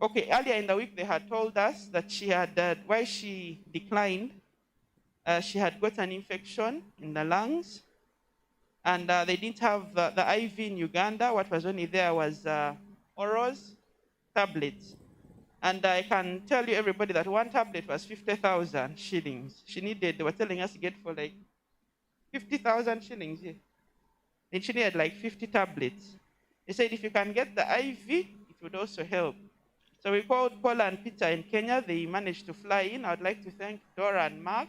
S11: Okay, earlier in the week, they had told us that she had, why she declined, she had got an infection in the lungs, and they didn't have the IV in Uganda. What was only there was Oros tablets. And I can tell you, everybody, that one tablet was 50,000 shillings. She needed, they were telling us to get for like 50,000 shillings. Yeah. And she needed like 50 tablets. They said if you can get the IV, it would also help. So we called Paula and Peter in Kenya. They managed to fly in. I would like to thank Dora and Mark,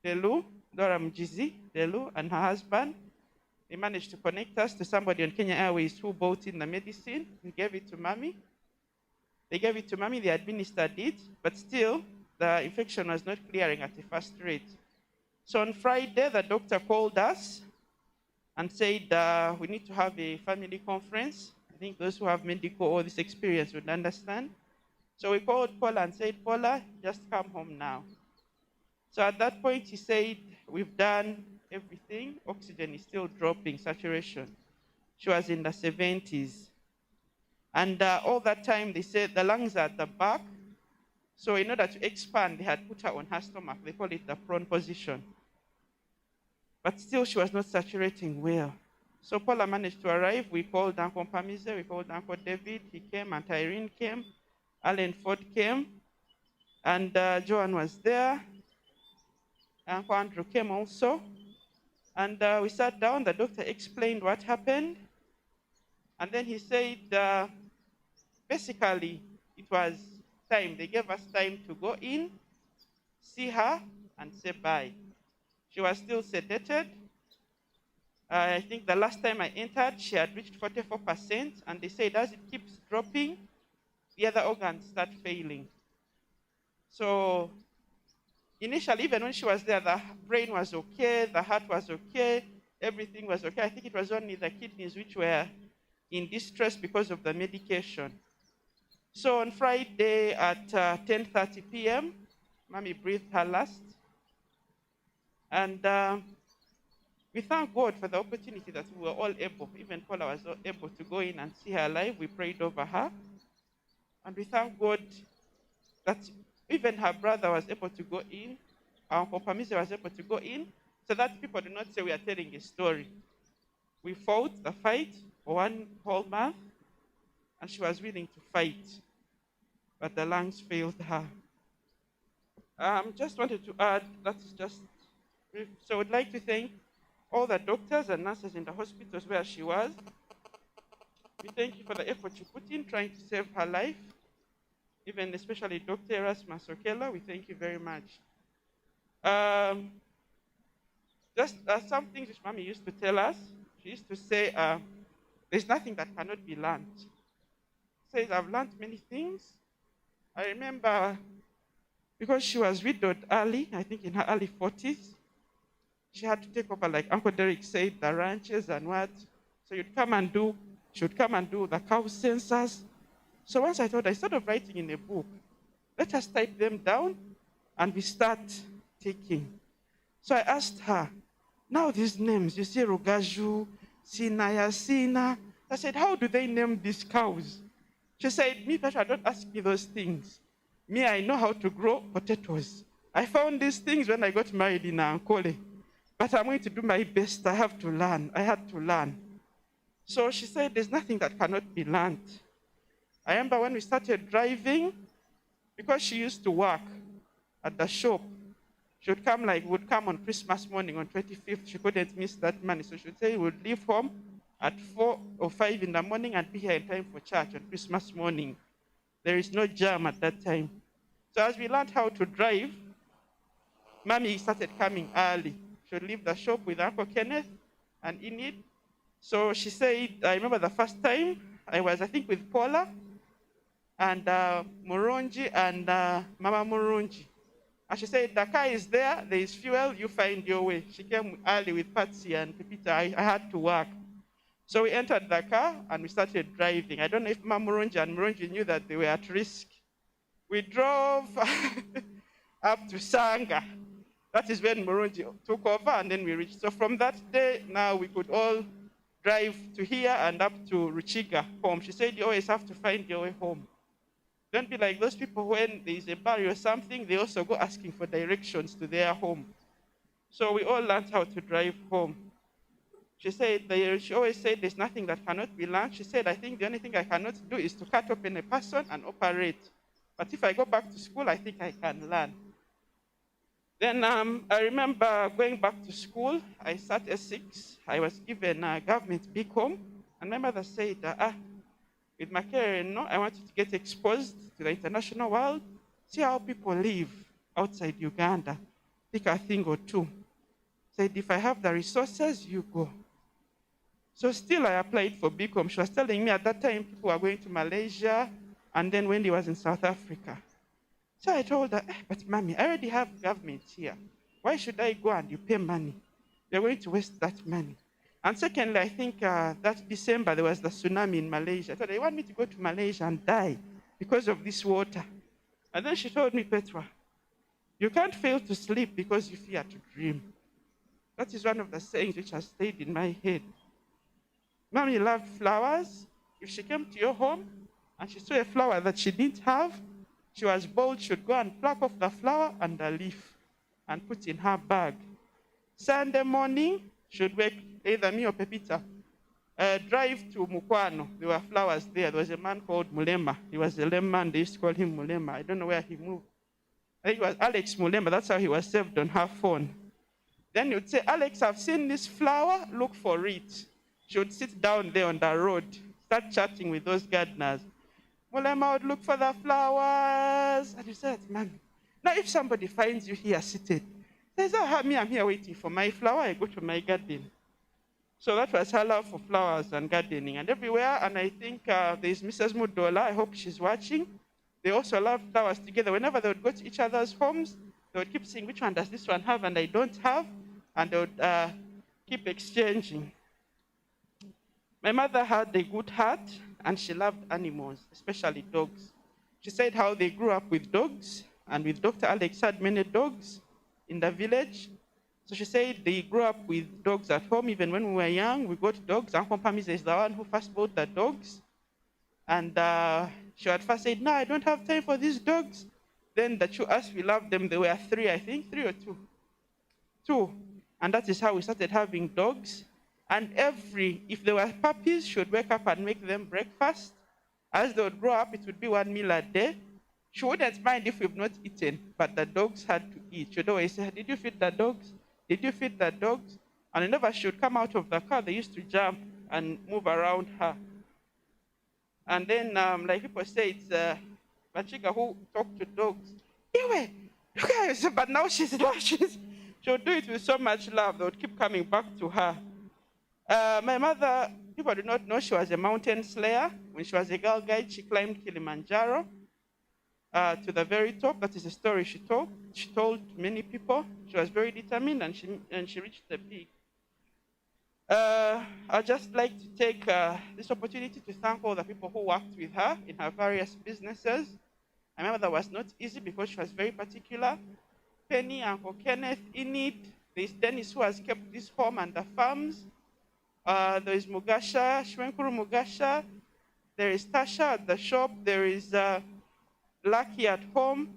S11: Delu, Dora Mjizi, Delu, and her husband. They managed to connect us to somebody on Kenya Airways who bought in the medicine and gave it to Mommy. They gave it to Mommy, they administered it, but still, the infection was not clearing at a fast rate. So on Friday, the doctor called us and said, we need to have a family conference. I think those who have medical or this experience would understand. So we called Paula and said, Paula, just come home now. So at that point, he said, we've done everything. Oxygen is still dropping, saturation. She was in the 70s. And all that time, they said the lungs are at the back. So in order to expand, they had put her on her stomach. They call it the prone position. But still, she was not saturating well. So Paula managed to arrive. We called Uncle Pamize, we called Uncle David. He came, and Irene came. Alan Ford came. And Joan was there. Uncle Andrew came also. And we sat down. The doctor explained what happened. And then he said, basically, it was time. They gave us time to go in, see her, and say bye. She was still sedated. I think the last time I entered, she had reached 44%, and they said as it keeps dropping, the other organs start failing. So initially, even when she was there, the brain was okay, the heart was okay, everything was okay. I think it was only the kidneys which were in distress because of the medication. So on Friday at 10:30 p.m., Mommy breathed her last. And we thank God for the opportunity that we were all able, even Paula was able to go in and see her alive. We prayed over her. And we thank God that even her brother was able to go in, our Uncle Pamize was able to go in, so that people do not say we are telling a story. We fought the fight for 1 whole month, and she was willing to fight, but the lungs failed her. Just wanted to add, that's just brief. So I'd like to thank all the doctors and nurses in the hospitals where she was. We thank you for the effort you put in trying to save her life. Even especially Dr. Erasmus Okela, we thank you very much. Just some things which Mommy used to tell us. She used to say, there's nothing that cannot be learned. She says, I've learned many things. I remember, because she was widowed early, I think in her early 40s, she had to take over, like Uncle Derek said, the ranches and what. So she would come and do the cow census. So once I thought, instead of writing in a book, let us type them down and we start taking. So I asked her, now these names, you see Rogaju, Sinaya, Sina. I said, how do they name these cows? She said, me, Petra, don't ask me those things. Me, I know how to grow potatoes. I found these things when I got married in Ankole. But I'm going to do my best. I have to learn. I had to learn. So she said, there's nothing that cannot be learned. I remember when we started driving, because she used to work at the shop, she would come on Christmas morning on 25th. She couldn't miss that money. So she would say we would leave home at 4 or 5 in the morning and be here in time for church on Christmas morning. There is no jam at that time. So as we learned how to drive, Mommy started coming early. She would leave the shop with Uncle Kenneth and Enid. So she said, I remember the first time I was, I think, with Paula and Murunji and Mama Murunji. And she said, the car is there is fuel, you find your way. She came early with Patsy and Pepita. I had to work. So we entered the car and we started driving. I don't know if Mama Murunji and Murunji knew that they were at risk. We drove up to Sanga. That is when Murunji took over and then we reached. So from that day, now we could all drive to here and up to Ruchiga home. She said, you always have to find your way home. Don't be like those people when there is a barrier or something, they also go asking for directions to their home. So we all learned how to drive home. She said, she always said there's nothing that cannot be learned. She said, I think the only thing I cannot do is to cut open a person and operate. But if I go back to school, I think I can learn. Then I remember going back to school. I sat S6. I was given a government big home. And my mother said, with my career, I want you to get exposed to the international world, see how people live outside Uganda, pick a thing or two. Said, if I have the resources, you go. So still I applied for BCom. She was telling me at that time people were going to Malaysia, and then Wendy was in South Africa. So I told her, but Mommy, I already have government here. Why should I go and you pay money? You're going to waste that money. And secondly, I think that December there was the tsunami in Malaysia. I thought, they want me to go to Malaysia and die because of this water. And then she told me, Petra, you can't fail to sleep because you fear to dream. That is one of the sayings which has stayed in my head. Mommy loved flowers. If she came to your home and she saw a flower that she didn't have, she was bold, she would go and pluck off the flower and the leaf and put in her bag. Sunday morning, she would wake either me or Pepita, drive to Mukwano. There were flowers there. There was a man called Mulema. He was a lame man. They used to call him Mulema. I don't know where he moved. I think it was Alex Mulema. That's how he was saved on her phone. Then you'd say, Alex, I've seen this flower. Look for it. She would sit down there on the road, start chatting with those gardeners. Mulema would look for the flowers. And you said, man, now if somebody finds you here seated, says, I'm here waiting for my flower. I go to my garden. So that was her love for flowers and gardening and everywhere. And I think there's Mrs. Mudola. I hope she's watching. They also love flowers together. Whenever they would go to each other's homes, they would keep saying, which one does this one have and I don't have? And they would keep exchanging. My mother had a good heart and she loved animals, especially dogs. She said how they grew up with dogs, and with Dr. Alex had many dogs in the village. So she said they grew up with dogs at home. Even when we were young, we got dogs. Uncle Pamisa is the one who first bought the dogs. And she at first said, no, I don't have time for these dogs. Then the two us, we loved them. There were 3, I think, 3 or 2. 2. And that is how we started having dogs. And if there were puppies, she would wake up and make them breakfast. As they would grow up, it would be 1 meal a day. She wouldn't mind if we've not eaten, but the dogs had to eat. She would always say, did you feed the dogs? Did you feed the dogs? And whenever she would come out of the car, they used to jump and move around her. And then, like people say, it's Machika who talked to dogs. Anyway, look at her. But now she would do it with so much love. They would keep coming back to her. My mother, people do not know she was a mountain slayer. When she was a girl guide, she climbed Kilimanjaro. to the very top. That is a story she told. She told many people. She was very determined, and she reached the peak. I'd just like to take this opportunity to thank all the people who worked with her in her various businesses. I remember that was not easy because she was very particular. Penny, Uncle Kenneth, Enid, there's Dennis who has kept this home and the farms. There is Mugasha, Shwenkuru Mugasha. There is Tasha at the shop. There is Lucky at home.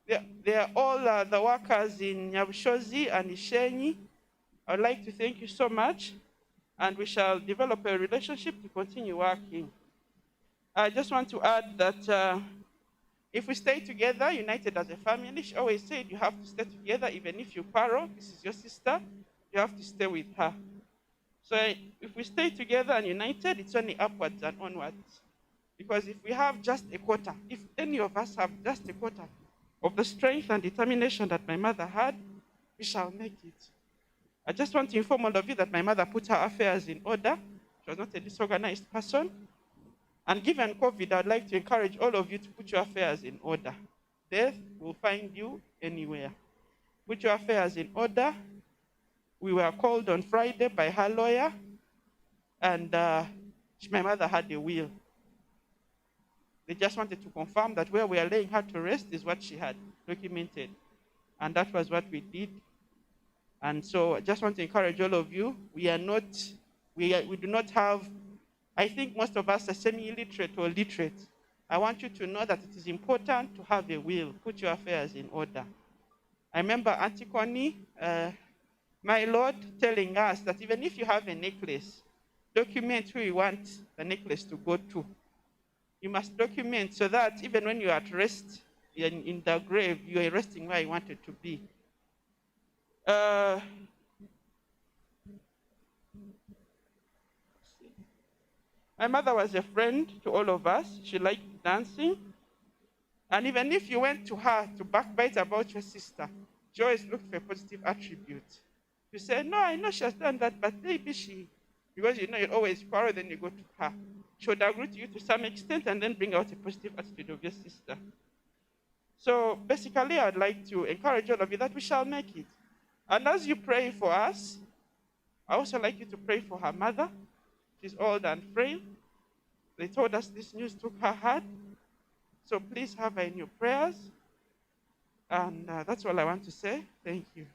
S11: They are all the workers in Nyabushozi and Ishenyi. I would like to thank you so much, and we shall develop a relationship to continue working. I just want to add that if we stay together, united as a family, she always said you have to stay together, even if you quarrel, this is your sister, you have to stay with her. So if we stay together and united, it's only upwards and onwards. Because if we have just a quarter, if any of us have just a quarter of the strength and determination that my mother had, we shall make it. I just want to inform all of you that my mother put her affairs in order. She was not a disorganized person. And given COVID, I'd like to encourage all of you to put your affairs in order. Death will find you anywhere. Put your affairs in order. We were called on Friday by her lawyer, and my mother had a will. They just wanted to confirm that where we are laying her to rest is what she had documented. And that was what we did. And so I just want to encourage all of you. We do not have, I think most of us are semi-illiterate or literate. I want you to know that it is important to have a will. Put your affairs in order. I remember Auntie Connie, my Lord, telling us that even if you have a necklace, document who you want the necklace to go to. You must document so that even when you are at rest in the grave, you are resting where you wanted to be. My mother was a friend to all of us. She liked dancing. And even if you went to her to backbite about your sister, she always looked for a positive attribute. You say, no, I know she has done that, but maybe she, because you know you always quarrel, then you go to her. She would agree to you to some extent and then bring out a positive attitude of your sister. So basically, I'd like to encourage all of you that we shall make it. And as you pray for us, I also like you to pray for her mother. She's old and frail. They told us this news took her hard. So please have her in your prayers. And that's all I want to say. Thank you.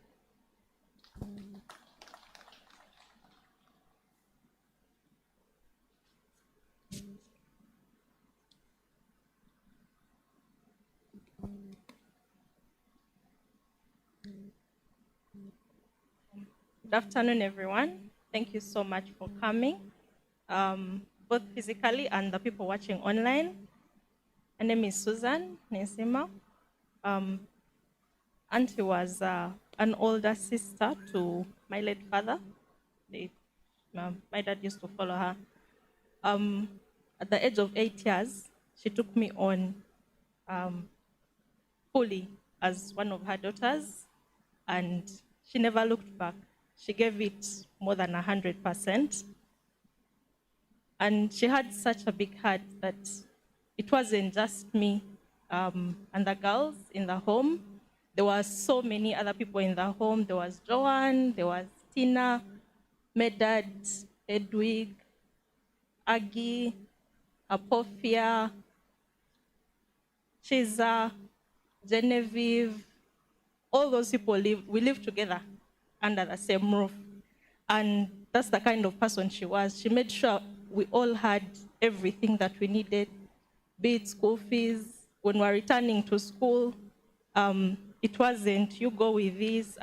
S12: Good afternoon, everyone. Thank you so much for coming, both physically and the people watching online. My name is Susan Nesima. Auntie was an older sister to my late father. My dad used to follow her. At the age of 8 years, she took me on fully as one of her daughters, and she never looked back. She gave it more than 100%. And she had such a big heart that it wasn't just me and the girls in the home. There were so many other people in the home. There was Joanne, there was Tina, Medad, Edwig, Aggie, Apophia, Chiza, Genevieve. All those people we lived together under the same roof. And that's the kind of person she was. She made sure we all had everything that we needed, be it school fees. When we're returning to school, it wasn't, you go with this,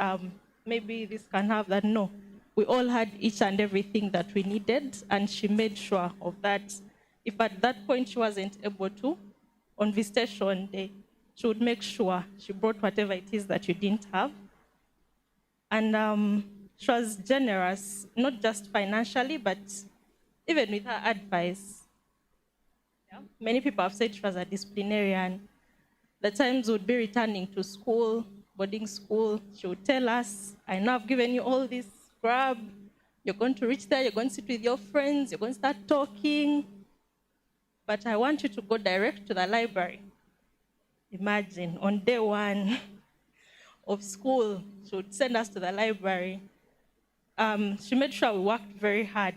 S12: maybe this can have that. No, we all had each and everything that we needed, and she made sure of that. If at that point she wasn't able to, on visitation day, she would make sure she brought whatever it is that you didn't have. And she was generous, not just financially, but even with her advice. Yeah. Many people have said she was a disciplinarian. The times we would be returning to school, boarding school, she would tell us, I know I've given you all this scrub. You're going to reach there, you're going to sit with your friends, you're going to start talking. But I want you to go direct to the library. imagine, on day one of school, she would send us to the library. She made sure we worked very hard.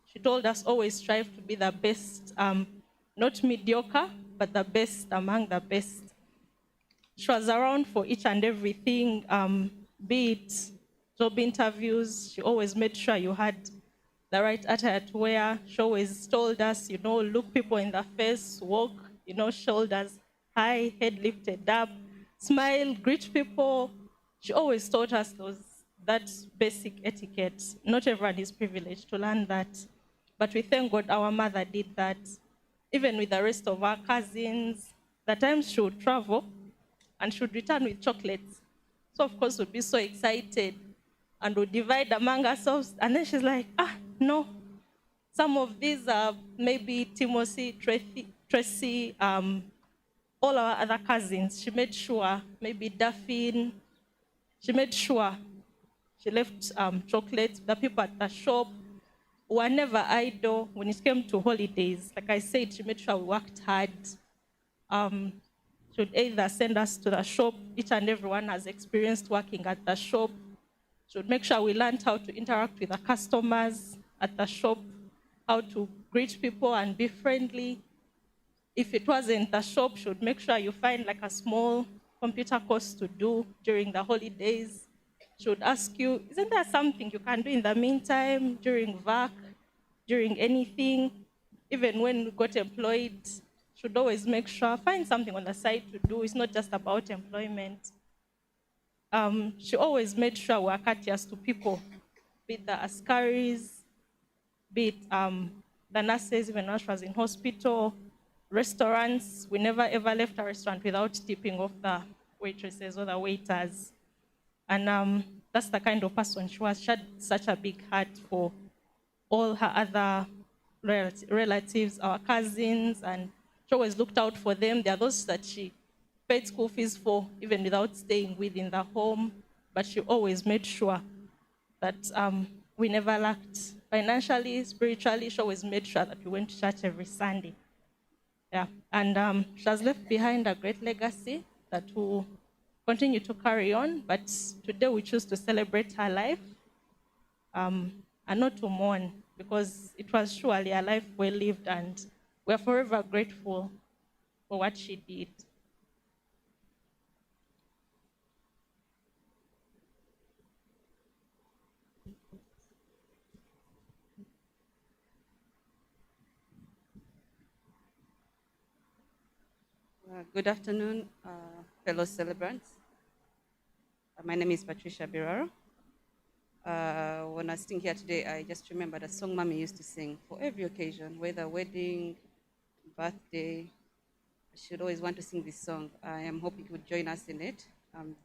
S12: She told us always strive to be the best, not mediocre, but the best among the best. She was around for each and everything, be it job interviews. She always made sure you had the right attire to wear. She always told us, look people in the face, walk, shoulders high, head lifted up, smile, greet people. She always taught us that basic etiquette. Not everyone is privileged to learn that. But we thank God our mother did that. Even with the rest of our cousins, the times she would travel and she would return with chocolates. So of course we'd be so excited and we'd divide among ourselves. And then she's like, no. Some of these are maybe Timothy, Tracy, all our other cousins. She made sure, maybe Daphne, she made sure she left chocolates. The people at the shop were never idle when it came to holidays. Like I said, she made sure we worked hard. She would either send us to the shop. Each and everyone has experienced working at the shop. She would make sure we learned how to interact with the customers at the shop, how to greet people and be friendly. If it wasn't the shop, she would make sure you find like a small computer course to do during the holidays. She would ask you, isn't there something you can do in the meantime, during work, during anything? Even when we got employed, she would always make sure, find something on the side to do. It's not just about employment. She always made sure we were courteous to people, be it the askaris, be it the nurses, even when she was in hospital, restaurants. We never ever left a restaurant without tipping off the waitresses or the waiters. And that's the kind of person she was. She had such a big heart for all her other relatives, our cousins, and she always looked out for them. There are those that she paid school fees for, even without staying within the home. But she always made sure that we never lacked financially, spiritually. She always made sure that we went to church every Sunday. Yeah, and she has left behind a great legacy that will continue to carry on. But today we choose to celebrate her life and not to mourn, because it was surely a life well lived, and we are forever grateful for what she did.
S13: Good afternoon, fellow celebrants. My name is Patricia Biraaro. When I was sitting here today, I just remembered a song Mommy used to sing for every occasion, whether wedding, birthday. She'd always want to sing this song. I am hoping you would join us in it.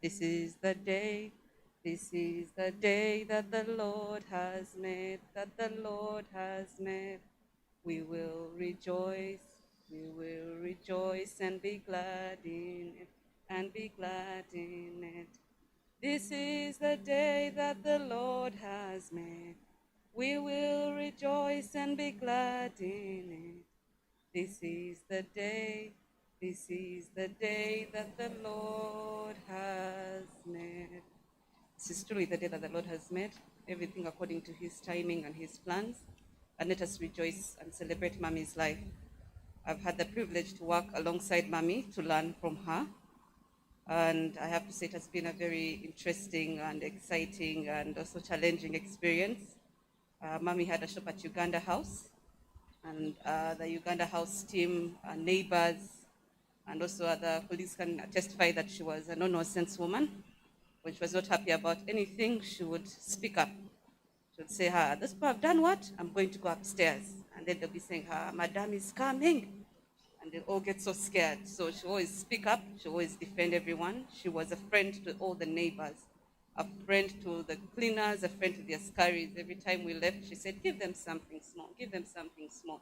S13: This is the day that the Lord has made, that the Lord has made. We will rejoice and be glad in it, and be glad in it. This is the day that the Lord has made. We will rejoice and be glad in it. This is the day that the Lord has made. This is truly the day that the Lord has made, everything according to his timing and his plans. And let us rejoice and celebrate Mommy's life. I've had the privilege to work alongside Mommy, to learn from her. And I have to say it has been a very interesting and exciting and also challenging experience. Mommy had a shop at Uganda House, and the Uganda House team, neighbors, and also other colleagues can testify that she was a no-nonsense woman. When she was not happy about anything, she would speak up. She would say, "Those people have done what? I'm going to go upstairs." And then they'll be saying, "Madam is coming." And they all get so scared. So she always speak up. She always defend everyone. She was a friend to all the neighbors, a friend to the cleaners, a friend to the askaris. Every time we left, she said, "Give them something small, give them something small."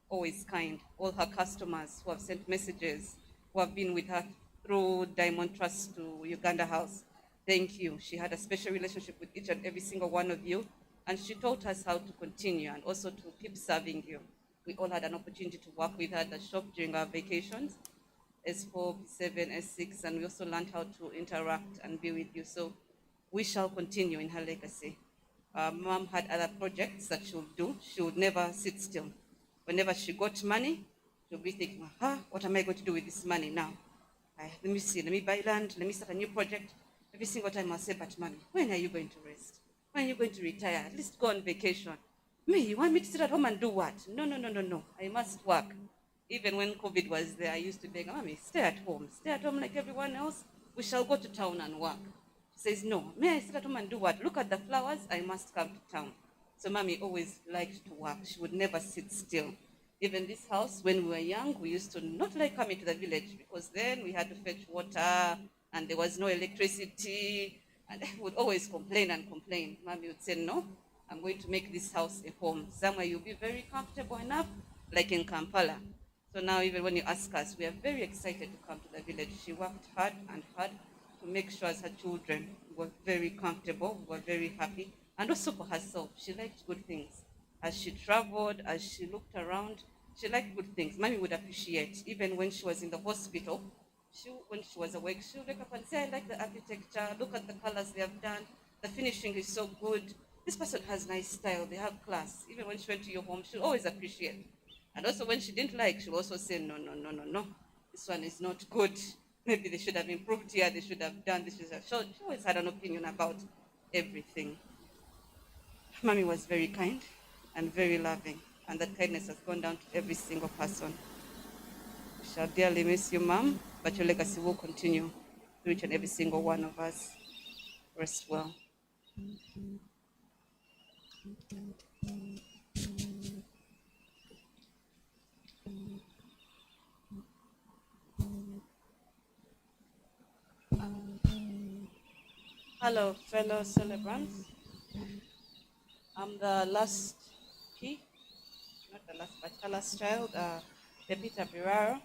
S13: Always kind. All her customers who have sent messages, who have been with her through Diamond Trust to Uganda House, thank you. She had a special relationship with each and every single one of you. And she taught us how to continue and also to keep serving you. We all had an opportunity to work with her at the shop during our vacations. S4, P7, S6, and we also learned how to interact and be with you. So we shall continue in her legacy. Mom had other projects that she would do. She would never sit still. Whenever she got money, she'll be thinking, what am I going to do with this money now? Let me see, let me buy land, let me start a new project. Every single time I'll say, but mommy, when are you going to rest? When are you going to retire? At least go on vacation. Me, you want me to sit at home and do what? No. I must work. Even when COVID was there, I used to beg, mommy, stay at home like everyone else. We shall go to town and work. She says, no, may I sit at home and do what? Look at the flowers, I must come to town. So mommy always liked to work. She would never sit still. Even this house, when we were young, we used to not like coming to the village because then we had to fetch water and there was no electricity. And I would always complain and complain. Mommy would say, no, I'm going to make this house a home. Somewhere you'll be very comfortable enough, like in Kampala. So now even when you ask us, we are very excited to come to the village. She worked hard to make sure as her children were very comfortable, were very happy. And also for herself, she liked good things. As she traveled, as she looked around, she liked good things. Mommy would appreciate, even when she was in the hospital, when she was awake, she would wake up and say, I like the architecture, look at the colors they have done, the finishing is so good. This person has nice style, they have class. Even when she went to your home, she'll always appreciate. And also when she didn't like, she'll also say, no, this one is not good. Maybe they should have improved here, they should have done this. She always had an opinion about everything. Mommy was very kind and very loving, and that kindness has gone down to every single person. We shall dearly miss you, Mom, but your legacy will continue to each and every single one of us. Rest well. Hello, fellow celebrants. I'm the last key, not the last, but the last child, Pepita Biraaro.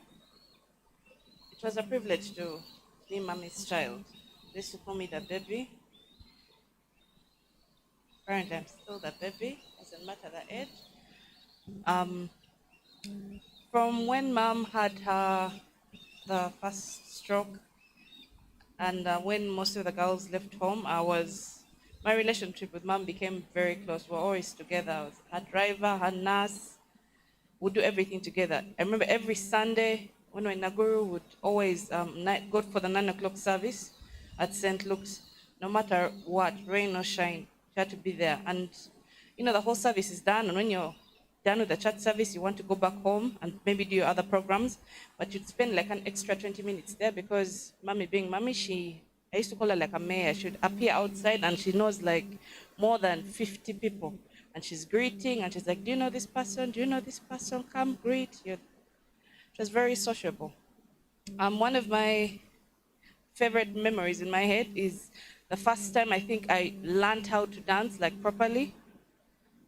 S13: It was a privilege to be Mommy's child. They used to call me the baby. Apparently, I'm still the baby, doesn't matter the age. From when Mom had the first stroke, and when most of the girls left home, my relationship with Mom became very close. We were always together. I was her driver, her nurse. We'd do everything together. I remember every Sunday when we were in Naguru, we'd always go for the 9 o'clock service at St. Luke's. No matter what, rain or shine, she had to be there. And, the whole service is done. And when you're done with the church service, you want to go back home and maybe do your other programs. But you'd spend like an extra 20 minutes there because Mommy being Mommy, I used to call her like a mayor. She'd appear outside and she knows like more than 50 people. And she's greeting and she's like, do you know this person? Do you know this person? Come greet. She was very sociable. One of my favorite memories in my head is the first time I think I learned how to dance like properly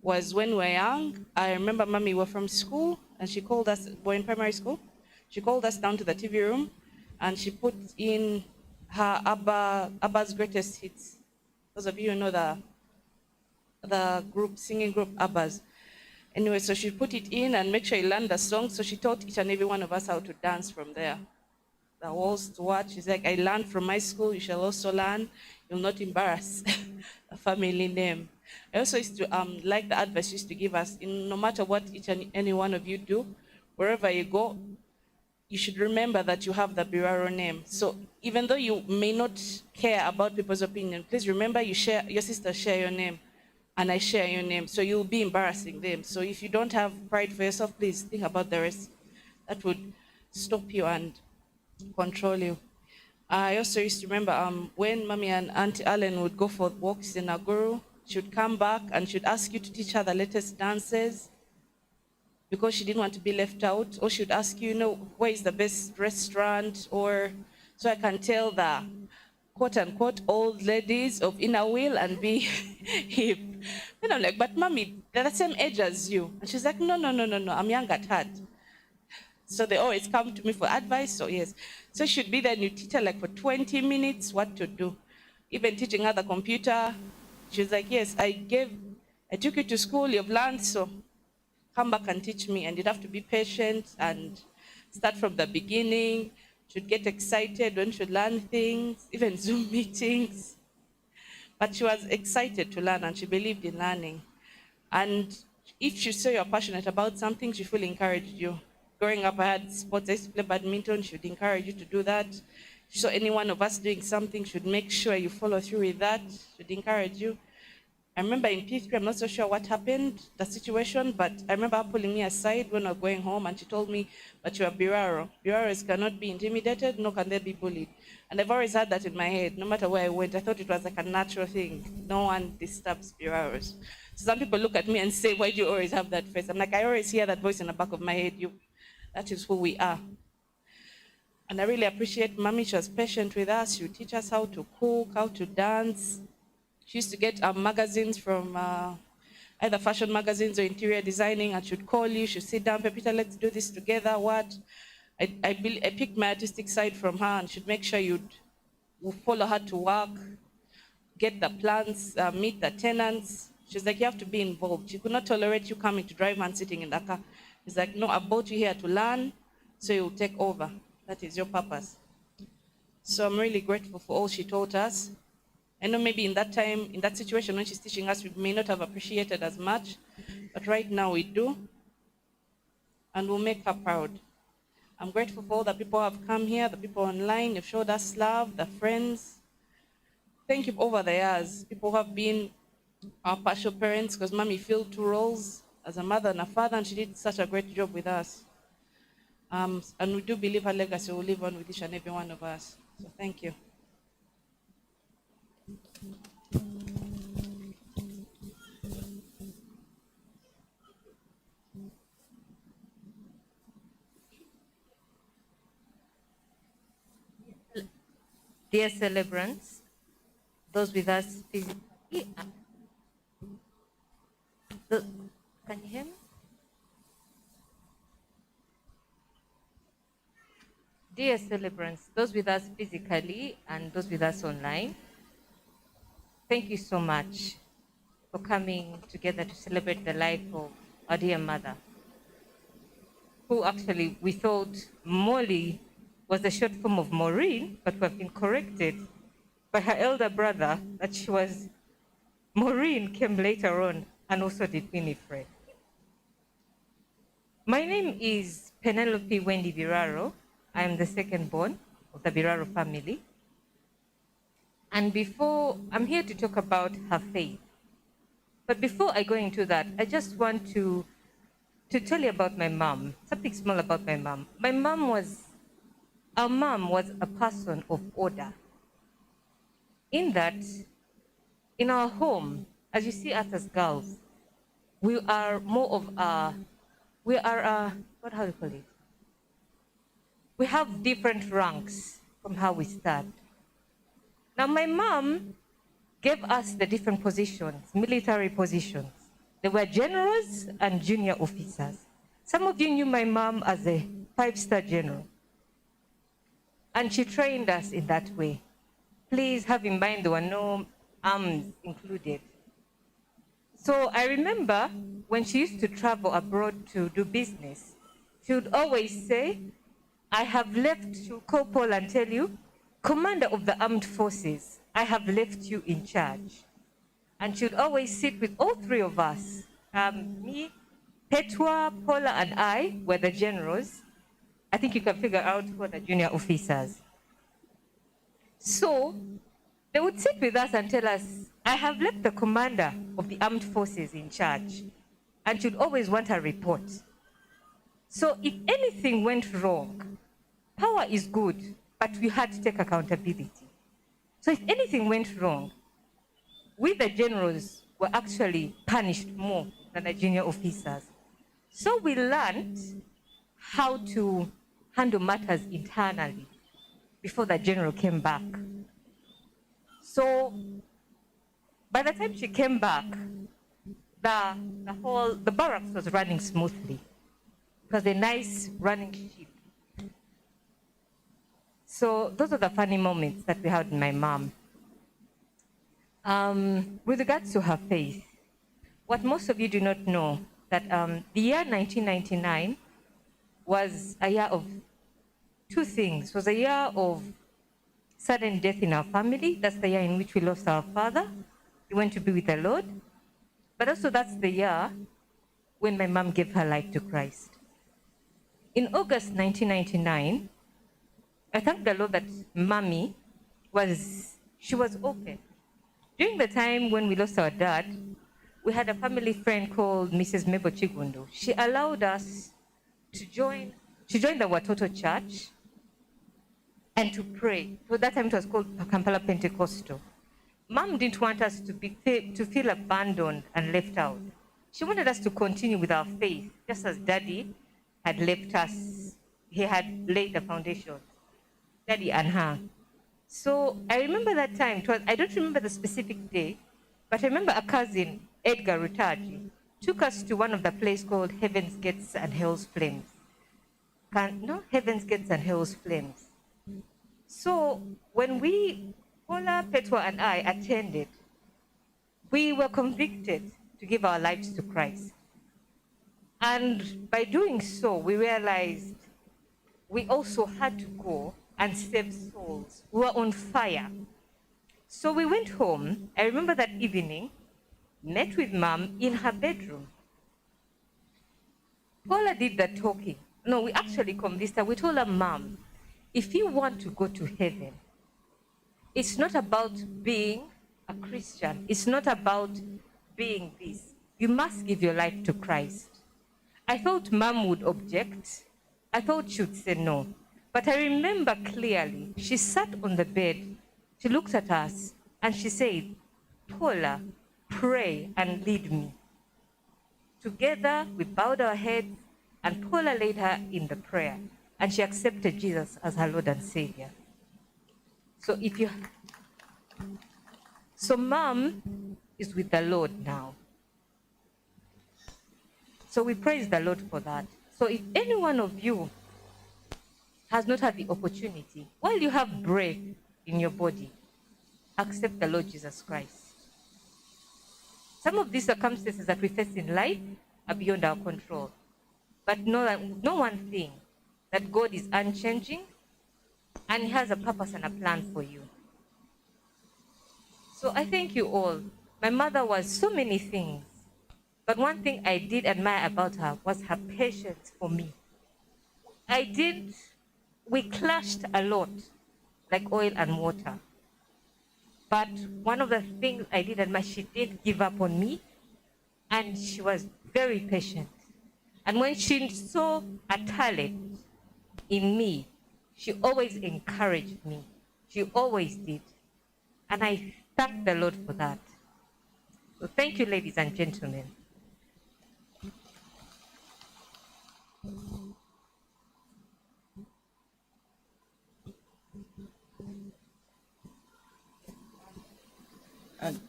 S13: was when we were young. I remember Mommy were from school and she called us, we're in primary school. She called us down to the TV room and she put in her Abba's greatest hits. Those of you who know the singing group Abba's. Anyway, so she put it in and make sure you learn the song. So she taught each and every one of us how to dance from there. The walls to watch. She's like, I learned from my school. You shall also learn. You'll not embarrass a family name. I also used to like the advice she used to give us. No matter what each and any one of you do, wherever you go, you should remember that you have the Biraaro name. So even though you may not care about people's opinion, please remember your sisters share your name and I share your name. So you'll be embarrassing them. So if you don't have pride for yourself, please think about the rest. That would stop you and control you. I also used to remember when Mommy and Auntie Allen would go for walks in Naguru, she would come back and she would ask you to teach her the latest dances because she didn't want to be left out. Or she would ask you, where is the best restaurant? Or so I can tell the quote-unquote old ladies of Inner Wheel and be hip. And I'm like, but Mommy, they're the same age as you. And she's like, no, I'm young at heart. So they always come to me for advice, so yes. So she'd be there and you teach her like for 20 minutes what to do. Even teaching her the computer. She was like, yes, I took you to school, you've learned, so come back and teach me. And you'd have to be patient and start from the beginning, She'd get excited when she'd learn things, even Zoom meetings. But she was excited to learn and she believed in learning. And if she saw you're passionate about something, she fully encouraged you. Growing up, I had sports. I used to play badminton. She would encourage you to do that. She saw any one of us doing something, she would make sure you follow through with that. She would encourage you. I remember in P3, I'm not so sure what happened, the situation, but I remember her pulling me aside when we were going home and she told me, but you are Biraaro. Biraaros cannot be intimidated, nor can they be bullied. And I've always had that in my head. No matter where I went, I thought it was like a natural thing. No one disturbs Biraaros. So some people look at me and say, why do you always have that face? I'm like, I always hear that voice in the back of my head. That is who we are. And I really appreciate Mommy. She was patient with us. She would teach us how to cook, how to dance. She used to get magazines from either fashion magazines or interior designing, and she would call you. She'd sit down, Pepita, let's do this together. What? I picked my artistic side from her, and she'd make sure you'd follow her to work, get the plans, meet the tenants. She's like, you have to be involved. She could not tolerate you coming to drive and sitting in the car. It's like, no, I brought you here to learn, so you'll take over. That is your purpose. So I'm really grateful for all she taught us. I know maybe in that time, in that situation when she's teaching us, we may not have appreciated as much, but right now we do, and we'll make her proud. I'm grateful for all the people who have come here, the people online, you've showed us love, the friends. Thank you over the years, people who have been our partial parents, because Mommy filled 2 roles as a mother and a father, and she did such a great job with us. And we do believe her legacy will live on with each and every one of us. So thank you.
S14: Dear celebrants, those with us physically, can you hear me? Dear celebrants, those with us physically and those with us online, thank you so much for coming together to celebrate the life of our dear mother, who actually we thought Molly was the short form of Maureen, but we have been corrected by her elder brother that she was Maureen came later on, and also did Winfred. My name is Penelope Wendy Biraaro. I am the second born of the Biraaro family. And I'm here to talk about her faith. But before I go into that, I just want to tell you about my mom, something small about my mom. Our mom was a person of order. In that, in our home, as you see us as girls, we are more of how do you call it? We have different ranks from how we start. Now, my mom gave us the different positions, military positions. There were generals and junior officers. Some of you knew my mom as a 5-star general. And she trained us in that way. Please have in mind there were no arms included. So I remember when she used to travel abroad to do business, she would always say, I have left, she'll call Paul and tell you, Commander of the Armed Forces, I have left you in charge. And she would always sit with all 3 of us. Me, Petwa, Paula, and I were the generals. I think you can figure out who are the junior officers. So they would sit with us and tell us, I have left the commander of the armed forces in charge, and she'd always want a report. So if anything went wrong, power is good, but we had to take accountability. So if anything went wrong, we the generals were actually punished more than the junior officers. So we learned how to handle matters internally before the general came back. So by the time she came back, the barracks was running smoothly. It was a nice running ship. So those are the funny moments that we had with my mom. With regards to her faith, what most of you do not know, that the year 1999 was a year of two things. It was a year of sudden death in our family. That's the year in which we lost our father. He went to be with the Lord. But also that's the year when my mom gave her life to Christ. In August 1999, I thank the Lord that mommy was open. During the time when we lost our dad, we had a family friend called Mrs. Mebo Chigundo. She allowed us to join the Watoto Church and to pray. So that time it was called Kampala Pentecostal. Mom didn't want us to feel abandoned and left out. She wanted us to continue with our faith, just as Daddy had left us. He had laid the foundation, Daddy and her. So I remember that time. I don't remember the specific day, but I remember a cousin, Edgar Rutaji, took us to one of the places called Heaven's Gates and Hell's Flames. Heaven's Gates and Hell's Flames. So when Paula, Petwa, and I attended, we were convicted to give our lives to Christ. And by doing so, we realized we also had to go and save souls. We were on fire. So we went home. I remember that evening, met with Mom in her bedroom. Paula did the talking. No, we actually convinced her. We told her, Mom, if you want to go to heaven, it's not about being a Christian. It's not about being this. You must give your life to Christ. I thought Mom would object. I thought she would say no. But I remember clearly, she sat on the bed, she looked at us, and she said, Paula, pray and lead me. Together, we bowed our heads, and Paula led her in the prayer, and she accepted Jesus as her Lord and Savior. So Mom is with the Lord now. So we praise the Lord for that. So if any one of you has not had the opportunity, while you have breath in your body, accept the Lord Jesus Christ. Some of these circumstances that we face in life are beyond our control. But know one thing, that God is unchanging and He has a purpose and a plan for you. So I thank you all. My mother was so many things, but one thing I did admire about her was her patience for me. We clashed a lot, like oil and water. But one of the things I did admire, she didn't give up on me, and she was very patient. And when she saw a talent in me, she always encouraged me. She always did. And I thank the Lord for that. So thank you, ladies and gentlemen.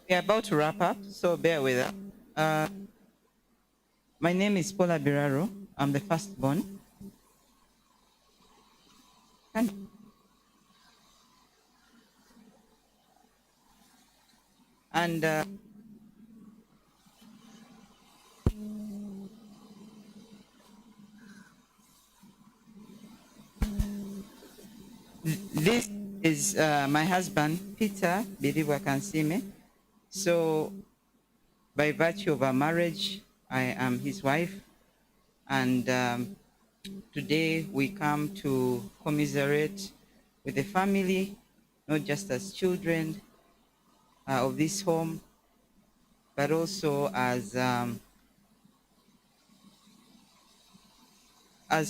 S10: We're about to wrap up, so bear with us. My name is Paula Biraaro. I'm the firstborn. And this is my husband, Peter Biriwa Kansime. So by virtue of our marriage, I am his wife. And today we come to commiserate with the family, not just as children of this home, but also as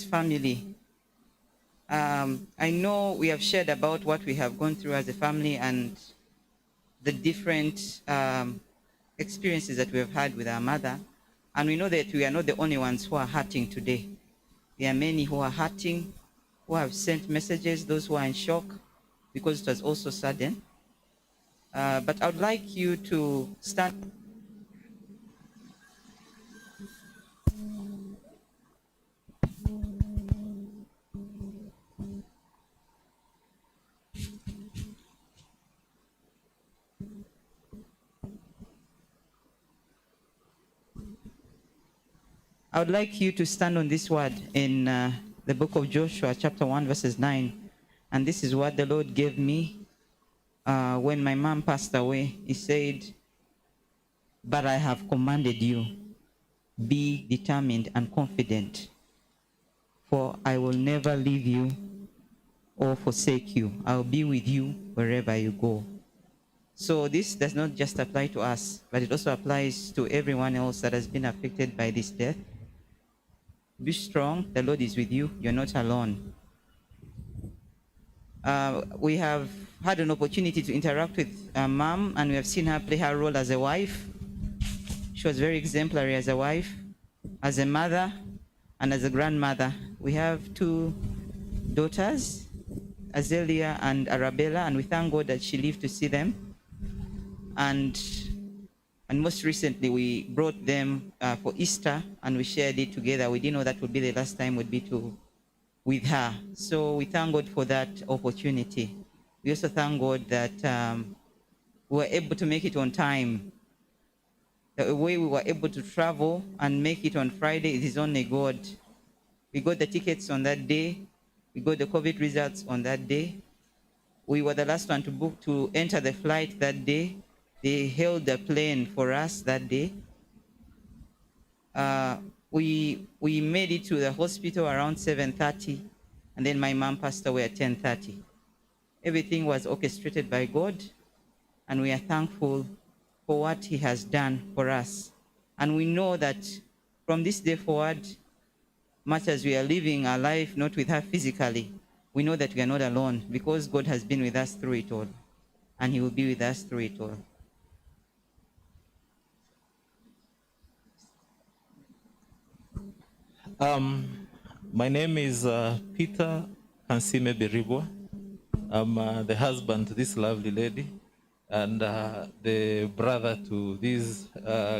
S10: family. I know we have shared about what we have gone through as a family and the different experiences that we have had with our mother. And we know that we are not the only ones who are hurting today. There are many who are hurting, who have sent messages, those who are in shock, because it was also sudden. But I would like you to stand. I would like you to stand on this word in the book of Joshua, chapter 1, verses 9. And this is what the Lord gave me when my mom passed away. He said, "But I have commanded you, be determined and confident, for I will never leave you or forsake you. I'll be with you wherever you go." So this does not just apply to us, but it also applies to everyone else that has been affected by this death. Be strong, the Lord is with you, you're not alone. We have had an opportunity to interact with Mom, and we have seen her play her role as a wife. She was very exemplary as a wife, as a mother, and as a grandmother. We have 2 daughters, Azelia and Arabella, and we thank God that she lived to see them. And most recently, we brought them for Easter, and we shared it together. We didn't know that would be the last time would be with her. So we thank God for that opportunity. We also thank God that we were able to make it on time. The way we were able to travel and make it on Friday, it is only God. We got the tickets on that day. We got the COVID results on that day. We were the last one to book to enter the flight that day. They held the plane for us that day. We made it to the hospital around 7:30, and then my mom passed away at 10:30. Everything was orchestrated by God, and we are thankful for what He has done for us. And we know that from this day forward, much as we are living our life not with her physically, we know that we are not alone, because God has been with us through it all, and He will be with us through it all.
S15: My name is Peter Kansime Beribwa. I'm the husband to this lovely lady, and the brother to these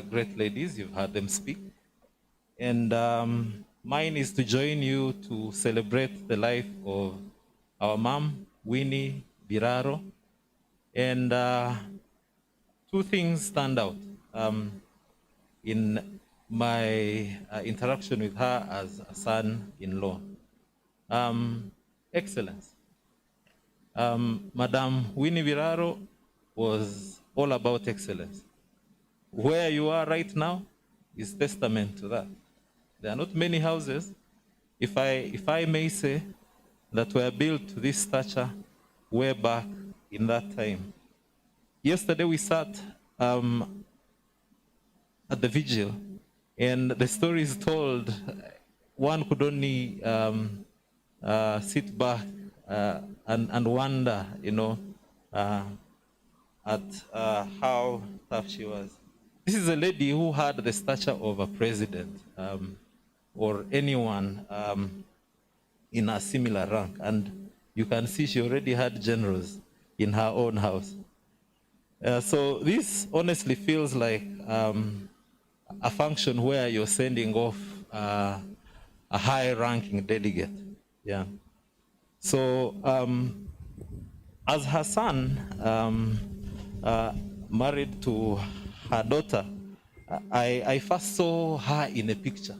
S15: great ladies. You've heard them speak. And mine is to join you to celebrate the life of our mom, Winnie Biraaro. And 2 things stand out in my interaction with her as a son-in-law. Excellence. Madam Winnie Biraaro was all about excellence. Where you are right now is testament to that. There are not many houses, if I may say, that were built to this stature way back in that time. Yesterday we sat at the vigil, and the story is told. One could only sit back and wonder, at how tough she was. This is a lady who had the stature of a president or anyone in a similar rank. And you can see she already had generals in her own house. So this honestly feels like a function where you're sending off a high-ranking delegate. Yeah. So as her son married to her daughter, I first saw her in a picture.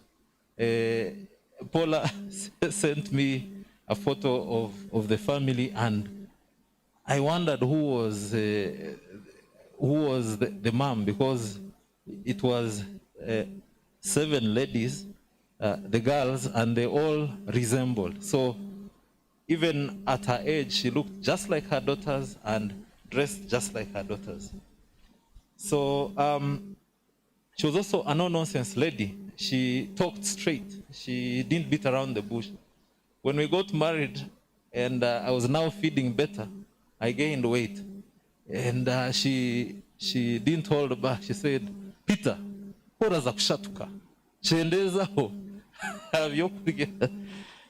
S15: Paula sent me a photo of the family, and I wondered who was the mom, because it was 7 ladies, the girls, and they all resembled. So even at her age, she looked just like her daughters and dressed just like her daughters. So she was also a no-nonsense lady. She talked straight. She didn't beat around the bush. When we got married and I was now feeding better, I gained weight. And she didn't hold back. She said, "Peter, horaza kushatuka. Chendezaho."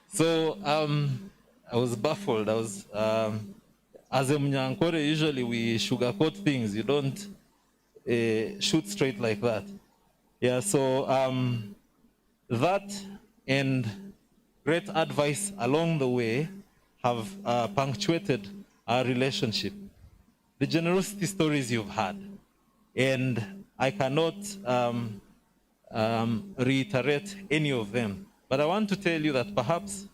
S15: So I was baffled. I was, as a Mnyankore, usually we sugarcoat things. You don't shoot straight like that. Yeah, so that and great advice along the way have punctuated our relationship. The generosity stories you've had, and I cannot reiterate any of them, but I want to tell you that perhaps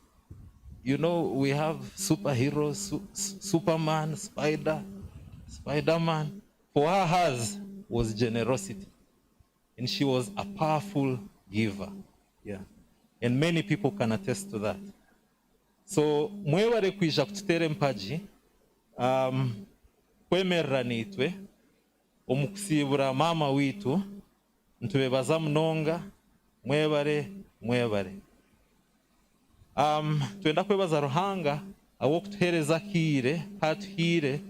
S15: you know, we have superheroes, Superman, Spider-Man. For her, hers was generosity. And she was a powerful giver. Yeah. And many people can attest to that. So, mwebare kwija kututere mpaji, kwemerera nitwe, omukusibura mama witu, ntubebaza mnonga, mwebare. Twenda kwebaza Ruhanga, awo kutuhereza kire, hatuhire,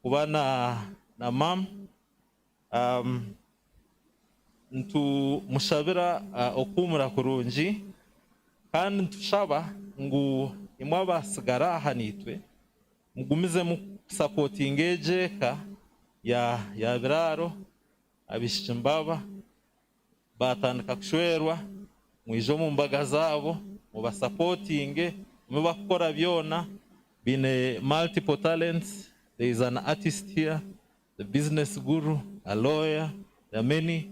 S15: kuba na mam, ntu mushabira okumura kurungi, kandi ntushaba ngu imwe abasigara aha nitwe mugumize mu supporting ejeka ya Biraaro, abishimbaba batandika kushwerwa mwijo mu mbaga zabo mubasupporting mubakora byona bine multiple talents. There is an artist here, the business guru, a lawyer, there are many,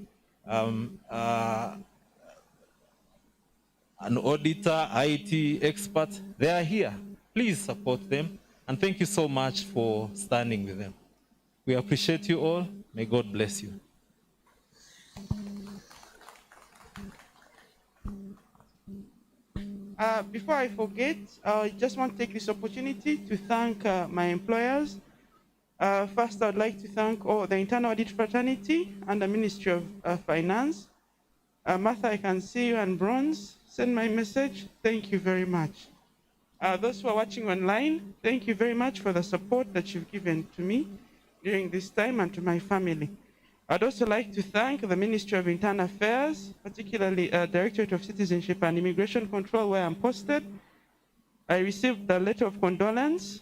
S15: an auditor, IT expert. They are here. Please support them. And thank you so much for standing with them. We appreciate you all. May God bless you.
S11: Before I forget, I just want to take this opportunity to thank my employers. First, I'd like to thank all the Internal Audit Fraternity and the Ministry of Finance. Martha, I can see you, and Bronze, send my message. Thank you very much. Those who are watching online, thank you very much for the support that you've given to me during this time and to my family. I'd also like to thank the Ministry of Internal Affairs, particularly Directorate of Citizenship and Immigration Control, where I'm posted. I received the letter of condolence,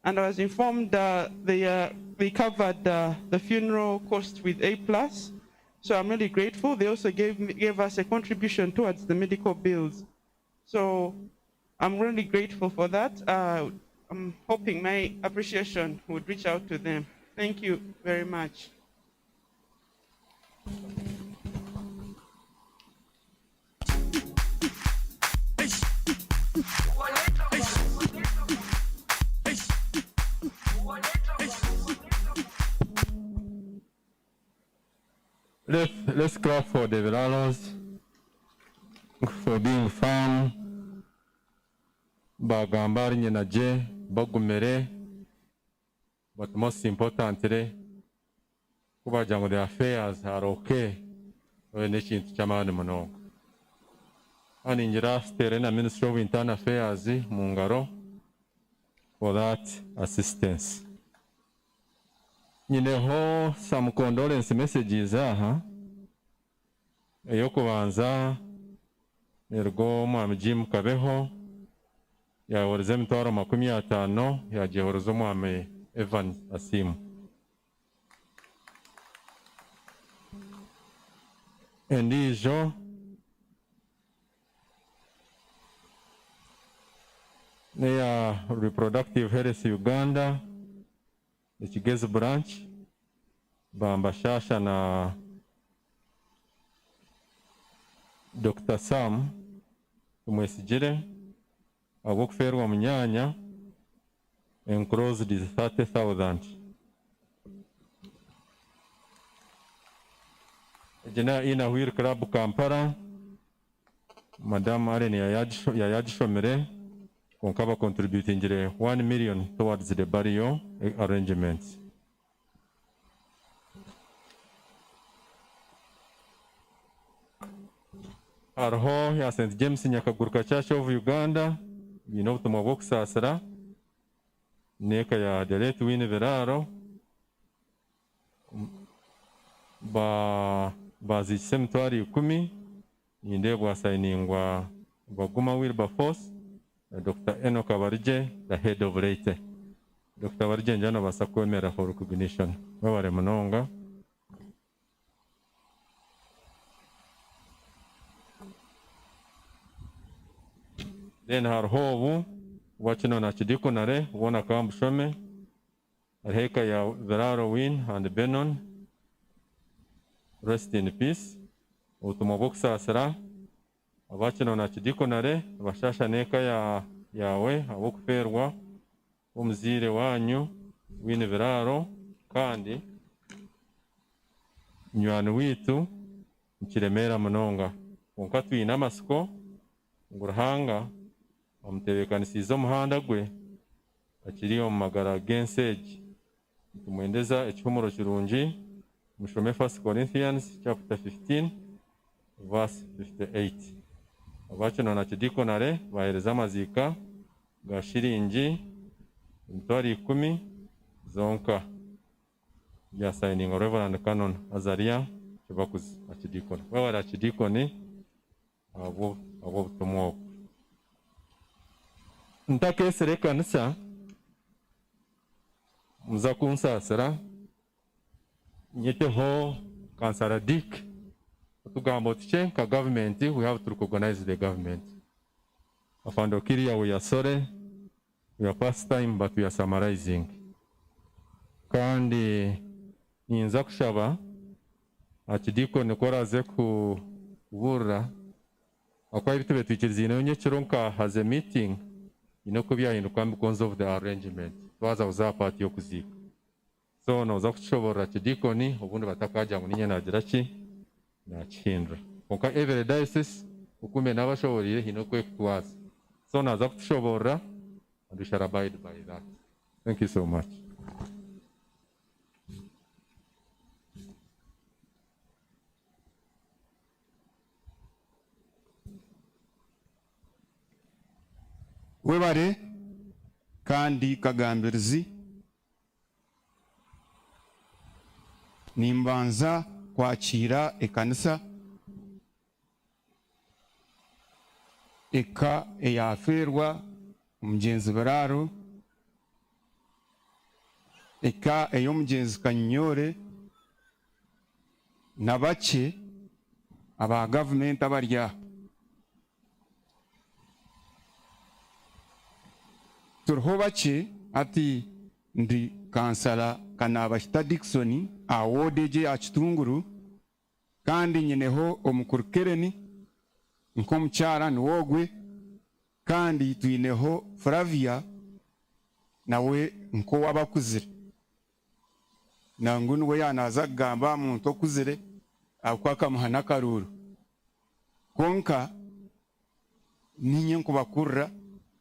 S11: and I was informed they covered the funeral cost with A+. So I'm really grateful. They also gave us a contribution towards the medical bills. So I'm really grateful for that. I'm hoping my appreciation would reach out to them. Thank you very much.
S2: Let's clap for the Biraaros for being firm. Bagambari nyenaje, bagumere, but most importantly, kubajango the affairs are okay. When they change chamani mono. And in Terena Ministry of Internal Affairs, Mungaro, for that assistance. You know, some condolence messages are, Yokuanza, Ergo, Mam Jim Kabeho, ya warizem toro makumi atano ya jehorozomu ame Evan Asimu. Endijo neya Reproductive Health Uganda, the Kigezo branch, Bambashasha na Dr. Sam umwesigire agokferwa munyanya enclosed 30,000. Jena ina Wheel Club Kampala, Madam Aren Yayadishomere, konkaba contributing 1 million towards the burial arrangements. Arho ya St. James Nyakagurka Church of Uganda, binotuma bokusasira neka ya the late Winfred bazise mtwari 10 inde bwasainingwa baguma Wilberforce na Dr. Enoch Abarije, the head of Wreath. Dr. Abarije njano basakwemera for recognition babare munonga. Then har hovu wachino na chidiko nare wona kambushome heka ya Biraaro Win and Benon, rest in peace. Utumoboksa asra wachino na chidiko nare washasha neka ya yawe abokuferwa omuzire wanyu Winfred kandi nywani witu nkiremera munonga konka twine amasiko ngu Ruhanga amutebekanisize omuhanda gwe akiri omu magara g'ensi egi tumwendeza ekihumuro kirungi mushome 1 Corinthians chapter 15 verse 58 abakino na kidikonare bahereza amazika ga shiringi 10,000 zonka ya signing Reverend Canon Azaria kibakuzi akidikoni wawara akidikoni abo butumwa ntakesere kanisa muza kunsasira nyeteho kansara dik tugamba tuche ka government we have to recognize the government afando kiria we are sorry we are past time but we are summarizing kandi ninza kushaba akidikoni koraze kuburra akwa ibitebe twikizine nyekironka has a meeting inokubyahinduka because of the arrangement twaza uza part yo kuzika so noza kushobora kidikoni ubundi batakaja ngo ninye nagira ki nakihindura konka every diocese ukume n'abashoboriye hinokwe kutwaza so naza kushobora and we shall abide by that. Thank you so much.
S16: Webare kandi kagambirizi nimbanza kwakira ekanisa eka eyaferwa omugenzi Biraaro eka ey'omugenzi Kanyore nabake aba government abarya turiho bake ati ndi kansala kanabashita Dickson awodeje ya Kitunguru kandi nyeneho omukuru Kereni nkomukyara niwogwe kandi tuineho Flavia nawe nko wabakuzire nangu niwe yanaza kugamba muntu okuzire akwaka muhana karuru konka ninye nkubakurra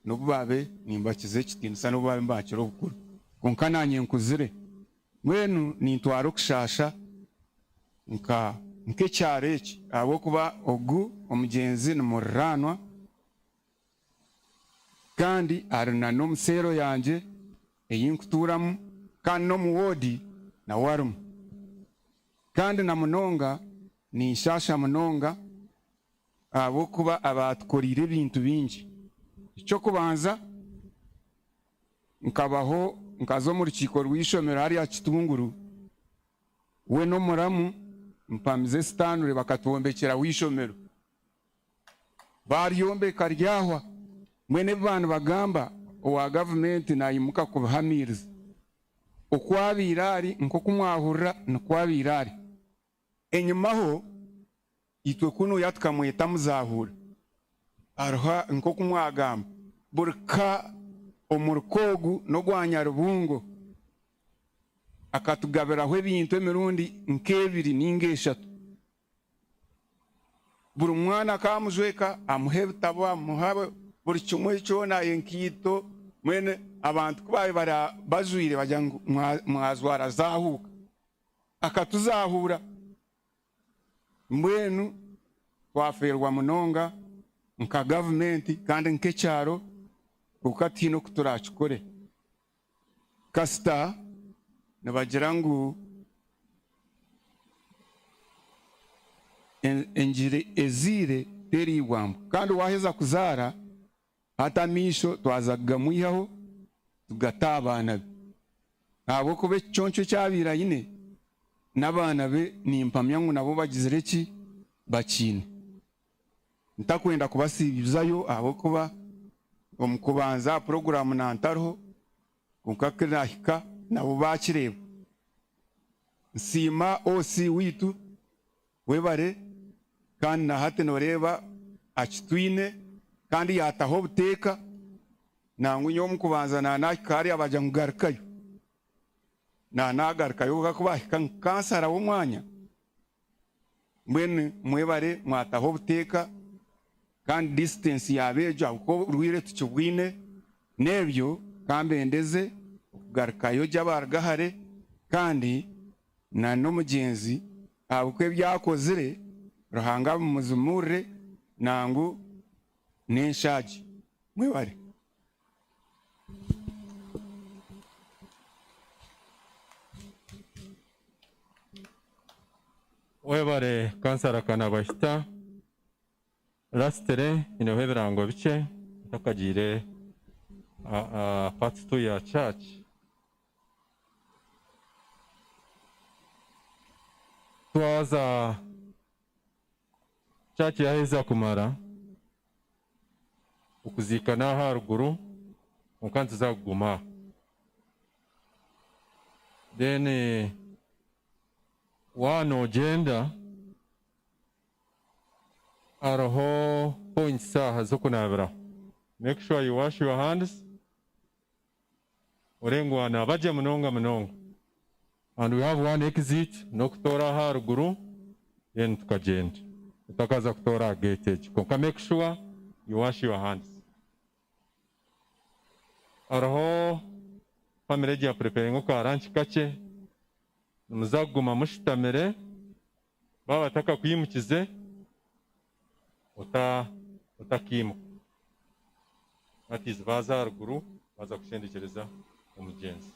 S16: nobubabe nimbakize ekitinisa nobubabe mbakira obukuru konka nanye nkuzire mwenu nintwara okushasha nkekyaro eki ahabwokuba ogu omugenzi nimurranwa kandi arina n'omusero yanje eyinkuturamu kandi n'omuwodi nawarumu kandi na munonga ninshasha munonga ahabwokuba abatukorire ebintu bingi ekyokubanza nkabaho nkaza omu rukiiko rw'ishomero hariya Kitunguru we n'omuramu mpamize sitanure bakatwombekera w'ishomero baryombeka ryahwa mwene abantu bagamba owa government nayimuka kubahamiriza okwabirari nko kumwahurra nokwabirari enyumaho itwe kuno yatukamweta muzahura arha nko kumwagamba burka omurukogu no gwanya rubungo akatugabiraho ebintu emirundi nk'ebiri ninga eshatu buri mwana kamuzweka amuhe ebitabo amuhabe buri kimwe kyona enkiito mwene abantu kubaye bazwire bajya ngo mwazwara zahuka akatuzahura mbwenu twaferwa munonga nka government kandi nk'ekyaro kuko atino kuturakikore kasita nibagira ngu enjire ezire terigwambu kandi waheza kuzara hata misho twazagamwihaho tugata abana be ahabwokuba ekiconco kyabirayine n'abaana be nimpamya ngu nabo bagizire ki bakine ntakwenda kubasibizayo ahabwokuba omukubanza programu nantariho konka kirahika nabo bakireba nsima osi witu webare kandi na hati noreba akitwine kandi yataho obuteeka nangu nyomu kubanza na nakari abaja ngugarukayo na nagarukayo gakuba kansara w'umwanya mbwene mwebare mwataho buteka kandi distance yabejo uko rwire tukibwine nebyo kambendeze kugarukayo jabargahare kandi na n'umugenzi abukwe byakozire ruhanga muzumure nangu nenshaji mwebare
S2: webare kansara kana bashita rastere ino heberango bice takagire part 2 ya church twaza church yaheza kumara ukuzikana haruguru ukanze zaguma then wano genda araho points saha zo kunabira. Make sure you wash your hands urengwa na baje munonga and we have one exit no kutora haruguru then tukagenda utakaza kutora gate konka. Make sure you wash your hands. Araho family ya preparing ko aranchi kache muzaguma mushitamire baba taka kuyimukize utakimuka ati baza haruguru baza kushendekereza umugenzi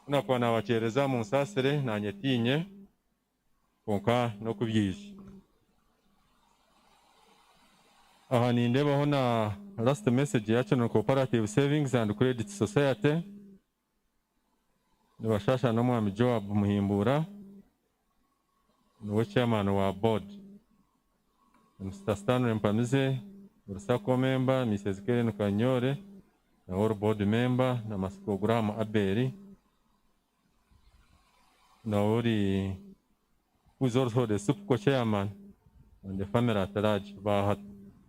S2: unakwa nabakereza mu nsasire nanyetinye konka no kubyije. Aha nindebaho na last message yacu no Cooperative Savings and Credit Society nibashasha no mwami Joab Muhimbura niwe chairman wa board. Mr. Stanley Mpamize Ursako member, Mrs. Karen Kanyore na all board member na Maskogram Aberi na uri who's also the super co-chairman and the family at large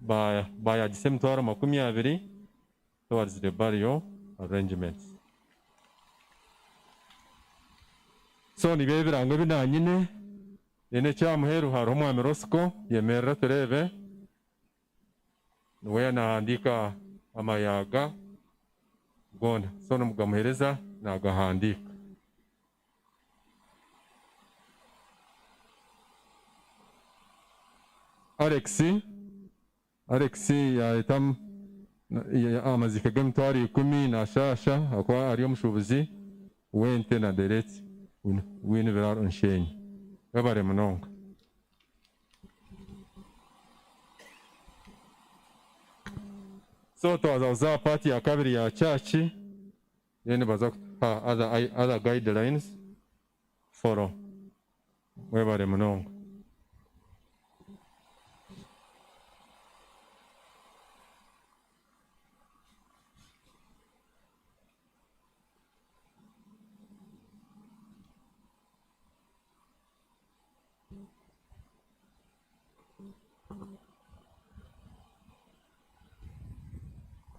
S2: by a December makumi abiri towards the burial arrangements. So ni birango binanyine ene cyamuheru haro mwami Rosco yemerera turebe niwe nahandika amayaga gona so numugamuhereza nagahandika Alex yahitam amazika gemtwari 10 na shasha akwa ariyo mushubuzi wente na direct Winfred onshenyi babare munonga. So twaza party ya kabiri ya church yene baza other guidelines follow webare munonga.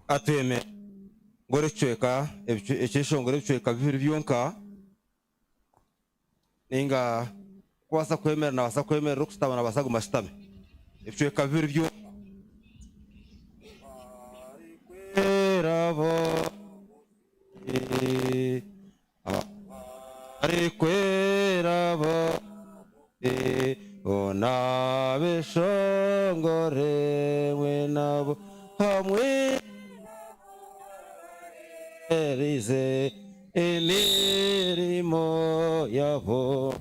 S4: atweme gore chweka ekishongore chweka bibiri byonka ninga kwasa kwemera na basa kwemera rukustabana basagu mashitame chweka bibiri byo erabo ari kwerabo ona beshongore wenabo hamwe erize emirimo yabo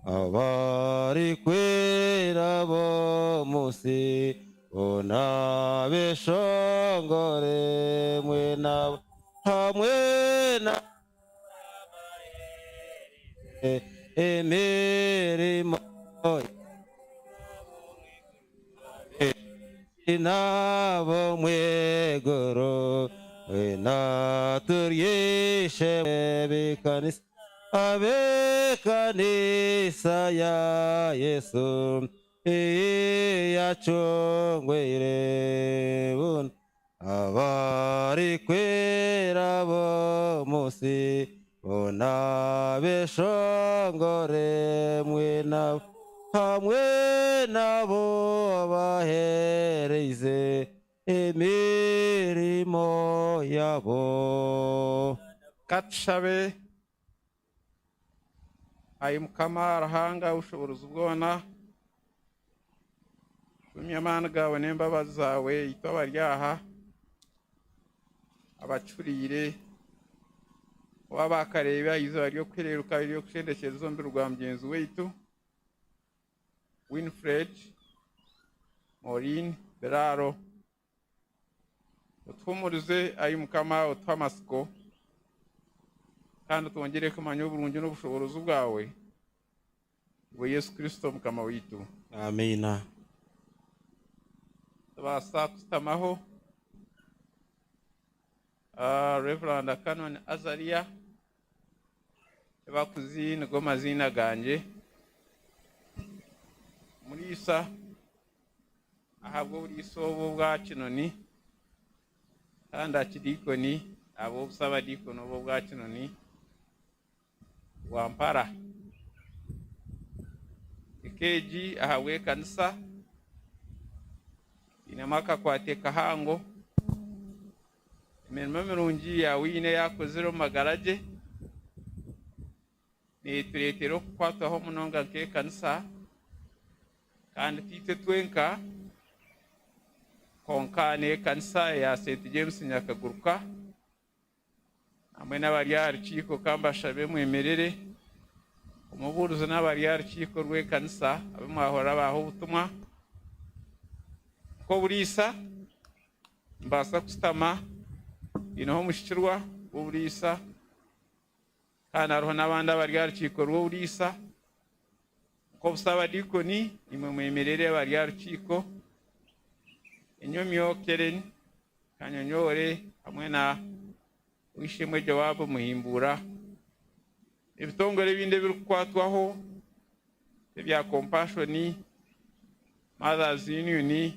S4: abari kwera bo musi ona beshongore mwena hamwe na emirimo inabo mwegoro na turyeshe abekanisa ya Yesu yachongwere bun abari kwera bo musi bona beshongore mwena hamwe nabo bahereze emirimo yabo.
S5: Katshabe ayi mukama arahanga ushoboruza ubwona umyamana gawe n'imbabazi zawe itaba ryaha abacurire wabakareba izuba ryo kwireruka ryo kushendekeza zombi rwa mugenzi wetu Winfred, Maureen, Biraaro utwumurize ayi mukama utwamasiko kandi twongere kumanya uburungi n'ubushobozi bwawe we Yesu Kristo mukama witu.
S4: Amina.
S5: Tubasa kustamaho Reverend Canon Azaria bakuzi ngo mazina ganje muri isa ahabwo buri sobo bwa kinoni kandi akidikoni abo busaba dikono bo bwa kinoni wampara ikeji ahawe kanisa inamaka kwate kahango imirimo mirungi yawe ine yakozero magaraje ni turetero kwataho munonga ke kanisa kandi tite twenka konkane kanisa ya St James Nyakaguruka amwe n'abariyari ciko kamba shabe mwemerere umuburuzo n'abariyari ciko rwe kanisa abamwahora baho ubutumwa ko burisa mbasa kustama inoho mushikirwa burisa kana aroho n'abandi abariyari ciko rwo burisa ko busaba dikoni imwe mwemerere abariyari ciko inyomyo keren kanyonyore hamwe na wishimwe jawabu muhimbura ibitongore binde birukwatwaho bya compassion Mothers Union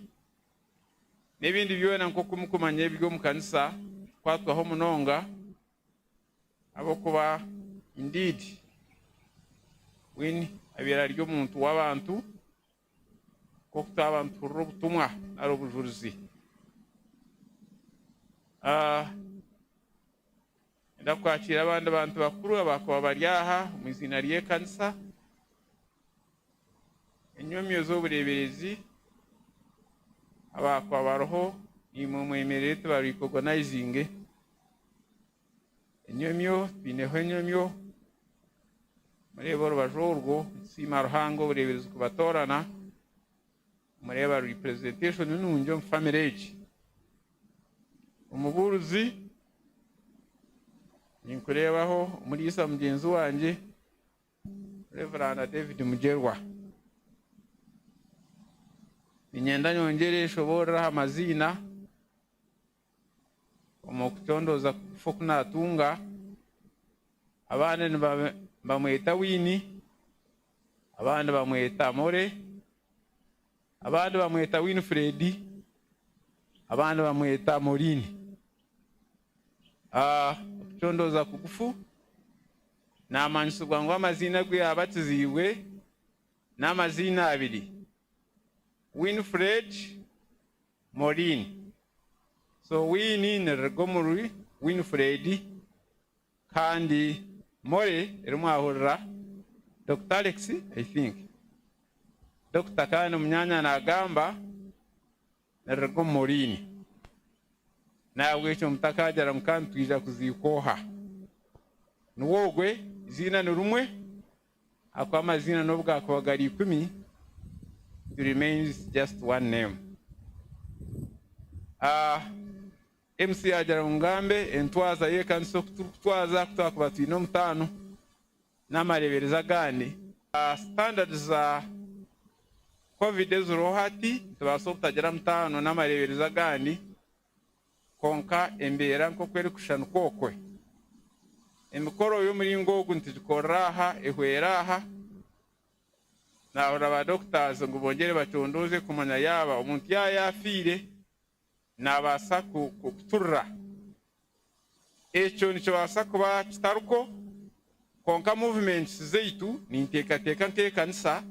S5: n'ibindi byona nko kumukumanye byo mu kanisa kwatwaho munonga abo kuba indeed win abira ryo muntu w'abantu ko kutabantu rubutumwa ari ubujuruzi ndakwakira abandi bantu bakuru abakwa baryaha mu izina rye kanisa inyomyo z'ubureberezi abakwa baroho imwe mwemerere tubarikogonayizinge inyomyo bineho inyomyo mureba rubajorwo sima ruhango bureberezi kubatorana mureba representation n'unjo family umuburuzi ninkurebaho muri isa mugenzi wanje Reverend David Mugerwa ninyenda nyongere shobora amazina umukutondoza fokuna tunga abana bamweta Wini abandi bamweta More abandi bamweta Winfred abandi bamweta Maureen kutondoza kugufu namanyisubwa ngo amazina gwe abatiziwe n'amazina abiri Winfred Maureen so Wini nergomuri Winfred kandi More erumwahurira Dr. Alex I think Dr. Kano mnyanya na gamba nergo Maureen nawe cyo mutakajara mukantwija kuzikoha nuwogwe zina nurumwe akwa amazina nobwa akabagari 10 it remains just one name MC ajara mungambe entwaza ye kanso kutwaza kutakubatu ino mutano n'amarebereza gandi standards za COVID zurohati tubaso kutagira mutano n'amarebereza gandi konka embera nko kweri kushana kokwe emikoro yo muri ngogu ntikoraha ehweraha nahora aba doctors ngo bongere bacondoze kumanya yaba umuntu yafire nabasa kuturra ekyo nico basa kuba kitaruko konka movements zeitu ninteeka nisa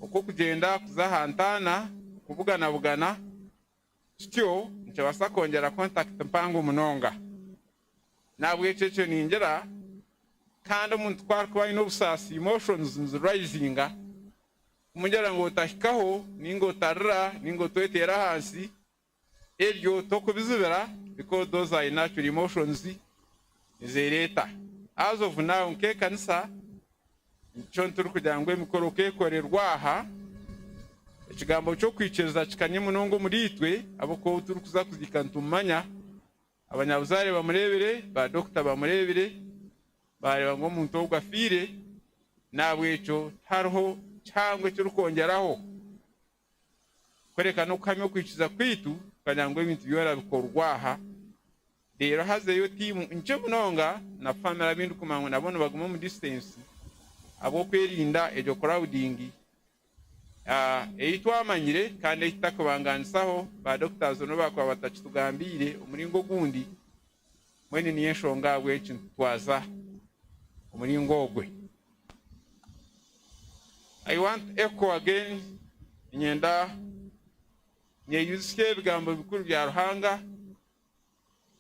S5: uko kugenda kuzahantana bugana kityo nico basa kongera contact mpango munonga nabwo ekyo ningira kandi umuntu twarikuba ino busasi emotions rising umugera ngo utahikaho ningo tarra ningo twetera hansi ebyo tokubizubira because those are natural emotions zereta as of now nke kanisa cyo nturi kugira ngo emikoro kekorerwaha ikigambo cyo kwiceza kikanye munongo muri itwe abo ko turi kuza kuzikantumanya abanyabuzare bamurebere ba doctor bamurebere bareba ngo umuntu ugafire nabwe cyo hariho cyangwa cyo rukongeraho kwerekana uko hamwe kwiciza kwitu kugira ngo ibintu byora bikorwaha rero hazeyo timu nce munonga na family bintu kumango nabone baguma mu distance abo kwerinda ejo crowding eitwamanyire kandi itakubanganisaho ba doctors no bakwa batachitugambire umuringo gundi mwene niye shonga bw'ekintu twaza umuringo gwe. I want echo again nyenda nyeyuzike ebigambo bikuru bya Ruhanga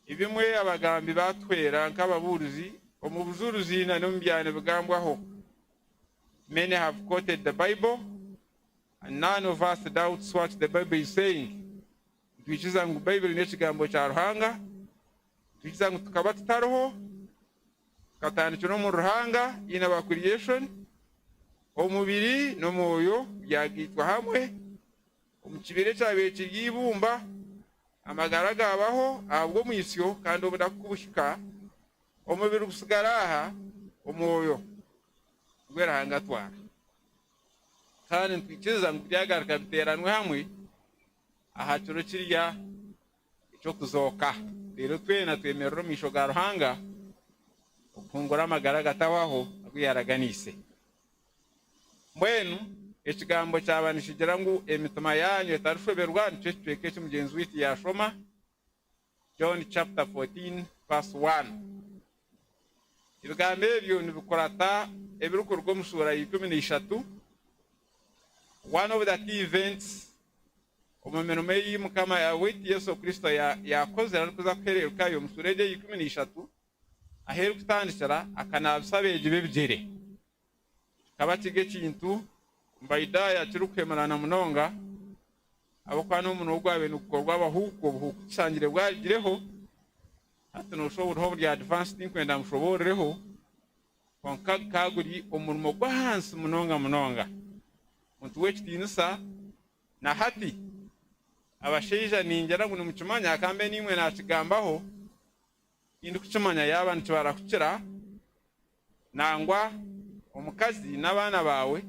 S5: ibimwe abagambi batwera nk'ababuruzi omubuzuruzi na nombyane bigambwaho. Many have quoted the Bible and none of us doubts what the Bible is saying. Twikiza ngo Bible ni ekigambo kya Ruhanga, twikiza ngo tukaba tutaroho katandikiro no mu Ruhanga ina ba creation omubiri no moyo byagitwa hamwe omukibere cyabe kigibumba amagara gabaho abwo mwisyo kandi obuda kubushika omubiri gusigaraha omoyo gweranga twara kandi twikiza ngo byagaruka biteranwe hamwe aha cyo kiriya cyo kuzoka rero twena twemerero misho ga Ruhanga okungura amagara gatawaho aguyaraganise mbwenu ekigambo cyabanishijira ngo emitima yanyu etarushoberwa nicyo tweke cy'umugenzi witi yashoma John chapter 14 verse 1. Ibigambo ebyo nibikorata ebirukorwa mu sura 13. One of the key events omumirimo y'Imukama ya witi Yesu Kristo yakoze arakuza kwereruka yo mu sura 13 aheru kutandikira akanabisaba ejibe bigere kaba kige kintu mbaidaya kirukemarana munonga abakwana umuntu ugwabe nukorwa abahuko cyangire bwagireho ati no shobora ho bya advanced kwenda mushoboreho konka kaguri umurimo gwa hansi munonga muntu wekitinisa na hati abasheja ninjara ngo nimukimanya akambe nimwe nakigambaho indi kucimanya yaba ntibara kukira nangwa omukazi n'abana bawe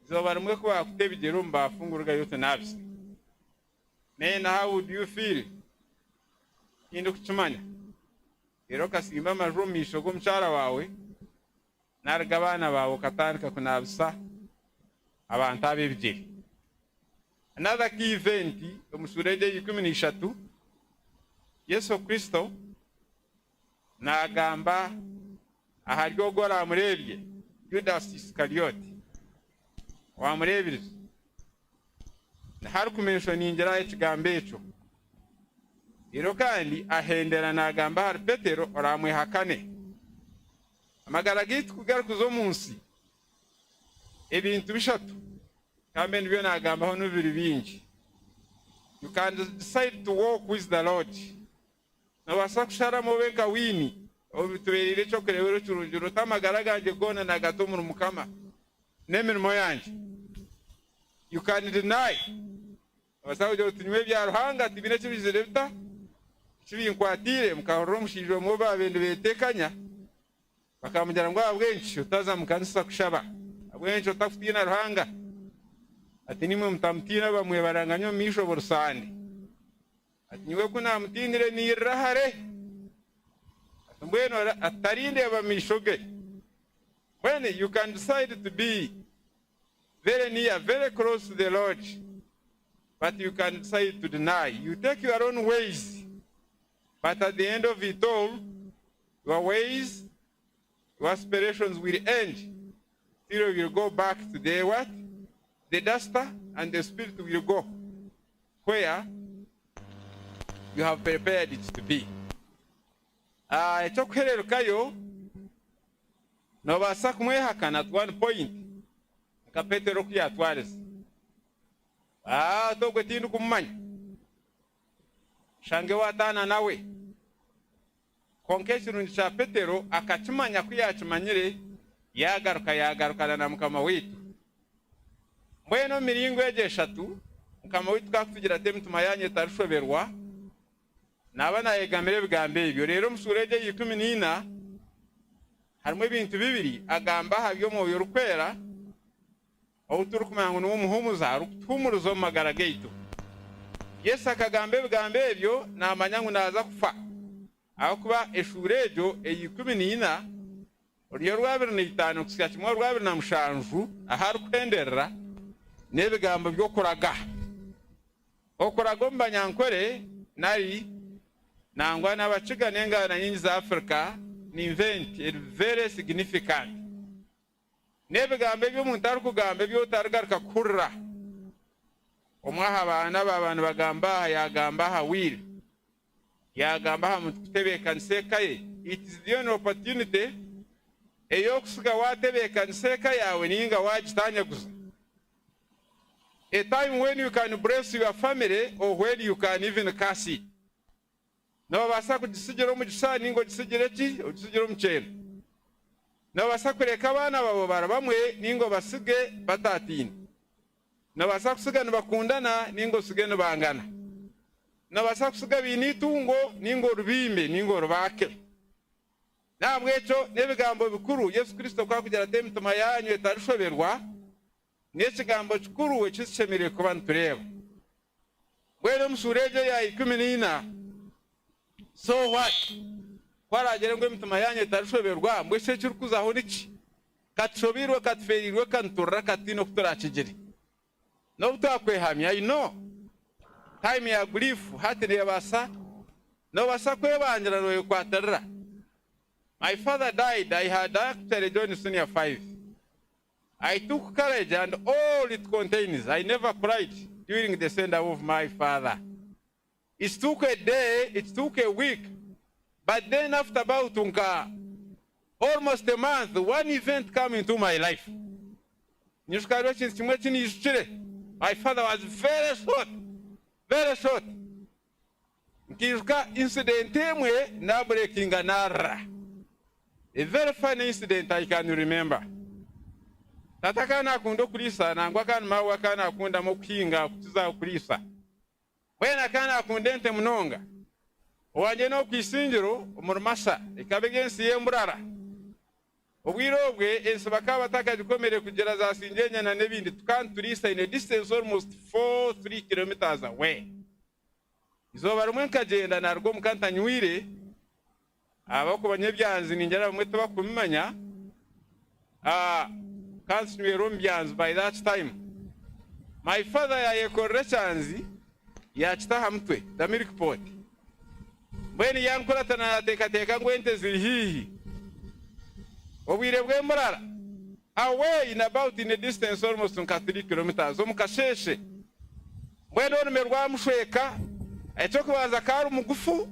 S5: zoba rumwe ko bakutebigero mbafungurwa yote nabise. Men, how would you feel? Indi kucimanya rero kasimba majumi shogo mchara wawe narga abana bawe katandika kunabisa abantu abebigere. Another key event omusurede 13 Yesu Kristo nagamba aharyo gora amurebye Judas Iscariot wamurebye hari kumenyesha ninjira ekigambo echo rero kandi ahendera nagamba hari Petero oramwe hakane amagara gitu kugarukuzo munsi ebintu bishatu kambe nibyo nagamba ho nubiri bingi. You can decide to walk with the Lord nabasa kushara mobenka wini obituberire cyo kurebero cyurugiro tamagara ganje gona nagato mu Mukama nemirimo yanje. You can deny abasa ujyo tunywe bya Ruhanga tibine kibizereta kibinkwatire mukahoro mushijo mo babende betekanya bakamujyana ngo abwenshi utaza mukanisa kushaba abwenshi utafutina Ruhanga ati nimwe mutamtina bamwe baranganyo misho borusande ati niwe kuna mutindire ni rahare mbweno atarinde abamishoge. When you can decide to be very near, very close to the Lord, but you can decide to deny. You take your own ways, but at the end of it all, your ways, your aspirations will end. Still you will go back to the what? The duster, and the spirit will go where you have prepared it to be. Ekyokuhererukayo nobaasa kumwehakana at one point nka Petero kuyatwariza togwe tindu kumumanya shange watana nawe konka ekirungi kya Petero akakimanya kuyakimanyire yagarukana na mukama witu mbwenu miringo egi eshatu mukama witu kakutugira ati emitima yanyu etarishoberwa naba nayegamira ebigambo ebyo rero omusura egi ey'ikumi niina harimu ebintu bibiri agamba aha by'omwoyo orukwera obu turikumanya ngu niwo muhumuza arukutuhumuriza omu magara gaitu. Yesu akagamba ebigambo ebyo namanya ngu naaza kufa ahakuba eshuura egyo ey'ikumi niina oryo rwabiri naitaano kusika kimwe rwabiri na mushanju aharukwenderera n'ebigambo by'okuraga okuraga omu banyankore nari nangwa n'abakiga n'engana nyingi za Africa ni event very significant n'ebigambo eby'omuntu arikugamba ebyotarigaruka kuhurira omwaha abaana b'abantu bagamba yagamba aha will yagamba aha muntu kutebeekanisa eka ye. It is the only opportunity ey'okusiga watebeekanisa eka yawe ninga wagitanyaguza. A time when you can bless your family or when you can even curse it. Nobasa kugisigira omugisa ninga ogisigire ki ogisigire omukyere nobasa kureka abaana babo barabamwe ninga obasige batatiine nobasa kusiga nibakundana ninga osige nibangana nobasa kusiga biine itungo ninga orubimbe ninga orubaake nabwe ekyo n'ebigambo bikuru Yesu Kristo kwakugira ati emitima yanyu etarishoberwa n'ekigambo kikuru ekishemereire kuba nitureeba mbwenu omusura egyo ya 14 so what kwaragere ngo emitima yanyu etarishoberwa mbwese ekirikuzaho niki katishobirwe katuferirwe kanturra katino kuturakigiri n'obutwakwehamya ino time ya grief hati nebasa nobasa kwebangira noyekwatirira. My father died. I had actually joined Senior 5. I took courage and all it contains. I never cried during the send of my father. It took a day, it took a week. But then after about almost a month, one event came into my life. My father was very short. Very short. Incident na breaking anara. A very funny incident I can remember. Tatakana akunda okulisa nangwa kana mawa kana akunda mokuhinga kutuza okulisa. Wena kana akunda ente munonga. Owanje n'okwisingiro omurumasa ekabegensi y'emburara. Obwire obwe ensi bakaba batakagikomere kugira za sinjenya n'ebindi tukantulisa in a distance almost 3 kilometers away. Izoba rumwe nkagenda narwo mukantanywire abakubanyebyanzi ninjara bamwe tubakumimanya kansinwero mbyanzi. By that time my father yayekorera chanzi yakitaha mutwe the milk pot mbweni yankuratana nateekateka ngo ente ziri hihi obwire bw'emurara away in about in a distance almost 3 kilometers omukasheshe mbweni orume rwamushweka ekyokubanza kari omugufu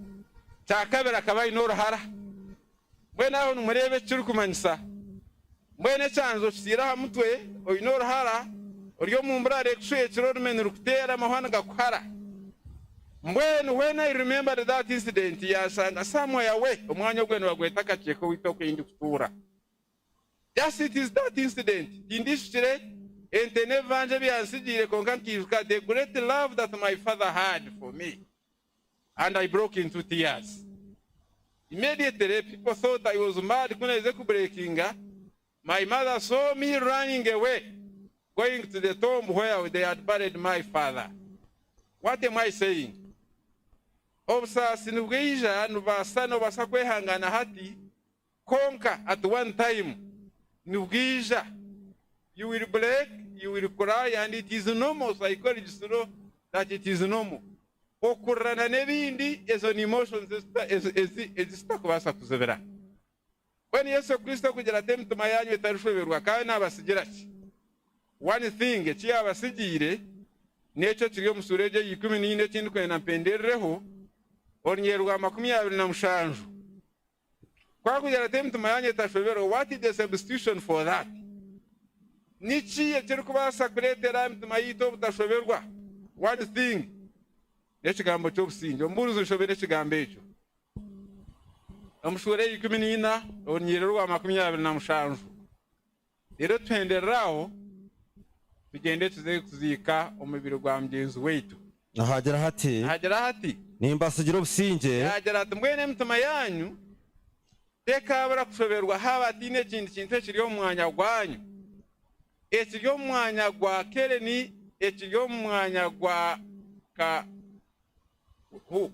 S5: kyakabiri akaba aine oruhara mbwenu aho nimurebe ekirikumanyisa mbwenu ekyanzo kisiire aha mutwe oine oruhara ori omu mburara ekushwekire orume nirukutera amahwana gakuhara mbwenu when I remember that incident yasanga somewhere away omwanya ogwe nibagweta akakyeko wita okwindi kutuura. Just it is that incident tindishukire ente n'ebibanja byansigire konka nkijuka the great love that my father had for me. And I broke into tears. Immediately, people thought I was mad. My mother saw me running away, going to the tomb where they had buried my father. What am I saying? Obsassinugija, Nuvasano Vasakwehangana Hati, conquer at one time. Nugija, you will break you will cry, and it is normal. Psychologists know that it is normal. Okurana nebindi ezo ni emotions ezitakubasa kuzebera. When Yesu Kristo kugira ate emitima yanyu etarushoberwa kandi nabasigira ki. One thing ekiyabasigire n'ekyo kiri omu sura egi 14 ekindi kwenda mpenderereho orunyerwa 27. Kwa kugira ate emitima yanyu etarushoberwa, what is the substitution for that? Niki ekiri kubasa kureetera emitima yitu obutashoberwa? One thing ekigambo ky'obusinge. Ombuulizo nshobera ekigambo ekyo. Omushura 14 orunyerwa 27. Rero twendereraho tugende tuze kuziika omubiri gwa mugenzi weitu.
S4: Hagira hati nimbasigira obusinge
S5: yagira ati mbwene emitima yanyu tekabura kushoberwa haba atine ekindi kintu ekiri omu mwanya gwanyu, ekiri omu mwanya gwa Kereni, ekiri omu mwanya gwa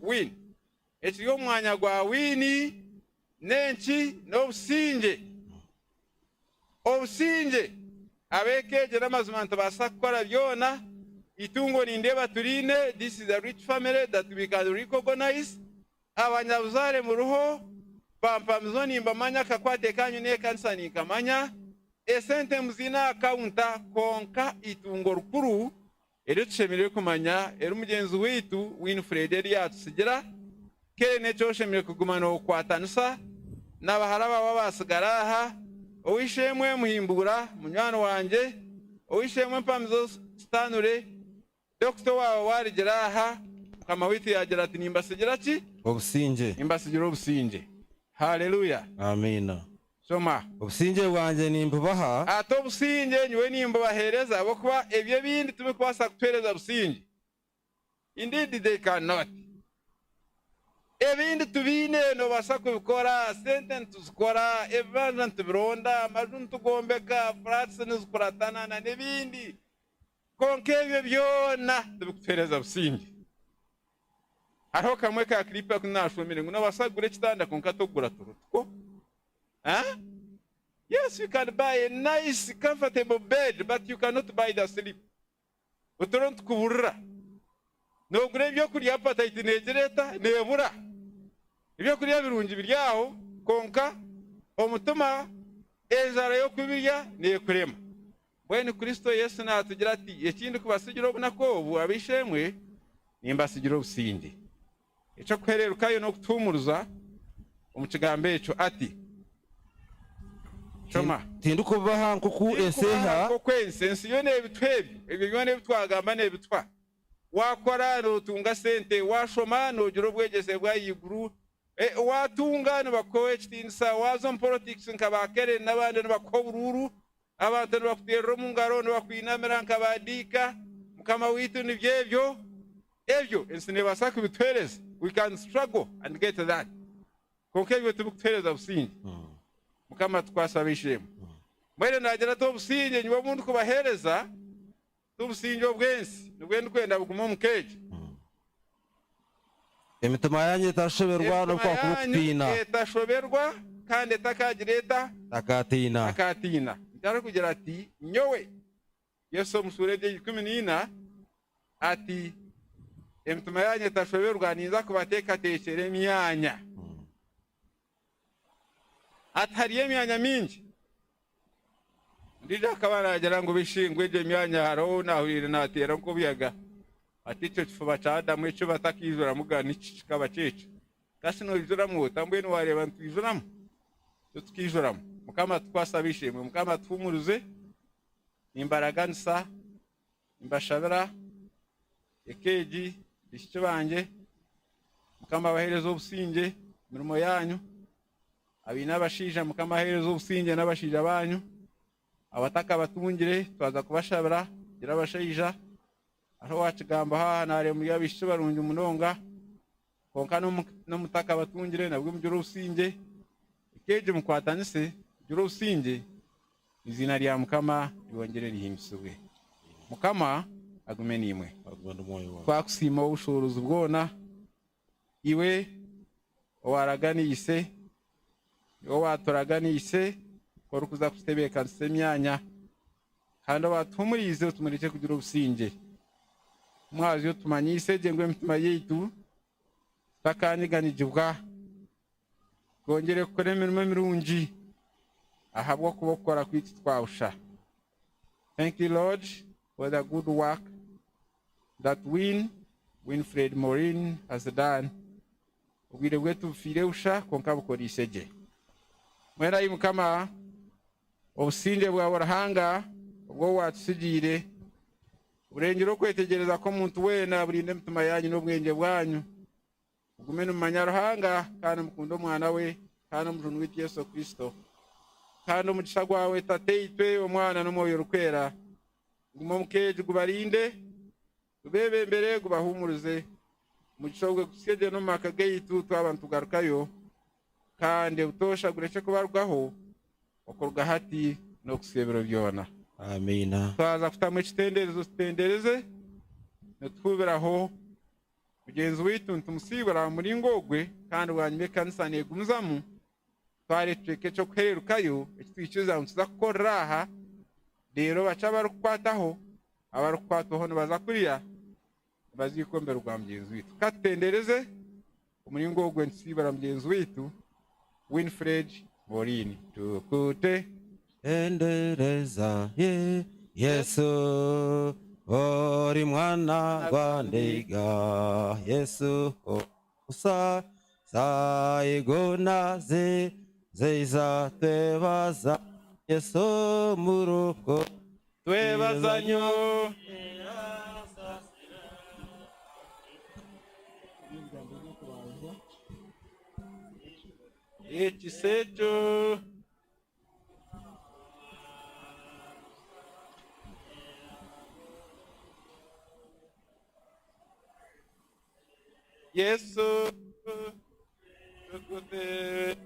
S5: Win, ekiri omu mwanya gwa Wini n'enki n'obusinge. Obusinge abekeje n'amazima ntibasa kukora byona. Itungo nindeba turine, this is a rich family that we can recognize. Abanyabuzare mu ruho pampamizo nimbamanya kakwate kanyu n'ekanisa ninkamanya. Esente muzina akaunta konka itungo rukuru eri tushemereire kumanya eri mugenzi weitu Winfred eri yatusigira kere n'ekyo shemere kuguma n'okwatanisa n'abahara baba basigara aha. Owishemwe muhimbura munywani wanje, owishemwe mpamizo stanure Dr. wawe warigira aha kama witu yagira ati nimbasigira ki
S4: obusinge,
S5: nimbasigira obusinge. Haleluya,
S4: amina.
S5: Soma
S4: obusinge bwanje nimbubaha
S5: ate obusinge nywe nimbubahereza abokuba ebyo bindi tubikubasa kutuhereza businge. Indeed they cannot. Ebindi tubine no basa kubikora, sente ntuzikora, ebibanja ntubironda, amaju ntugombeka, flats nizikuratana na n'ebindi. Konka ebyo byona tubikutuhereza businge. Hariho kamwe ka klipa kunashomere ngo nabasa kugura ekitanda konka togura turutuko. Yes, you can buy a nice, comfortable bed, but you cannot buy the sleep. Utoronto kuburra. No gure byo kurya appetite negereta nebura. Ibyo kurya birungi biryaho konka omutima enzara yo kubirya nekurema. Bwene Kristo Yesu natugira ati ekindi kubasigira obunako obu abishemwe nimbasigira obusinge. Ekyo kuhererukayo no kutumuruza omukigambo ekyo ati Shoma
S4: tindu kubaha nkuku enseha
S5: ensi yo nebitwebi ebyo byone ebitwagamba nebitwa wakora notunga sente washoma nogira obwegese bwa yiguru watunga nibakowe ekitindisa wazo mu politics nkabakere n'abandi nibakobururu abantu nibakuterera mu ngaro nibakwinamira nkabadika mukama witu nibyebyo ebyo ensi nebasa kubitwereza. We can struggle and get that konka ebyo tubikutuhereza businge. Mukama tukwasabishemu mwene nagira to businge nywa mundu kubahereza tubusinge obwensi nibwende kwenda buguma mukeje.
S4: emitima yanyu etashoberwa no kwakupina
S5: etashoberwa kandi takagireta takatina ndara kugira ati nyowe Yesu musure de 14 ati emitima yanyu etashoberwa ninza kubateka tekere myanya atari emyanya mingi ndija kabaragira ngo bishingwe je myanya haro nahurire natera nko byaga ati cyo kifuba cha Adamu icyo batakizura mugana iki kikaba cyeco kasi no izuramo tambwe no wareba ntizuramo tukizuramo. Mukama twasabishimwe, mukama twumuruze imbaraga nsa imbashabira ekeji bishike banje mukama bahereza obusinge mirimo yanyu abina bashija mukama bahereza obusinge n'abashija banyu abataka batungire twaza kubashabira gira bashija aho wakigamba ha nare muri abishike barunje umunonga konka no mutaka batungire nabwo mujuro obusinge ekeji mukwatanise juro obusinge izina lya mukama libongere lihimbiswe. Mukama agume nimwe twakusima obushobozi bwona iwe owaraganise owaturaganise korukuza kutebeka emyanya kandi abatumurize tumureke kugira obusinge mwazi yo tumanyise gengwe emitima yaitu takanyiganigibwa twongere gukora emirimo emirungi ahabwa kuba okukora kwitu twawusha. Thank you, Lord, for the good work that Winfred Maureen has done. Ubwire bwetu bufire busha konka bukorise gye. Mwera yi Mukama obusinge bwawe Ruhanga ubwo watusigire burengero kwetegereza ko muntu wena burinde emitima yanyu n'obwenge bwanyu ugume numanya Ruhanga kandi mukunda omwana we kandi omujuni witu Yesu Kristo kandi omugisha gwawe tateitwe omwana n'omwoyo rukwera gumo mukeje gubarinde ubebe mbere gubahumurize umugisha gwe kusigye no maka gaitu twabantu garukayo kandi utosha gureke kubarwaho okorwa hati no kusebero byona.
S4: Amina.
S5: Twaza kutamu ekitenderezo tutendereze netubiraho mugenzi witu ntumusibira muri ngogwe kandi wanyime kanisa negumuzamu twari tweke cyo kwerukayo ekitwikiza ntuza gukora aha rero baca barukwataho abarukwataho nibaza kuriya bazikombera rwa mugenzi witu katendereze muri ngogwe nsibira mugenzi witu Winfred Maureen tukute
S4: endereza Yesu ori mwana gwandiga Yesu usa saigona zeiza twebaza Yesu muruko
S5: twebazanyo ekisejo Yesu tukute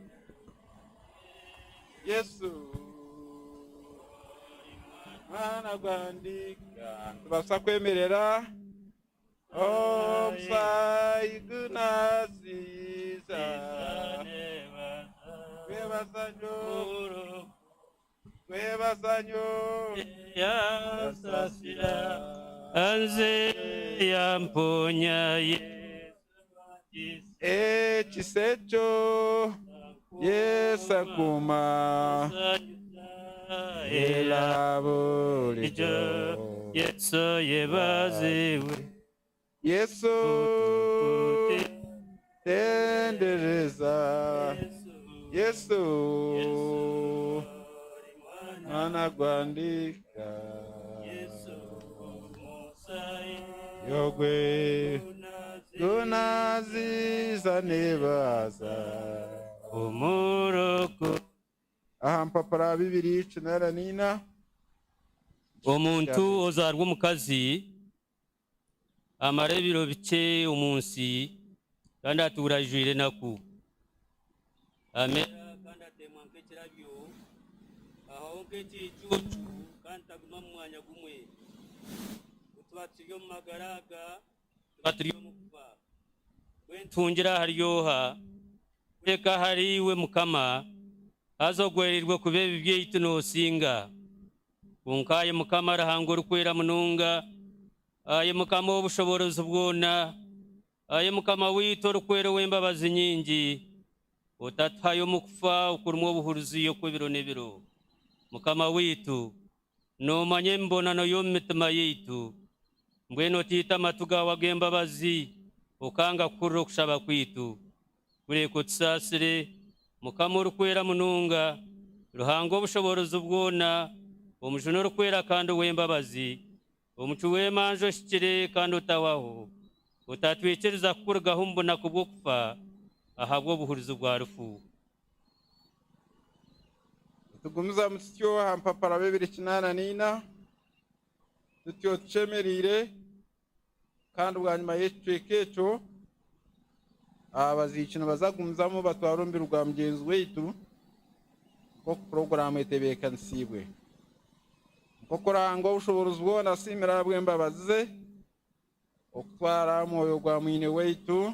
S5: Yesu mwana gwandika tubasa kwemerera omsai gunasiza kwebasanyo
S6: yasasira anze yamponya
S5: ekisecho yesakuma elabulijo
S6: Yesu yebaziwe
S5: Yesu tendereza Yesu mwana gwandika yogwe gunaziza nebaza
S6: umuroko
S5: aha mpapara 2:9
S6: omuntu ozarwa omukazi amara ebiro bike omunsi kandi aturajwire naku amera kandi atemwa nk'ekirabyo aho nk'ekicucu kandi taguma mu mwanya gumwe tuba turi omu magaraga tuba turi omu kufa wentungira haryoha kweka hariwe Mukama hazogwerirwe kuba ebi byaitu nosinga kunkaye Mukama arahango rukwera mununga aye Mukama w'obushoborozi bwona aye Mukama witu rukwera w'embabazi nyingi otatayo mukufa ukurumwa obuhuruzi kw'ebiro n'ebiro Mukama witu nomanye embonano y'omumitima yaitu mbwenu otiita amatu gawe ag'embabazi okanga kukurra okushaba kwitu kureka otusaasire Mukama orukwera mununga ruhanga obushoborozi bwona omujuni orukwera kandi ow'embabazi omucu w'emanju oshikire kandi otawaho otatwikiriza kukurugaho omu bunaku bw'okufa ahabwa obuhuruzi bwa rufu
S5: tugumiza mutyo aha mpapara 2:8 tutyo tucemerire kandi bwanyuma y'ekicweka ekyo abazikino bazagumizamo batwarumbira rwa mugenzi weitu ko porogaramu etebeekanisibwe nko kuranga obushobozi bwona asimira bw'embabazi okutwara mwoyo gwa mwine weitu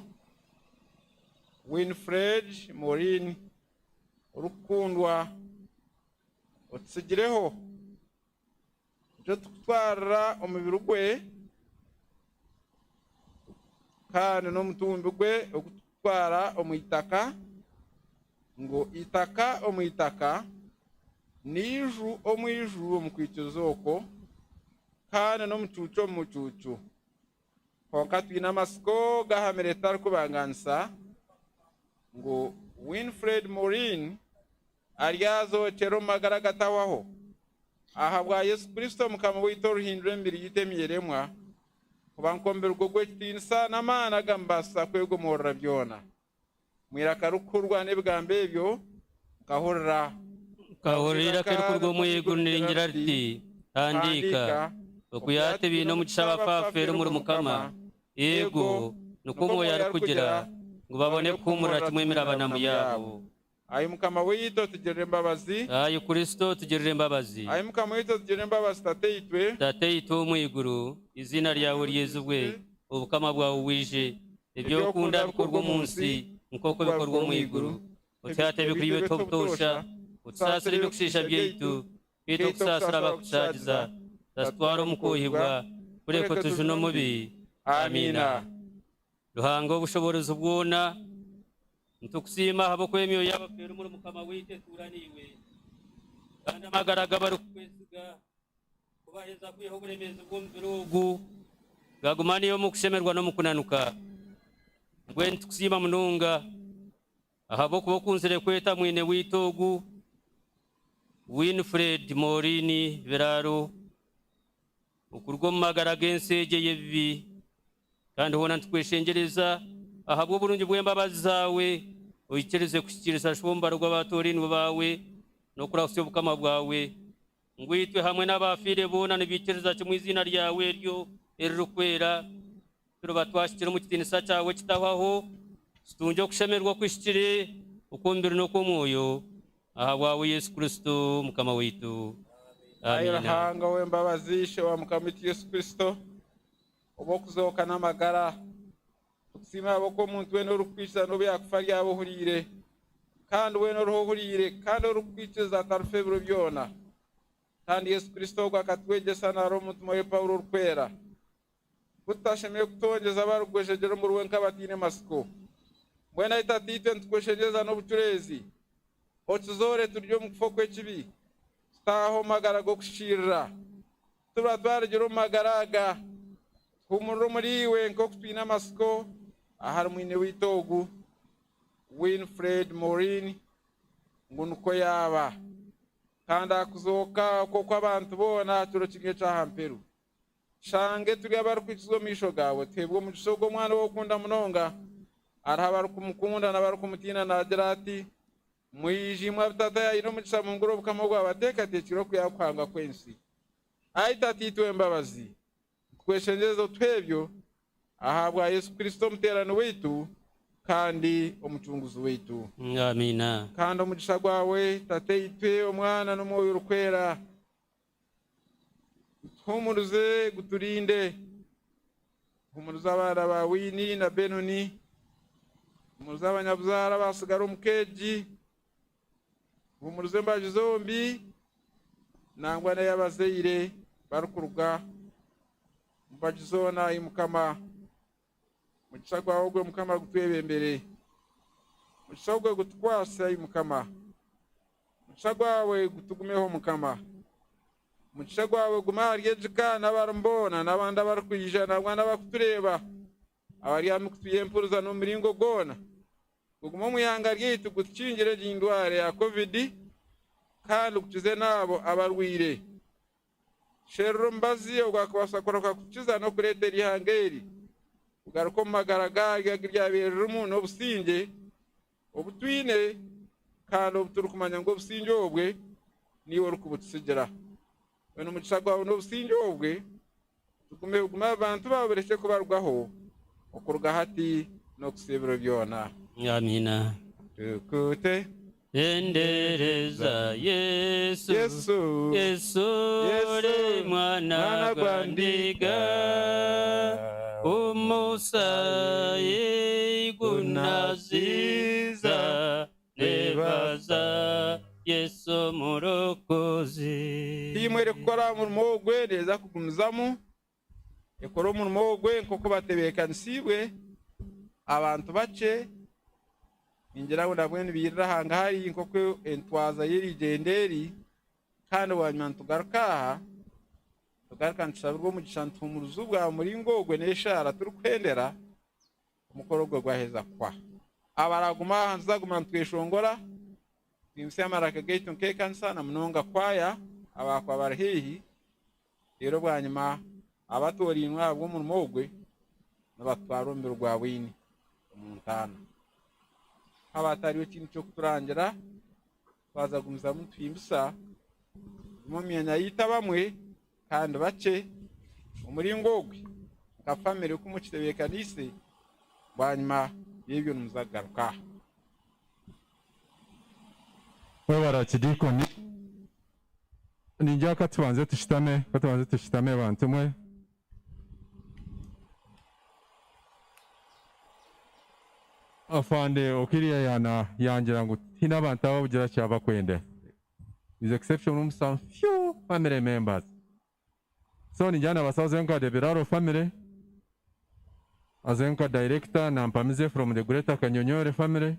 S5: Winfred Maureen orukundwa otusigireho cyo tutwara umubiri gwe kandi n'omutumbi gwe okutwara omwitaka ngo itaka omwitaka niju omwiju omukwikizo oko kandi n'omucucu omucucu konka twine amasiko gahamire tarikubanganisa ngo Winfred Maureen aryazokera omu magara gatawaho aha bwa Yesu Kristo mukama waitu oruhindura emibiri yitu emiyeremwa kuba nkombere urwo gw'ekitiinisa n'amaani agambasa kwegomorora byona mwiraka rukurwa n'ebigambo ebyo nkahurira
S6: kahurira kerukurwa omwiguru niringira riti handika okuyate bino omugisha abafafeero muri mukama yego nuko omwoyo arikugira ngo babone kuhumurira kimwe emirabanamu yabo.
S5: Ayi mukama waitu tugirire embabazi.
S6: Ayi Kristo tugirire embabazi.
S5: Ayi mukama waitu tugirire embabazi
S6: tate itwe omwiguru izina ryawe ryezubwe obukama bwawe bwije ebyokunda bikorwa munsi nk'uko bikorwa omwiguru otyate bikuriwe tobutosha otusasire ebyokushisha byaitu bitu okusasira abakushagiza tasitwara omukuhibwa kureka tujune omubi. Amina. Ruhanga obushobozi bwona ntukusiima habw'okuba emyoyo y'abafeero muri mukama waitu etuuraniiwe kandi amagara gabarikukwesiga kubaheza kwiha oburemeezi bw'omubiri ogu gagumaniyo omu kushemerwa n'omukunanuka mbwenu nitukusiima munonga ahabw'okuba okunzire kweta mwine waitu ogu Winfred Maureen Biraaro okuruga omu magara g'ensi egi ey'ebibi kandi hoona ntukweshengereza ahabw'oburungi bw'embabazi zaawe oyikirize kushikiriza shombaro rw'abatooriinwa baawe n'okurahusa obukama bwawe ngwitwe hamwe n'abafiire boona nibikiriza kimwe izina ryawe eryo eririkwera turoba twashikire omu kitiinisa kyawe kitahwaho kitunge okushemerwa kwishikire okw'omubiri n'okw'omwoyo aha bwawe Yesu Kristo mukama waitu.
S5: Amina. Ruhanga w'embabazi ishe wa mukama waitu Yesu Kristo obw'okuzooka n'amagara tukusiima habw'okuba omuntu weena orukwikiza n'obyakufa ryabo ohuriire kandi weena oriho ohuriire kandi orukwikiriza atarufa ebiro byona kandi Yesu Kristo ogu akatwegyesa naro omutima we Pawulo orukwera tutashemeye kutongeza abarugweshegyera omuri we nk'abatiine masiko mbwenu ahi tatiitwe nitukweshengyeza n'obucureezi otuzoore turye omu kufo kw'ekibi tutaha omu magara g'okushikirira tuba twaragira omu magara aga tuhumurire omuri iwe nk'oku twine amasiko ahari mwine waitu ogu Winfred Maureen ngu nuko yaaba kandi akuzooka okwo abantu boona kiro kimwe kyaha mperu shange turi abarikwikiza omu maisho gawe tuhebwe omugisha ogw'omwana w'okukunda munonga hariho abarikumukunda n'abarikumutina nagira ati mwijimwe bitata yaine omugisha mungura obukama bwawe ateekateekire okuyakuhanga kw'ensi ahi tatiitwe embabazi tukweshengyeza otwebyo aha bwa Yesu Kristo omuteerani waitu kandi omucunguzi waitu.
S6: Amina.
S5: Kandi omugisha gwawe tateitwe omwana n'omwoyo orukwera tuhumurize guturinde tuhumurize abaana ba Wini na Benoni tuhumurize abanyabuzaara basigara omu keegi tuhumurize embaju zombi nangwa n'ey'abazaire barikuruga mbaju zoona ahi mukama mugisha gwawe gwe mukama gutwebembere mugisha gwe gutukwase ahi mukama mugisha gwawe gutugumeho mukama mugisha gwawe gume ahari ejika n'abarimbona n'abandi abarikwija nabwa n'abakutureeba abaryami kutuya empuruza n'omumiringo gwona gugume omu ihanga ryaitu gutukingire egi ndwara ya covid kandi gukize n'abo abarwire sherura omubazi ogwakubasa kuroka kukiza n'okureetera ihanga eri ugaruka omu magara garyo agiryabererimu n'obusinge obutwine kandi obuturukumanya ngu obusinge obwe niwe orikubutusigira wena omugisha gwawe n'obusinge obwe tugume abantu bawe bireke kubarugaho okuruga hati n'okusiba ebiro byona.
S6: Amina.
S5: Tukute
S6: endereza Yesu Yesu ore mwana gwa ndiga umusayi gunaziza nebaza Yesu murokozi
S5: timu eri kukora umurimo gwe neza kugumizamu ekora umurimo gwe nk'uko batebekanisiibwe abantu bace ningira ngo nabwe nibirira hanga hari nk'uko entwaza y'erigenderi kandi wanyuma ntugaruka aha tugaruka ntushabirwa umugisha ntumuruzu bwa muringo gwe n'eshara turi kwendera umukoro gwe gwaheza kwa abaraguma hantu zaguma ntweshongora twimse amaraka gaitu nkekanisa na munonga kwaya abakwa barahihi rero bwanyuma abatorinwa bw'umurimo gwe n'abatwara umbiro gwa wini umuntana abatariyo kintu cyo kuturangira bazagumiza mutwimbusa mu myanya yita bamwe kandi bace umuringo gwe nka family ko mukitebekanise bwanyuma y'ibyo numuzagaruka
S2: wewe barakidikoni ninjya katubanze tushitame abantu mwe afande okiriya yana yangira ngo tina abantu ababugira cyaba kwende is exception from some few family members so ninjana basaza nka de Biraaro family azenka director na mpamize from the Greater Kanyonyore family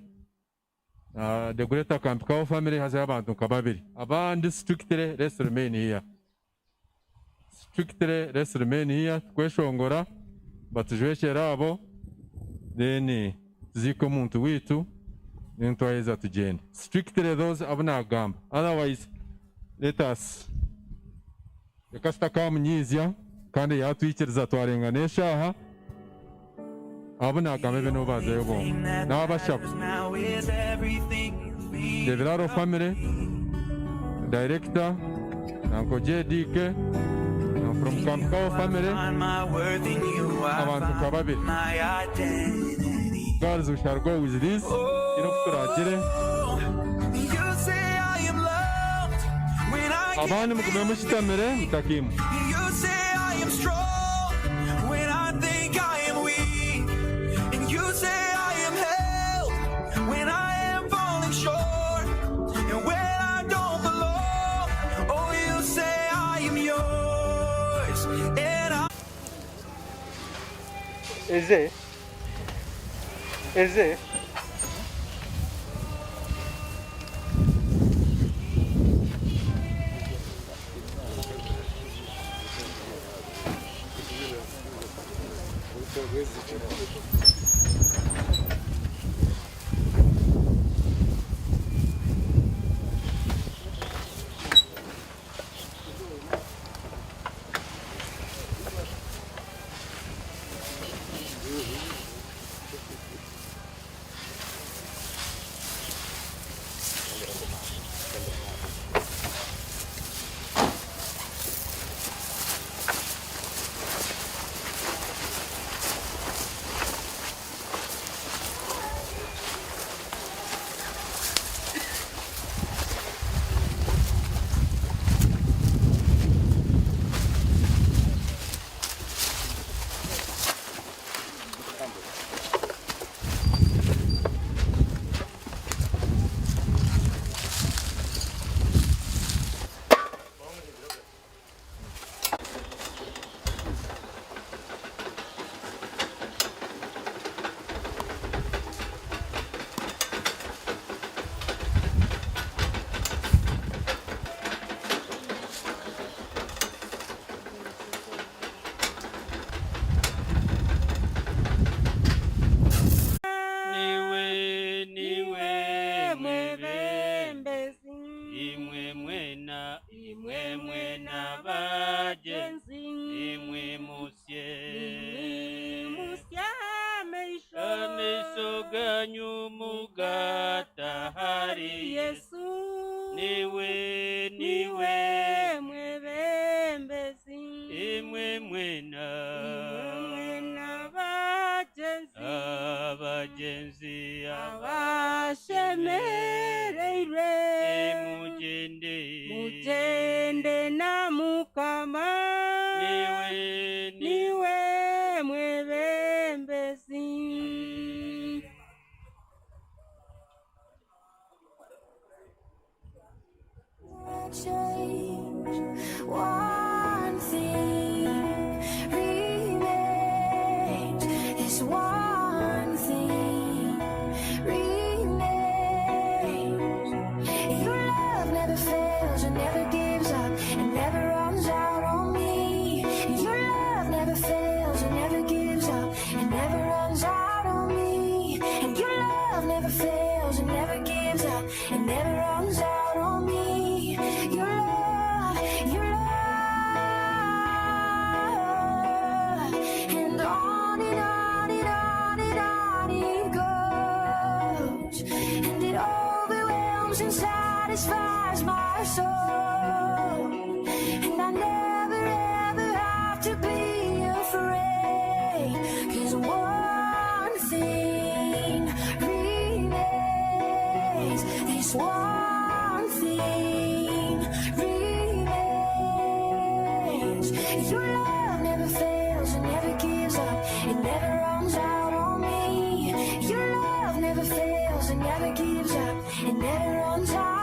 S2: the Greater Kampkao family has abantu kababiri abandi strictly let's remain here kweshongora batujwekera abo then ziko muntu witu nintwaiza tugende strictly those abunagamba otherwise let us ekasta kamunyizya kandi yatwikiriza twarenganisha aha abunagamba bino bazayo bo n'abashabu the Biraaro family director Uncle JDK from Kampkao family abantu kababiri girls we shall go with this turagire abandi mugume mushitamire mutakimu
S17: Is it?
S1: change. One thing remains. This one thing remains. Your love never fails and never gives up and never runs out on me. Your love never fails and never gives up and never runs out on me. And your love never fails and never gives up and never runs out on me. Your love, and on and on and on and on it goes, and it overwhelms and satisfies my soul, and I never ever have to be afraid, 'cause one thing remains. This one thing remains. Your love never fails and never gives up, it never runs out on me. Your love never fails and never gives up, it never runs out.